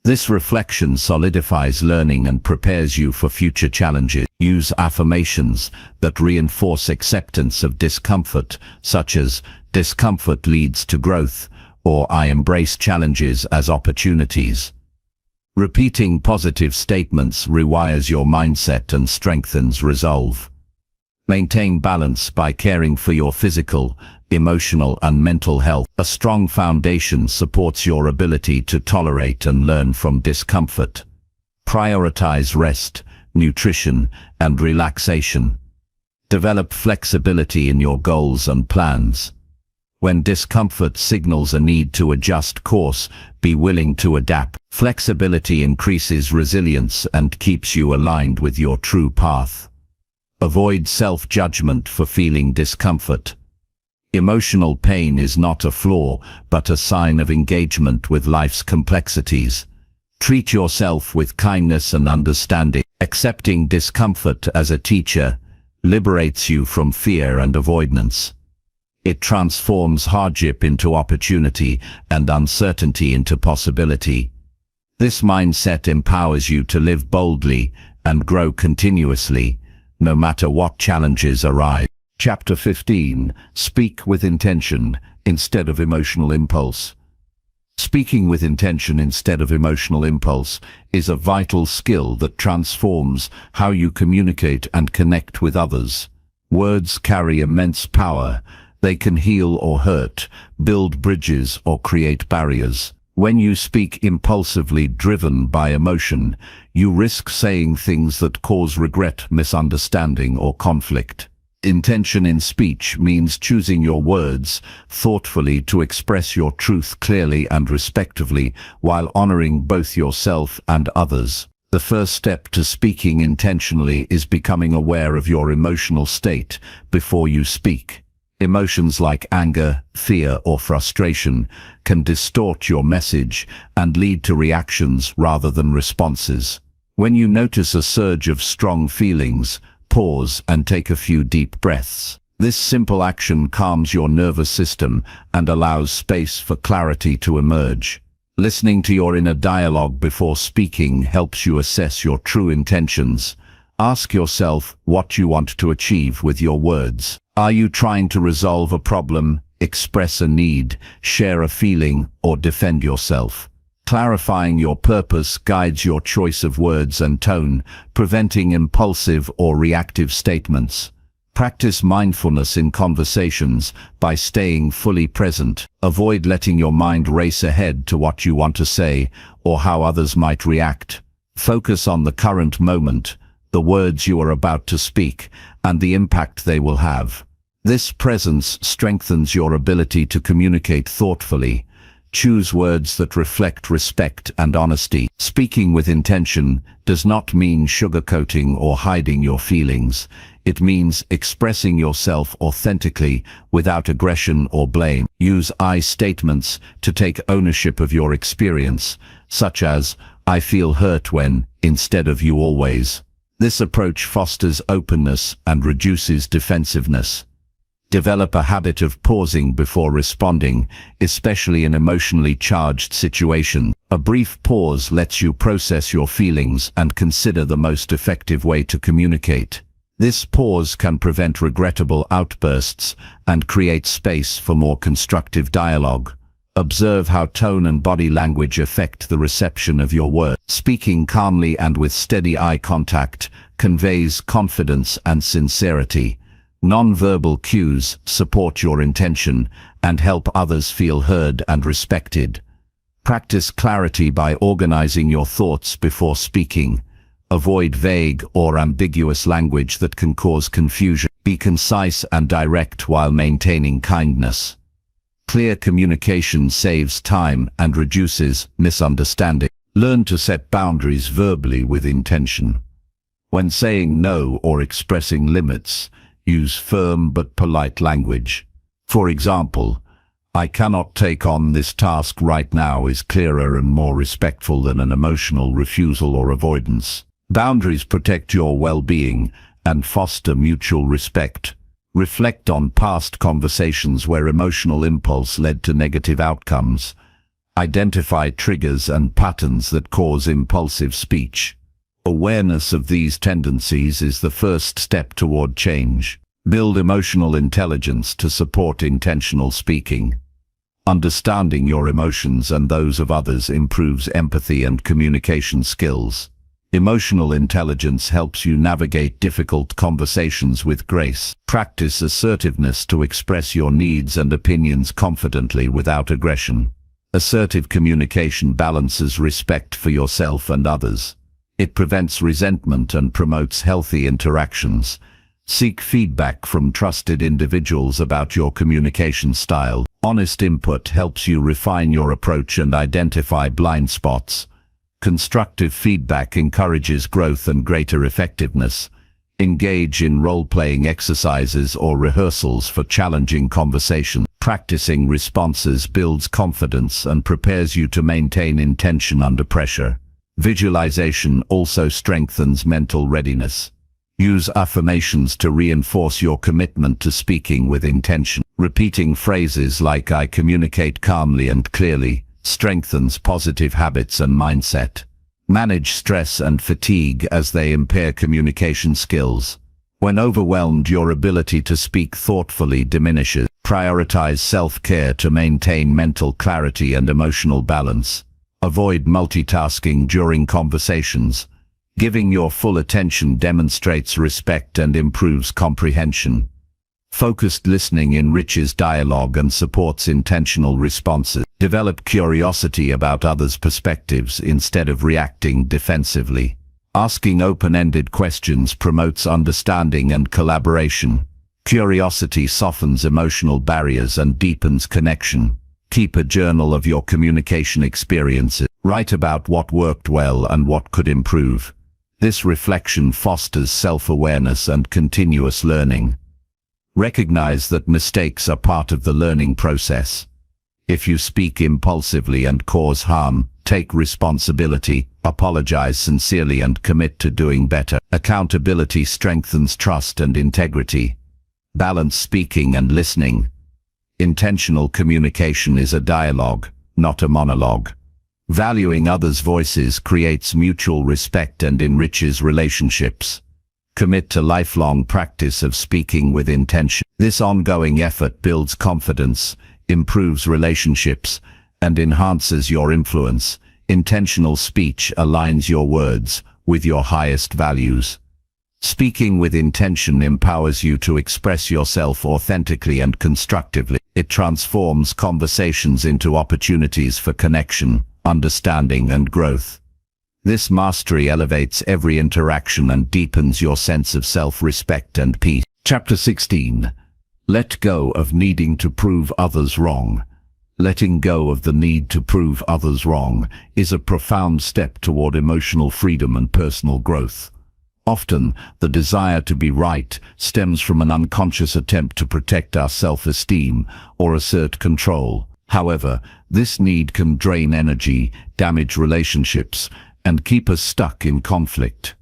This reflection solidifies learning and prepares you for future challenges. Use affirmations that reinforce acceptance of discomfort, such as "discomfort leads to growth," or "I embrace challenges as opportunities." Repeating positive statements rewires your mindset and strengthens resolve. Maintain balance by caring for your physical, emotional and mental health. A strong foundation supports your ability to tolerate and learn from discomfort. Prioritize rest, nutrition, and relaxation. Develop flexibility in your goals and plans. When discomfort signals a need to adjust course, be willing to adapt. Flexibility increases resilience and keeps you aligned with your true path. Avoid self-judgment for feeling discomfort. Emotional pain is not a flaw, but a sign of engagement with life's complexities. Treat yourself with kindness and understanding. Accepting discomfort as a teacher liberates you from fear and avoidance. It transforms hardship into opportunity and uncertainty into possibility. This mindset empowers you to live boldly and grow continuously, no matter what challenges arise. Chapter 15. Speak with intention instead of emotional impulse. Speaking with intention instead of emotional impulse is a vital skill that transforms how you communicate and connect with others. Words carry immense power. They can heal or hurt, build bridges or create barriers. When you speak impulsively driven by emotion, you risk saying things that cause regret, misunderstanding, or conflict. Intention in speech means choosing your words thoughtfully to express your truth clearly and respectfully while honoring both yourself and others. The first step to speaking intentionally is becoming aware of your emotional state before you speak. Emotions like anger, fear, or frustration can distort your message and lead to reactions rather than responses. When you notice a surge of strong feelings, pause and take a few deep breaths. This simple action calms your nervous system and allows space for clarity to emerge. Listening to your inner dialogue before speaking helps you assess your true intentions. Ask yourself what you want to achieve with your words. Are you trying to resolve a problem, express a need, share a feeling, or defend yourself? Clarifying your purpose guides your choice of words and tone, preventing impulsive or reactive statements. Practice mindfulness in conversations by staying fully present. Avoid letting your mind race ahead to what you want to say or how others might react. Focus on the current moment, the words you are about to speak, and the impact they will have. This presence strengthens your ability to communicate thoughtfully. Choose words that reflect respect and honesty. Speaking with intention does not mean sugarcoating or hiding your feelings. It means expressing yourself authentically without aggression or blame. Use I statements to take ownership of your experience, such as, "I feel hurt when," instead of "you always." This approach fosters openness and reduces defensiveness. Develop a habit of pausing before responding, especially in emotionally charged situations. A brief pause lets you process your feelings and consider the most effective way to communicate. This pause can prevent regrettable outbursts and create space for more constructive dialogue. Observe how tone and body language affect the reception of your words. Speaking calmly and with steady eye contact conveys confidence and sincerity. Non-verbal cues support your intention and help others feel heard and respected. Practice clarity by organizing your thoughts before speaking. Avoid vague or ambiguous language that can cause confusion. Be concise and direct while maintaining kindness. Clear communication saves time and reduces misunderstanding. Learn to set boundaries verbally with intention. When saying no or expressing limits, use firm but polite language. For example, "I cannot take on this task right now" is clearer and more respectful than an emotional refusal or avoidance. Boundaries protect your well-being and foster mutual respect. Reflect on past conversations where emotional impulse led to negative outcomes. Identify triggers and patterns that cause impulsive speech. Awareness of these tendencies is the first step toward change. Build emotional intelligence to support intentional speaking. Understanding your emotions and those of others improves empathy and communication skills. Emotional intelligence helps you navigate difficult conversations with grace. Practice assertiveness to express your needs and opinions confidently without aggression. Assertive communication balances respect for yourself and others. It prevents resentment and promotes healthy interactions. Seek feedback from trusted individuals about your communication style. Honest input helps you refine your approach and identify blind spots. Constructive feedback encourages growth and greater effectiveness. Engage in role-playing exercises or rehearsals for challenging conversations. Practicing responses builds confidence and prepares you to maintain intention under pressure. Visualization also strengthens mental readiness. Use affirmations to reinforce your commitment to speaking with intention. Repeating phrases like "I communicate calmly and clearly" strengthens positive habits and mindset. Manage stress and fatigue as they impair communication skills. When overwhelmed, your ability to speak thoughtfully diminishes. Prioritize self-care to maintain mental clarity and emotional balance. Avoid multitasking during conversations. Giving your full attention demonstrates respect and improves comprehension. Focused listening enriches dialogue and supports intentional responses. Develop curiosity about others' perspectives instead of reacting defensively. Asking open-ended questions promotes understanding and collaboration. Curiosity softens emotional barriers and deepens connection. Keep a journal of your communication experiences. Write about what worked well and what could improve. This reflection fosters self-awareness and continuous learning. Recognize that mistakes are part of the learning process. If you speak impulsively and cause harm, take responsibility, apologize sincerely and commit to doing better. Accountability strengthens trust and integrity. Balance speaking and listening. Intentional communication is a dialogue, not a monologue. Valuing others' voices creates mutual respect and enriches relationships. Commit to lifelong practice of speaking with intention. This ongoing effort builds confidence, improves relationships, and enhances your influence. Intentional speech aligns your words with your highest values. Speaking with intention empowers you to express yourself authentically and constructively. It transforms conversations into opportunities for connection, understanding, and growth. This mastery elevates every interaction and deepens your sense of self-respect and peace. Chapter 16. Let go of needing to prove others wrong. Letting go of the need to prove others wrong is a profound step toward emotional freedom and personal growth. Often, the desire to be right stems from an unconscious attempt to protect our self-esteem or assert control. However, this need can drain energy, damage relationships, and keep us stuck in conflict.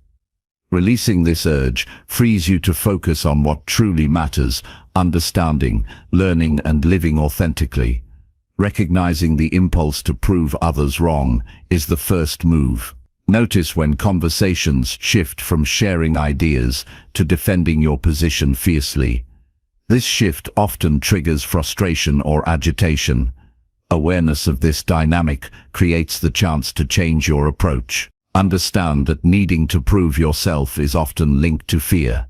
Releasing this urge frees you to focus on what truly matters: understanding, learning, and living authentically. Recognizing the impulse to prove others wrong is the first move. Notice when conversations shift from sharing ideas to defending your position fiercely. This shift often triggers frustration or agitation. Awareness of this dynamic creates the chance to change your approach. Understand that needing to prove yourself is often linked to fear.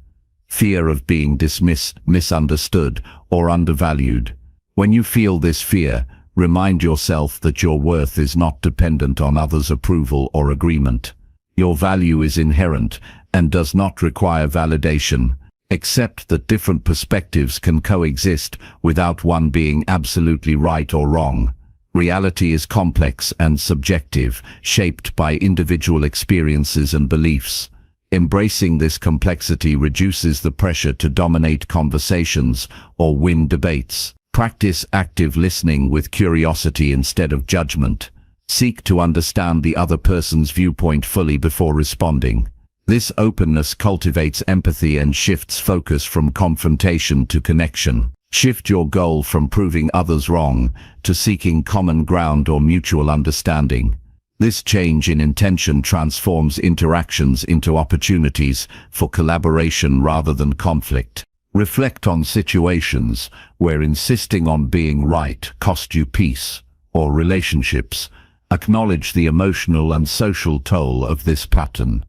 Fear of being dismissed, misunderstood, or undervalued. When you feel this fear, remind yourself that your worth is not dependent on others' approval or agreement. Your value is inherent and does not require validation. Accept that different perspectives can coexist without one being absolutely right or wrong. Reality is complex and subjective, shaped by individual experiences and beliefs. Embracing this complexity reduces the pressure to dominate conversations or win debates. Practice active listening with curiosity instead of judgment. Seek to understand the other person's viewpoint fully before responding. This openness cultivates empathy and shifts focus from confrontation to connection. Shift your goal from proving others wrong to seeking common ground or mutual understanding. This change in intention transforms interactions into opportunities for collaboration rather than conflict. Reflect on situations where insisting on being right cost you peace or relationships. Acknowledge the emotional and social toll of this pattern.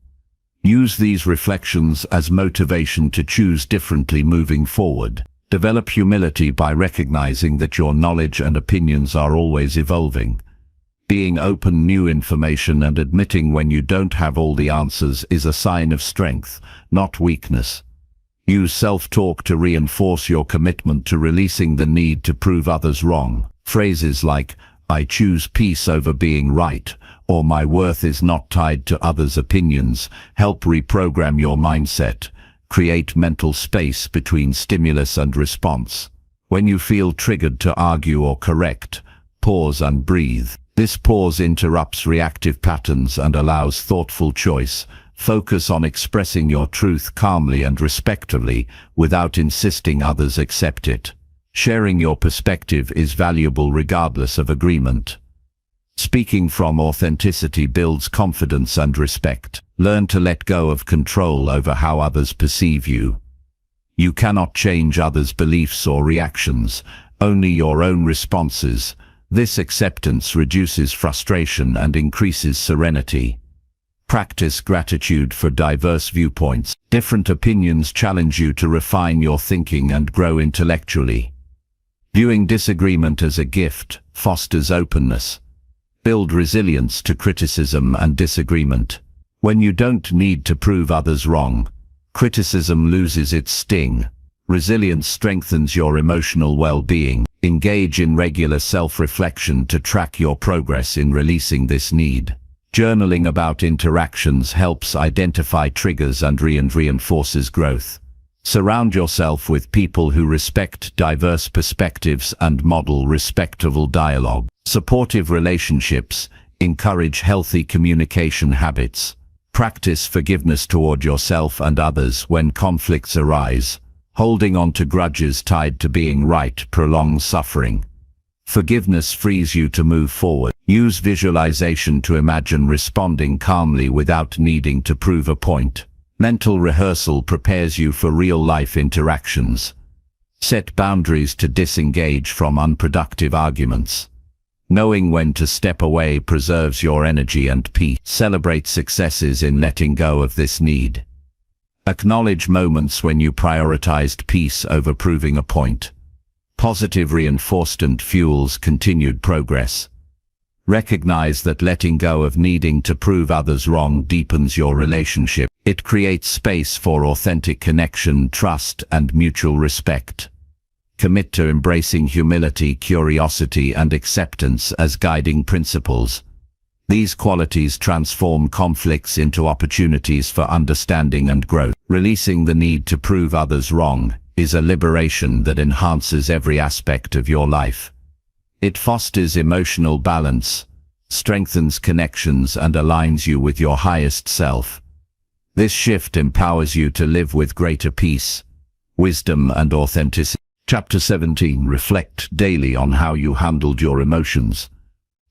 Use these reflections as motivation to choose differently moving forward. Develop humility by recognizing that your knowledge and opinions are always evolving. Being open to new information and admitting when you don't have all the answers is a sign of strength, not weakness. Use self-talk to reinforce your commitment to releasing the need to prove others wrong. Phrases like, "I choose peace over being right," or "my worth is not tied to others' opinions," help reprogram your mindset. Create mental space between stimulus and response. When you feel triggered to argue or correct, pause and breathe. This pause interrupts reactive patterns and allows thoughtful choice. Focus on expressing your truth calmly and respectfully without insisting others accept it. Sharing your perspective is valuable regardless of agreement. Speaking from authenticity builds confidence and respect. Learn to let go of control over how others perceive you. You cannot change others' beliefs or reactions, only your own responses. This acceptance reduces frustration and increases serenity. Practice gratitude for diverse viewpoints. Different opinions challenge you to refine your thinking and grow intellectually. Viewing disagreement as a gift fosters openness. Build resilience to criticism and disagreement. When you don't need to prove others wrong, criticism loses its sting. Resilience strengthens your emotional well-being. Engage in regular self-reflection to track your progress in releasing this need. Journaling about interactions helps identify triggers and reinforces growth. Surround yourself with people who respect diverse perspectives and model respectful dialogue. Supportive relationships encourage healthy communication habits. Practice forgiveness toward yourself and others when conflicts arise. Holding on to grudges tied to being right prolongs suffering. Forgiveness frees you to move forward. Use visualization to imagine responding calmly without needing to prove a point. Mental rehearsal prepares you for real-life interactions. Set boundaries to disengage from unproductive arguments. Knowing when to step away preserves your energy and peace. Celebrate successes in letting go of this need. Acknowledge moments when you prioritized peace over proving a point. Positive reinforcement fuels continued progress. Recognize that letting go of needing to prove others wrong deepens your relationship. It creates space for authentic connection, trust, and mutual respect. Commit to embracing humility, curiosity, and acceptance as guiding principles. These qualities transform conflicts into opportunities for understanding and growth. Releasing the need to prove others wrong is a liberation that enhances every aspect of your life. It fosters emotional balance, strengthens connections, and aligns you with your highest self. This shift empowers you to live with greater peace, wisdom, and authenticity. Chapter 17. Reflect daily on how you handled your emotions.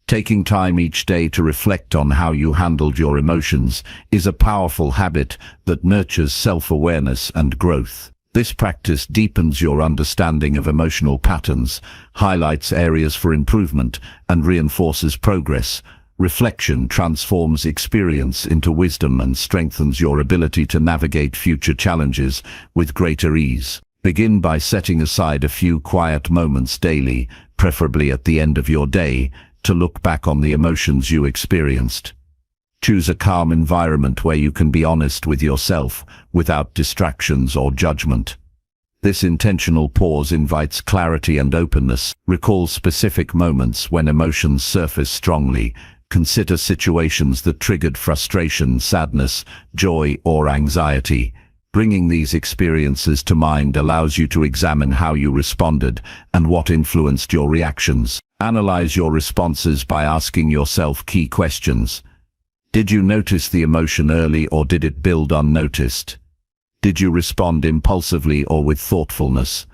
Taking time each day to reflect on how you handled your emotions is a powerful habit that nurtures self-awareness and growth. This practice deepens your understanding of emotional patterns, highlights areas for improvement, and reinforces progress. Reflection transforms experience into wisdom and strengthens your ability to navigate future challenges with greater ease. Begin by setting aside a few quiet moments daily, preferably at the end of your day, to look back on the emotions you experienced. Choose a calm environment where you can be honest with yourself, without distractions or judgment. This intentional pause invites clarity and openness. Recall specific moments when emotions surface strongly. Consider situations that triggered frustration, sadness, joy, or anxiety. Bringing these experiences to mind allows you to examine how you responded and what influenced your reactions. Analyze your responses by asking yourself key questions. Did you notice the emotion early, or did it build unnoticed? Did you respond impulsively or with thoughtfulness?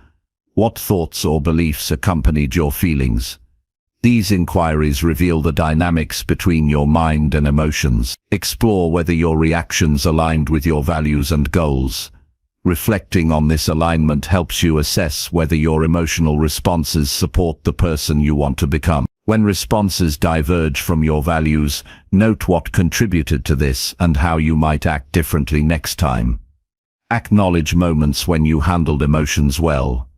What thoughts or beliefs accompanied your feelings? These inquiries reveal the dynamics between your mind and emotions. Explore whether your reactions aligned with your values and goals. Reflecting on this alignment helps you assess whether your emotional responses support the person you want to become. When responses diverge from your values, note what contributed to this and how you might act differently next time. Acknowledge moments when you handled emotions well.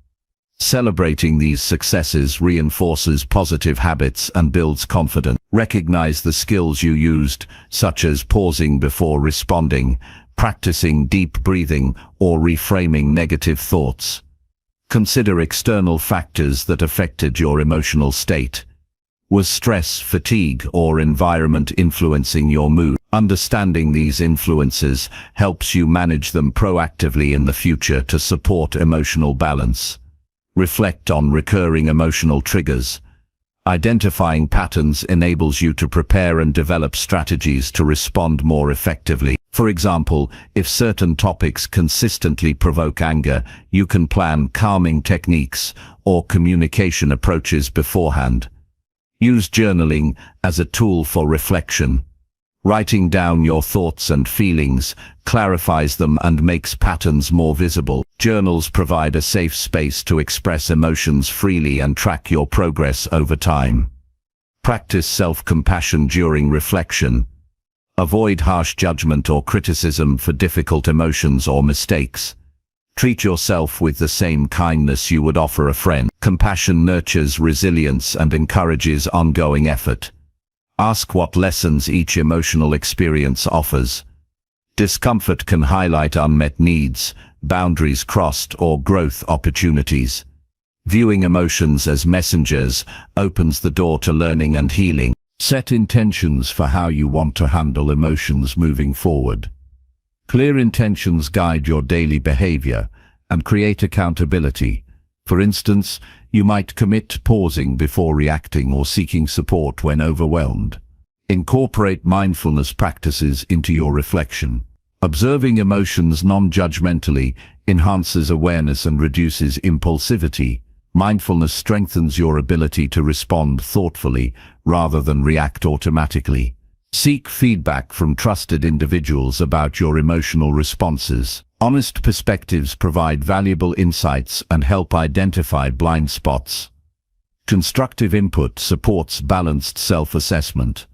Celebrating these successes reinforces positive habits and builds confidence. Recognize the skills you used, such as pausing before responding, practicing deep breathing, or reframing negative thoughts. Consider external factors that affected your emotional state. Was stress, fatigue, or environment influencing your mood? Understanding these influences helps you manage them proactively in the future to support emotional balance. Reflect on recurring emotional triggers. Identifying patterns enables you to prepare and develop strategies to respond more effectively. For example, if certain topics consistently provoke anger, you can plan calming techniques or communication approaches beforehand. Use journaling as a tool for reflection. Writing down your thoughts and feelings clarifies them and makes patterns more visible. Journals provide a safe space to express emotions freely and track your progress over time. Practice self-compassion during reflection. Avoid harsh judgment or criticism for difficult emotions or mistakes. Treat yourself with the same kindness you would offer a friend. Compassion nurtures resilience and encourages ongoing effort. Ask what lessons each emotional experience offers. Discomfort can highlight unmet needs, boundaries crossed, or growth opportunities. Viewing emotions as messengers opens the door to learning and healing. Set intentions for how you want to handle emotions moving forward. Clear intentions guide your daily behavior and create accountability. For instance, you might commit to pausing before reacting or seeking support when overwhelmed. Incorporate mindfulness practices into your reflection. Observing emotions non-judgmentally enhances awareness and reduces impulsivity. Mindfulness strengthens your ability to respond thoughtfully rather than react automatically. Seek feedback from trusted individuals about your emotional responses. Honest perspectives provide valuable insights and help identify blind spots. Constructive input supports balanced self-assessment.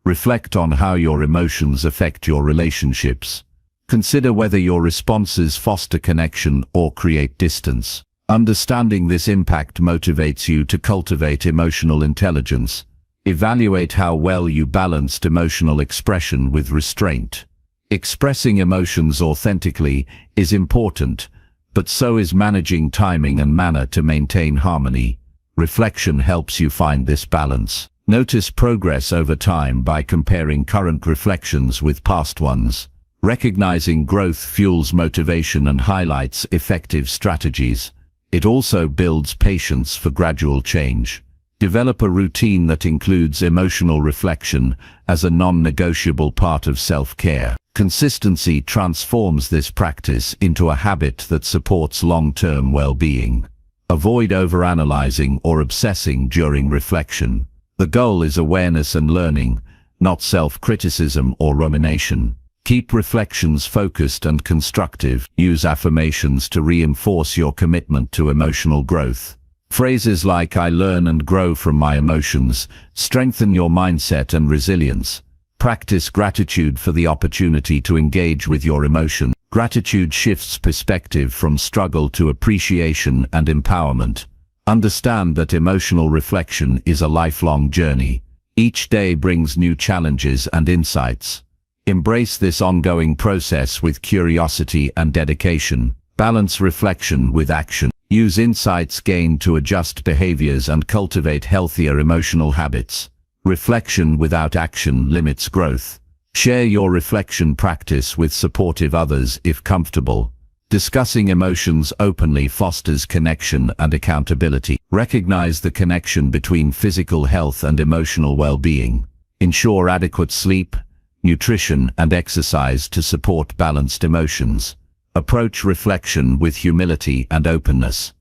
Reflect on how your emotions affect your relationships. Consider whether your responses foster connection or create distance. Understanding this impact motivates you to cultivate emotional intelligence. Evaluate how well you balanced emotional expression with restraint. Expressing emotions authentically is important, but so is managing timing and manner to maintain harmony. Reflection helps you find this balance. Notice progress over time by comparing current reflections with past ones. Recognizing growth fuels motivation and highlights effective strategies. It also builds patience for gradual change. Develop a routine that includes emotional reflection as a non-negotiable part of self-care. Consistency transforms this practice into a habit that supports long-term well-being. Avoid overanalyzing or obsessing during reflection. The goal is awareness and learning, not self-criticism or rumination. Keep reflections focused and constructive. Use affirmations to reinforce your commitment to emotional growth. Phrases like "I learn and grow from my emotions" strengthen your mindset and resilience. Practice gratitude for the opportunity to engage with your emotion. Gratitude shifts perspective from struggle to appreciation and empowerment. Understand that emotional reflection is a lifelong journey. Each day brings new challenges and insights. Embrace this ongoing process with curiosity and dedication. Balance reflection with action. Use insights gained to adjust behaviors and cultivate healthier emotional habits. Reflection without action limits growth. Share your reflection practice with supportive others if comfortable. Discussing emotions openly fosters connection and accountability. Recognize the connection between physical health and emotional well-being. Ensure adequate sleep, nutrition, and exercise to support balanced emotions. Approach reflection with humility and openness.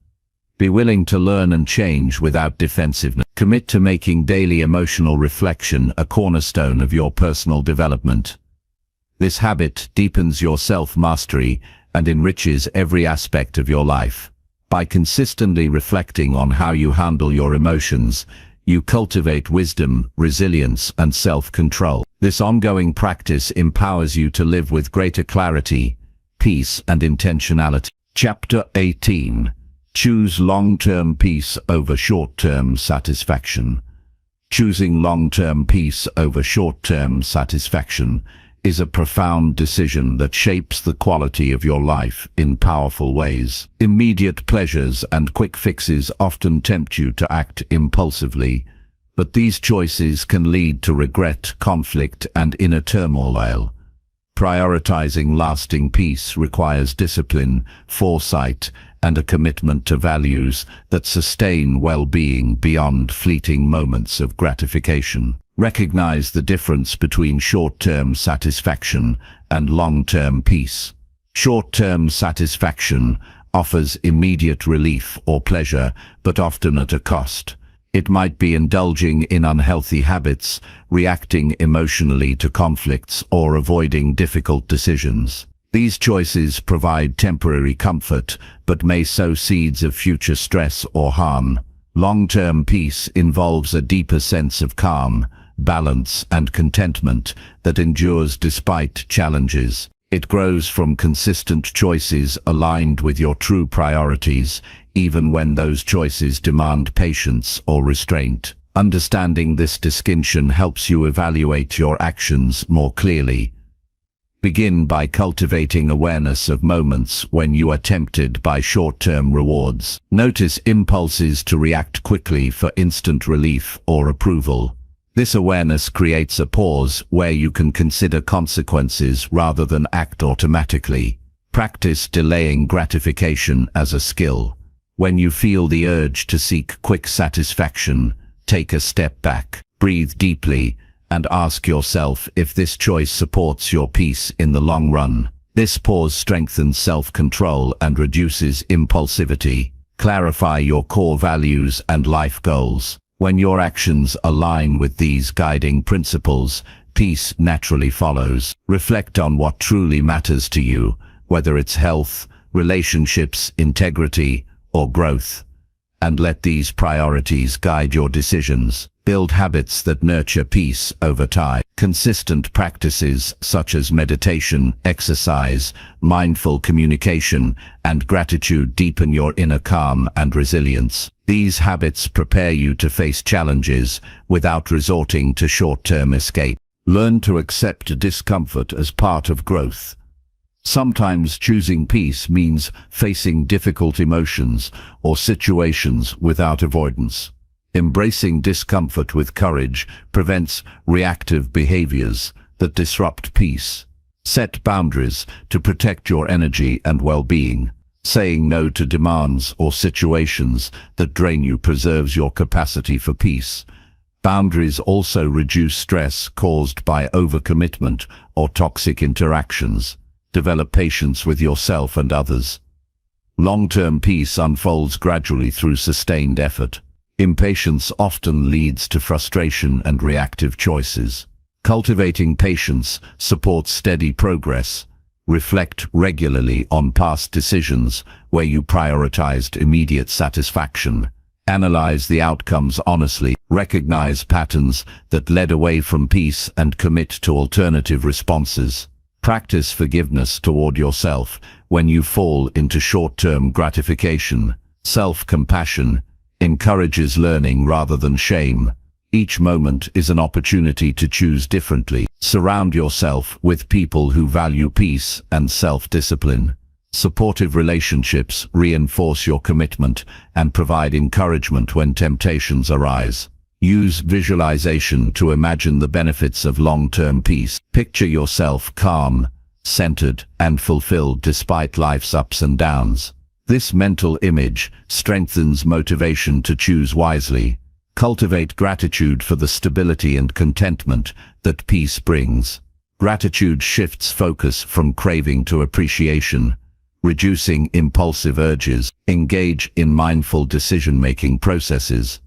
Be willing to learn and change without defensiveness. Commit to making daily emotional reflection a cornerstone of your personal development. This habit deepens your self-mastery and enriches every aspect of your life. By consistently reflecting on how you handle your emotions, you cultivate wisdom, resilience, and self-control. This ongoing practice empowers you to live with greater clarity, peace, and intentionality. Chapter 18. Choose long-term peace over short-term satisfaction. Choosing long-term peace over short-term satisfaction is a profound decision that shapes the quality of your life in powerful ways. Immediate pleasures and quick fixes often tempt you to act impulsively, but these choices can lead to regret, conflict, and inner turmoil. Prioritizing lasting peace requires discipline, foresight, and a commitment to values that sustain well-being beyond fleeting moments of gratification. Recognize the difference between short-term satisfaction and long-term peace. Short-term satisfaction offers immediate relief or pleasure, but often at a cost. It might be indulging in unhealthy habits, reacting emotionally to conflicts, or avoiding difficult decisions. These choices provide temporary comfort, but may sow seeds of future stress or harm. Long-term peace involves a deeper sense of calm, balance, and contentment that endures despite challenges. It grows from consistent choices aligned with your true priorities, even when those choices demand patience or restraint. Understanding this distinction helps you evaluate your actions more clearly. Begin by cultivating awareness of moments when you are tempted by short-term rewards. Notice impulses to react quickly for instant relief or approval. This awareness creates a pause where you can consider consequences rather than act automatically. Practice delaying gratification as a skill. When you feel the urge to seek quick satisfaction, take a step back, breathe deeply, and ask yourself if this choice supports your peace in the long run. This pause strengthens self-control and reduces impulsivity. Clarify your core values and life goals. When your actions align with these guiding principles, peace naturally follows. Reflect on what truly matters to you, whether it's health, relationships, integrity, or growth, and let these priorities guide your decisions. Build habits that nurture peace over time. Consistent practices such as meditation, exercise, mindful communication, and gratitude deepen your inner calm and resilience. These habits prepare you to face challenges without resorting to short-term escape. Learn to accept discomfort as part of growth. Sometimes choosing peace means facing difficult emotions or situations without avoidance. Embracing discomfort with courage prevents reactive behaviors that disrupt peace. Set boundaries to protect your energy and well-being. Saying no to demands or situations that drain you preserves your capacity for peace. Boundaries also reduce stress caused by overcommitment or toxic interactions. Develop patience with yourself and others. Long-term peace unfolds gradually through sustained effort. Impatience often leads to frustration and reactive choices. Cultivating patience supports steady progress. Reflect regularly on past decisions where you prioritized immediate satisfaction. Analyze the outcomes honestly. Recognize patterns that led away from peace and commit to alternative responses. Practice forgiveness toward yourself when you fall into short-term gratification. Self-compassion encourages learning rather than shame. Each moment is an opportunity to choose differently. Surround yourself with people who value peace and self-discipline. Supportive relationships reinforce your commitment and provide encouragement when temptations arise. Use visualization to imagine the benefits of long-term peace. Picture yourself calm, centered, and fulfilled despite life's ups and downs. This mental image strengthens motivation to choose wisely. Cultivate gratitude for the stability and contentment that peace brings. Gratitude shifts focus from craving to appreciation, reducing impulsive urges. Engage in mindful decision-making processes.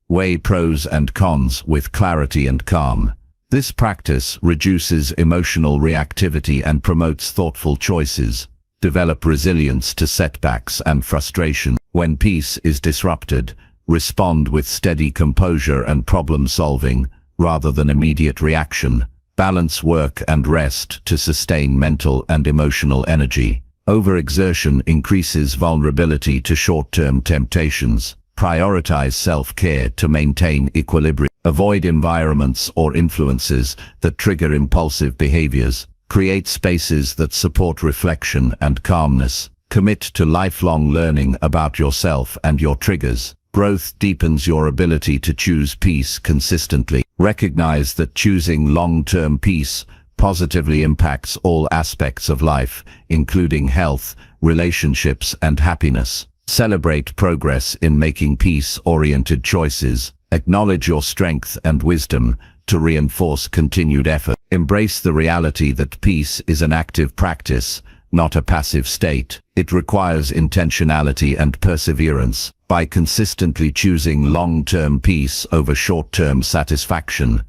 Weigh pros and cons with clarity and calm. This practice reduces emotional reactivity and promotes thoughtful choices. Develop resilience to setbacks and frustration. When peace is disrupted, respond with steady composure and problem-solving, rather than immediate reaction. Balance work and rest to sustain mental and emotional energy. Overexertion increases vulnerability to short-term temptations. Prioritize self-care to maintain equilibrium. Avoid environments or influences that trigger impulsive behaviors. Create spaces that support reflection and calmness. Commit to lifelong learning about yourself and your triggers. Growth deepens your ability to choose peace consistently. Recognize that choosing long-term peace positively impacts all aspects of life, including health, relationships, and happiness. Celebrate progress in making peace-oriented choices. Acknowledge your strength and wisdom to reinforce continued effort. Embrace the reality that peace is an active practice, not a passive state. It requires intentionality and perseverance. By consistently choosing long-term peace over short-term satisfaction,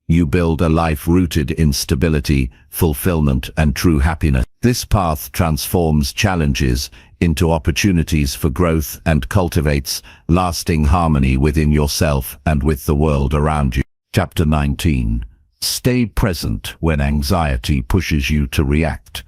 you build a life rooted in stability, fulfillment, and true happiness. This path transforms challenges into opportunities for growth and cultivates lasting harmony within yourself and with the world around you. Chapter 19. Stay present when anxiety pushes you to react.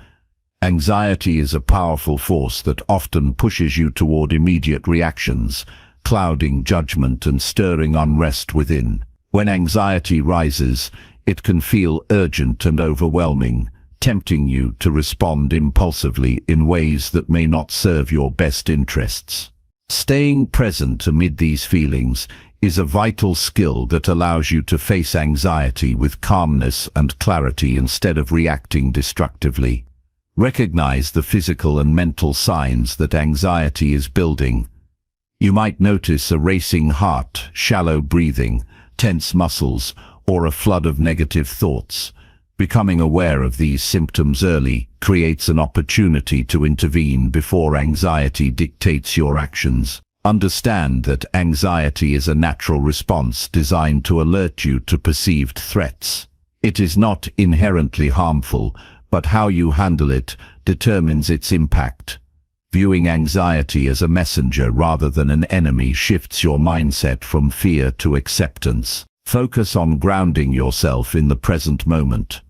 Anxiety is a powerful force that often pushes you toward immediate reactions, clouding judgment and stirring unrest within. When anxiety rises, it can feel urgent and overwhelming, tempting you to respond impulsively in ways that may not serve your best interests. Staying present amid these feelings is a vital skill that allows you to face anxiety with calmness and clarity instead of reacting destructively. Recognize the physical and mental signs that anxiety is building. You might notice a racing heart, shallow breathing, tense muscles, or a flood of negative thoughts. Becoming aware of these symptoms early creates an opportunity to intervene before anxiety dictates your actions. Understand that anxiety is a natural response designed to alert you to perceived threats. It is not inherently harmful, but how you handle it determines its impact. Viewing anxiety as a messenger rather than an enemy shifts your mindset from fear to acceptance. Focus on grounding yourself in the present moment.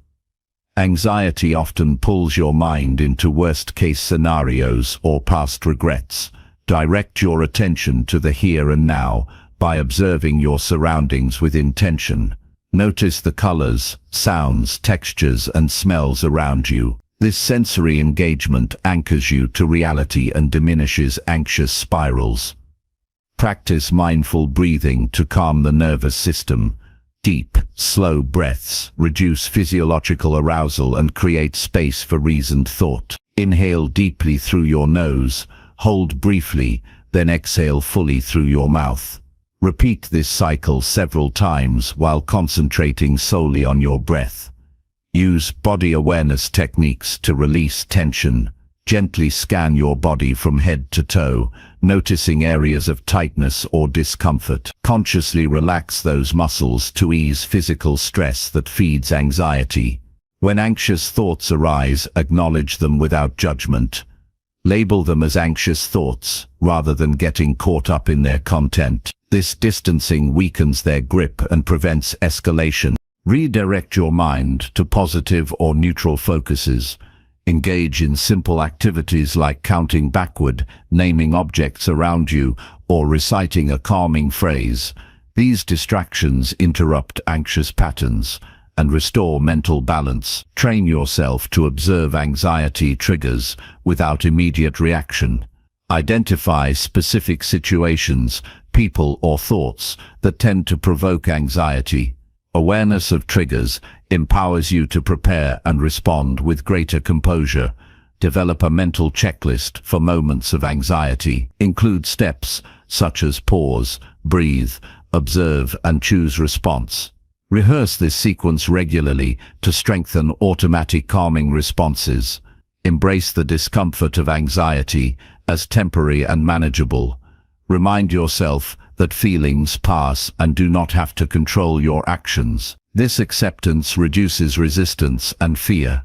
Anxiety often pulls your mind into worst-case scenarios or past regrets. Direct your attention to the here and now by observing your surroundings with intention. Notice the colors, sounds, textures, and smells around you. This sensory engagement anchors you to reality and diminishes anxious spirals. Practice mindful breathing to calm the nervous system. Deep, slow breaths reduce physiological arousal and create space for reasoned thought. Inhale deeply through your nose, hold briefly, then exhale fully through your mouth. Repeat this cycle several times while concentrating solely on your breath. Use body awareness techniques to release tension. Gently scan your body from head to toe, noticing areas of tightness or discomfort. Consciously relax those muscles to ease physical stress that feeds anxiety. When anxious thoughts arise, acknowledge them without judgment. Label them as anxious thoughts, rather than getting caught up in their content. This distancing weakens their grip and prevents escalation. Redirect your mind to positive or neutral focuses. Engage in simple activities like counting backward, naming objects around you, or reciting a calming phrase. These distractions interrupt anxious patterns and restore mental balance. Train yourself to observe anxiety triggers without immediate reaction. Identify specific situations, people, or thoughts that tend to provoke anxiety. Awareness of triggers empowers you to prepare and respond with greater composure. Develop a mental checklist for moments of anxiety. Include steps such as pause, breathe, observe, and choose response. Rehearse this sequence regularly to strengthen automatic calming responses. Embrace the discomfort of anxiety as temporary and manageable. Remind yourself that feelings pass and do not have to control your actions. This acceptance reduces resistance and fear.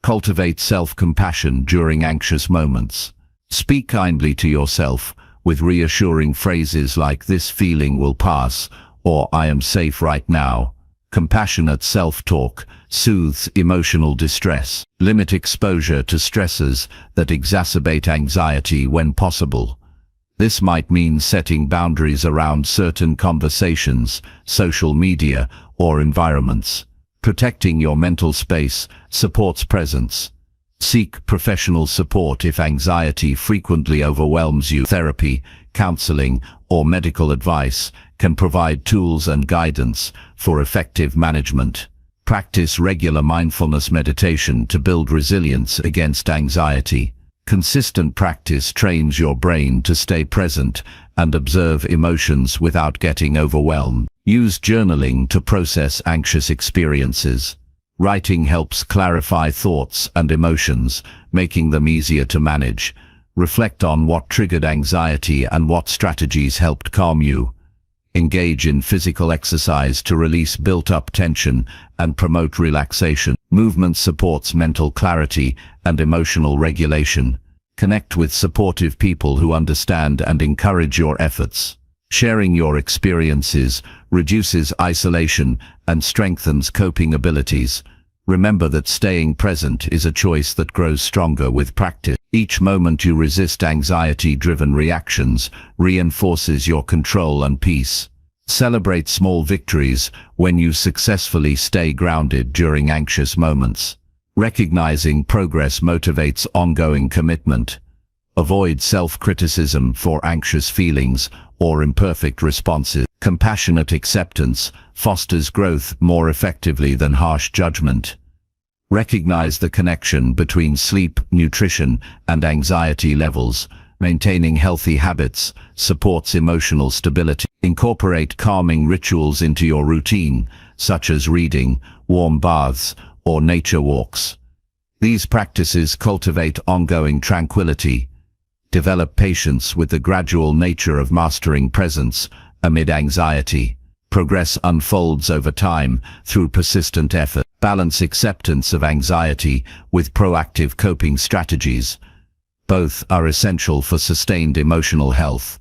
Cultivate self-compassion during anxious moments. Speak kindly to yourself with reassuring phrases like "this feeling will pass" or "I am safe right now." Compassionate self-talk soothes emotional distress. Limit exposure to stressors that exacerbate anxiety when possible. This might mean setting boundaries around certain conversations, social media, or environments. Protecting your mental space supports presence. Seek professional support if anxiety frequently overwhelms you. Therapy, counseling, or medical advice can provide tools and guidance for effective management. Practice regular mindfulness meditation to build resilience against anxiety. Consistent practice trains your brain to stay present and observe emotions without getting overwhelmed. Use journaling to process anxious experiences. Writing helps clarify thoughts and emotions, making them easier to manage. Reflect on what triggered anxiety and what strategies helped calm you. Engage in physical exercise to release built-up tension and promote relaxation. Movement supports mental clarity and emotional regulation. Connect with supportive people who understand and encourage your efforts. Sharing your experiences reduces isolation and strengthens coping abilities. Remember that staying present is a choice that grows stronger with practice. Each moment you resist anxiety-driven reactions reinforces your control and peace. Celebrate small victories when you successfully stay grounded during anxious moments. Recognizing progress motivates ongoing commitment. Avoid self-criticism for anxious feelings or imperfect responses. Compassionate acceptance fosters growth more effectively than harsh judgment. Recognize the connection between sleep, nutrition, and anxiety levels. Maintaining healthy habits supports emotional stability. Incorporate calming rituals into your routine, such as reading, warm baths, or nature walks. These practices cultivate ongoing tranquility. Develop patience with the gradual nature of mastering presence amid anxiety. Progress unfolds over time through persistent effort. Balance acceptance of anxiety with proactive coping strategies. Both are essential for sustained emotional health.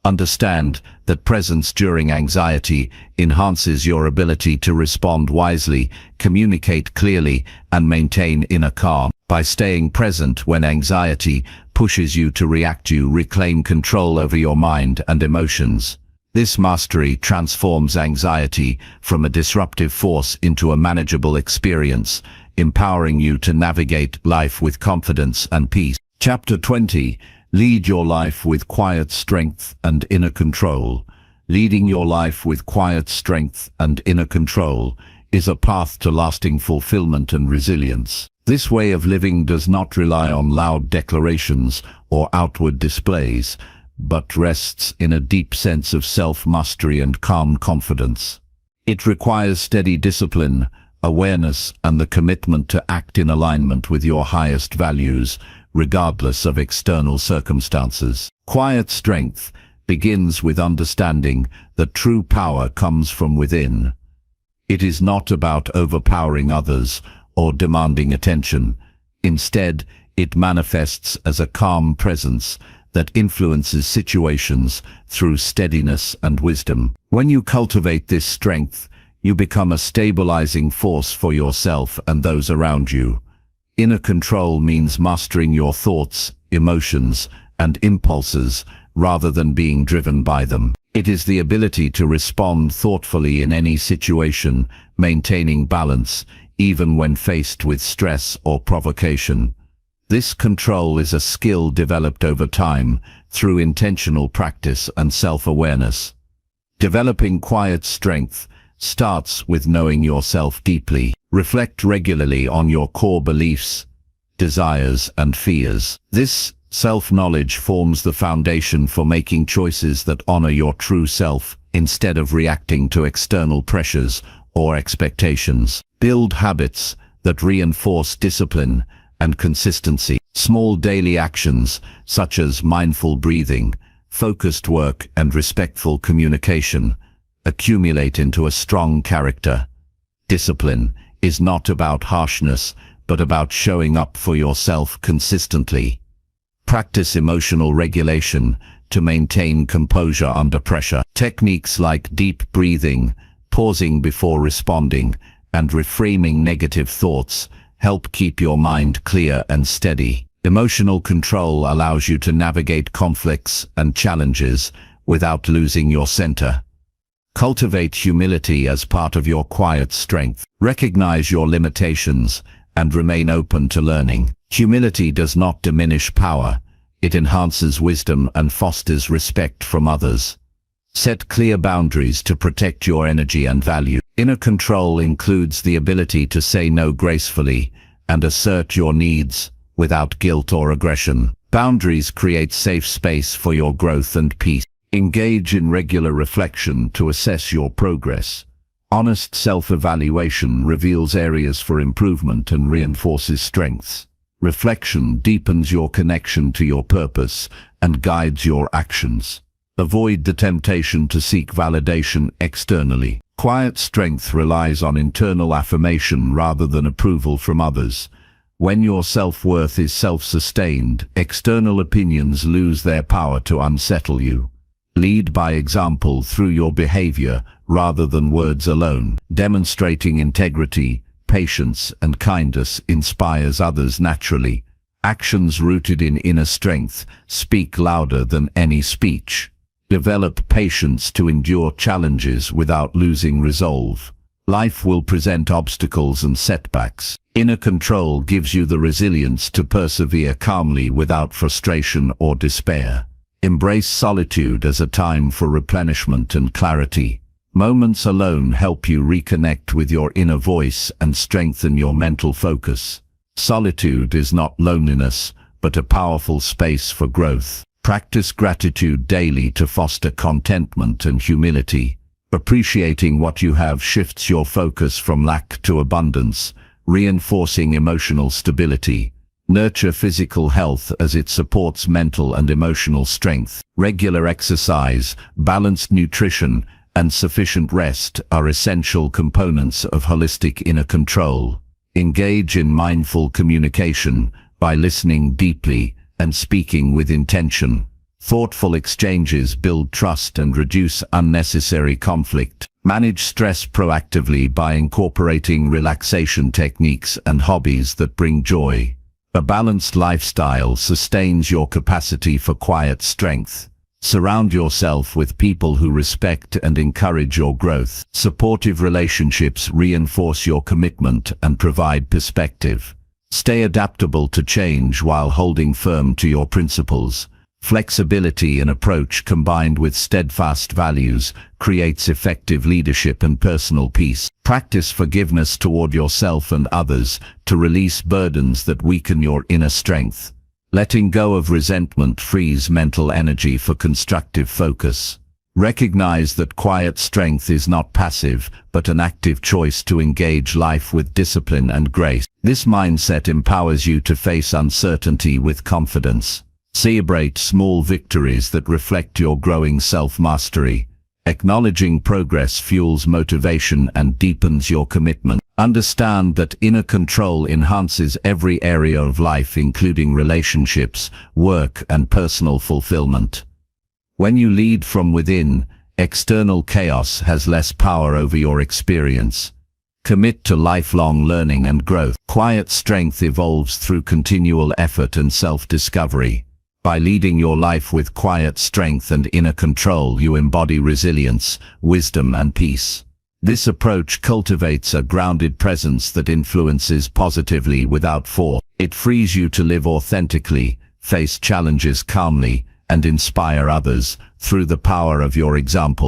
Understand that presence during anxiety enhances your ability to respond wisely, communicate clearly, and maintain inner calm. By staying present when anxiety pushes you to react, you reclaim control over your mind and emotions. This mastery transforms anxiety from a disruptive force into a manageable experience, empowering you to navigate life with confidence and peace. Chapter 20. Lead your life with quiet strength and inner control. Leading your life with quiet strength and inner control is a path to lasting fulfillment and resilience. This way of living does not rely on loud declarations or outward displays, but rests in a deep sense of self-mastery and calm confidence. It requires steady discipline, awareness, and the commitment to act in alignment with your highest values, regardless of external circumstances. Quiet strength begins with understanding that true power comes from within. It is not about overpowering others or demanding attention. Instead, it manifests as a calm presence that influences situations through steadiness and wisdom. When you cultivate this strength, you become a stabilizing force for yourself and those around you. Inner control means mastering your thoughts, emotions, and impulses rather than being driven by them. It is the ability to respond thoughtfully in any situation, maintaining balance, even when faced with stress or provocation. This control is a skill developed over time through intentional practice and self-awareness. Developing quiet strength starts with knowing yourself deeply. Reflect regularly on your core beliefs, desires, and fears. This self-knowledge forms the foundation for making choices that honor your true self instead of reacting to external pressures or expectations. Build habits that reinforce discipline and consistency. Small daily actions, such as mindful breathing, focused work, and respectful communication, accumulate into a strong character. Discipline is not about harshness, but about showing up for yourself consistently. Practice emotional regulation to maintain composure under pressure. Techniques like deep breathing, pausing before responding, and reframing negative thoughts help keep your mind clear and steady. Emotional control allows you to navigate conflicts and challenges without losing your center. Cultivate humility as part of your quiet strength. Recognize your limitations and remain open to learning. Humility does not diminish power. It enhances wisdom and fosters respect from others. Set clear boundaries to protect your energy and value. Inner control includes the ability to say no gracefully and assert your needs without guilt or aggression. Boundaries create safe space for your growth and peace. Engage in regular reflection to assess your progress. Honest self-evaluation reveals areas for improvement and reinforces strengths. Reflection deepens your connection to your purpose and guides your actions. Avoid the temptation to seek validation externally. Quiet strength relies on internal affirmation rather than approval from others. When your self-worth is self-sustained, external opinions lose their power to unsettle you. Lead by example through your behavior rather than words alone. Demonstrating integrity, patience, and kindness inspires others naturally. Actions rooted in inner strength speak louder than any speech. Develop patience to endure challenges without losing resolve. Life will present obstacles and setbacks. Inner control gives you the resilience to persevere calmly without frustration or despair. Embrace solitude as a time for replenishment and clarity. Moments alone help you reconnect with your inner voice and strengthen your mental focus. Solitude is not loneliness, but a powerful space for growth. Practice gratitude daily to foster contentment and humility. Appreciating what you have shifts your focus from lack to abundance, reinforcing emotional stability. Nurture physical health as it supports mental and emotional strength. Regular exercise, balanced nutrition, and sufficient rest are essential components of holistic inner control. Engage in mindful communication by listening deeply and speaking with intention. Thoughtful exchanges build trust and reduce unnecessary conflict. Manage stress proactively by incorporating relaxation techniques and hobbies that bring joy. A balanced lifestyle sustains your capacity for quiet strength. Surround yourself with people who respect and encourage your growth. Supportive relationships reinforce your commitment and provide perspective. Stay adaptable to change while holding firm to your principles. Flexibility in approach combined with steadfast values creates effective leadership and personal peace. Practice forgiveness toward yourself and others to release burdens that weaken your inner strength. Letting go of resentment frees mental energy for constructive focus. Recognize that quiet strength is not passive, but an active choice to engage life with discipline and grace. This mindset empowers you to face uncertainty with confidence. Celebrate small victories that reflect your growing self-mastery. Acknowledging progress fuels motivation and deepens your commitment. Understand that inner control enhances every area of life, including relationships, work, and personal fulfillment. When you lead from within, external chaos has less power over your experience. Commit to lifelong learning and growth. Quiet strength evolves through continual effort and self-discovery. By leading your life with quiet strength and inner control, you embody resilience, wisdom, and peace. This approach cultivates a grounded presence that influences positively without force. It frees you to live authentically, face challenges calmly, and inspire others through the power of your example.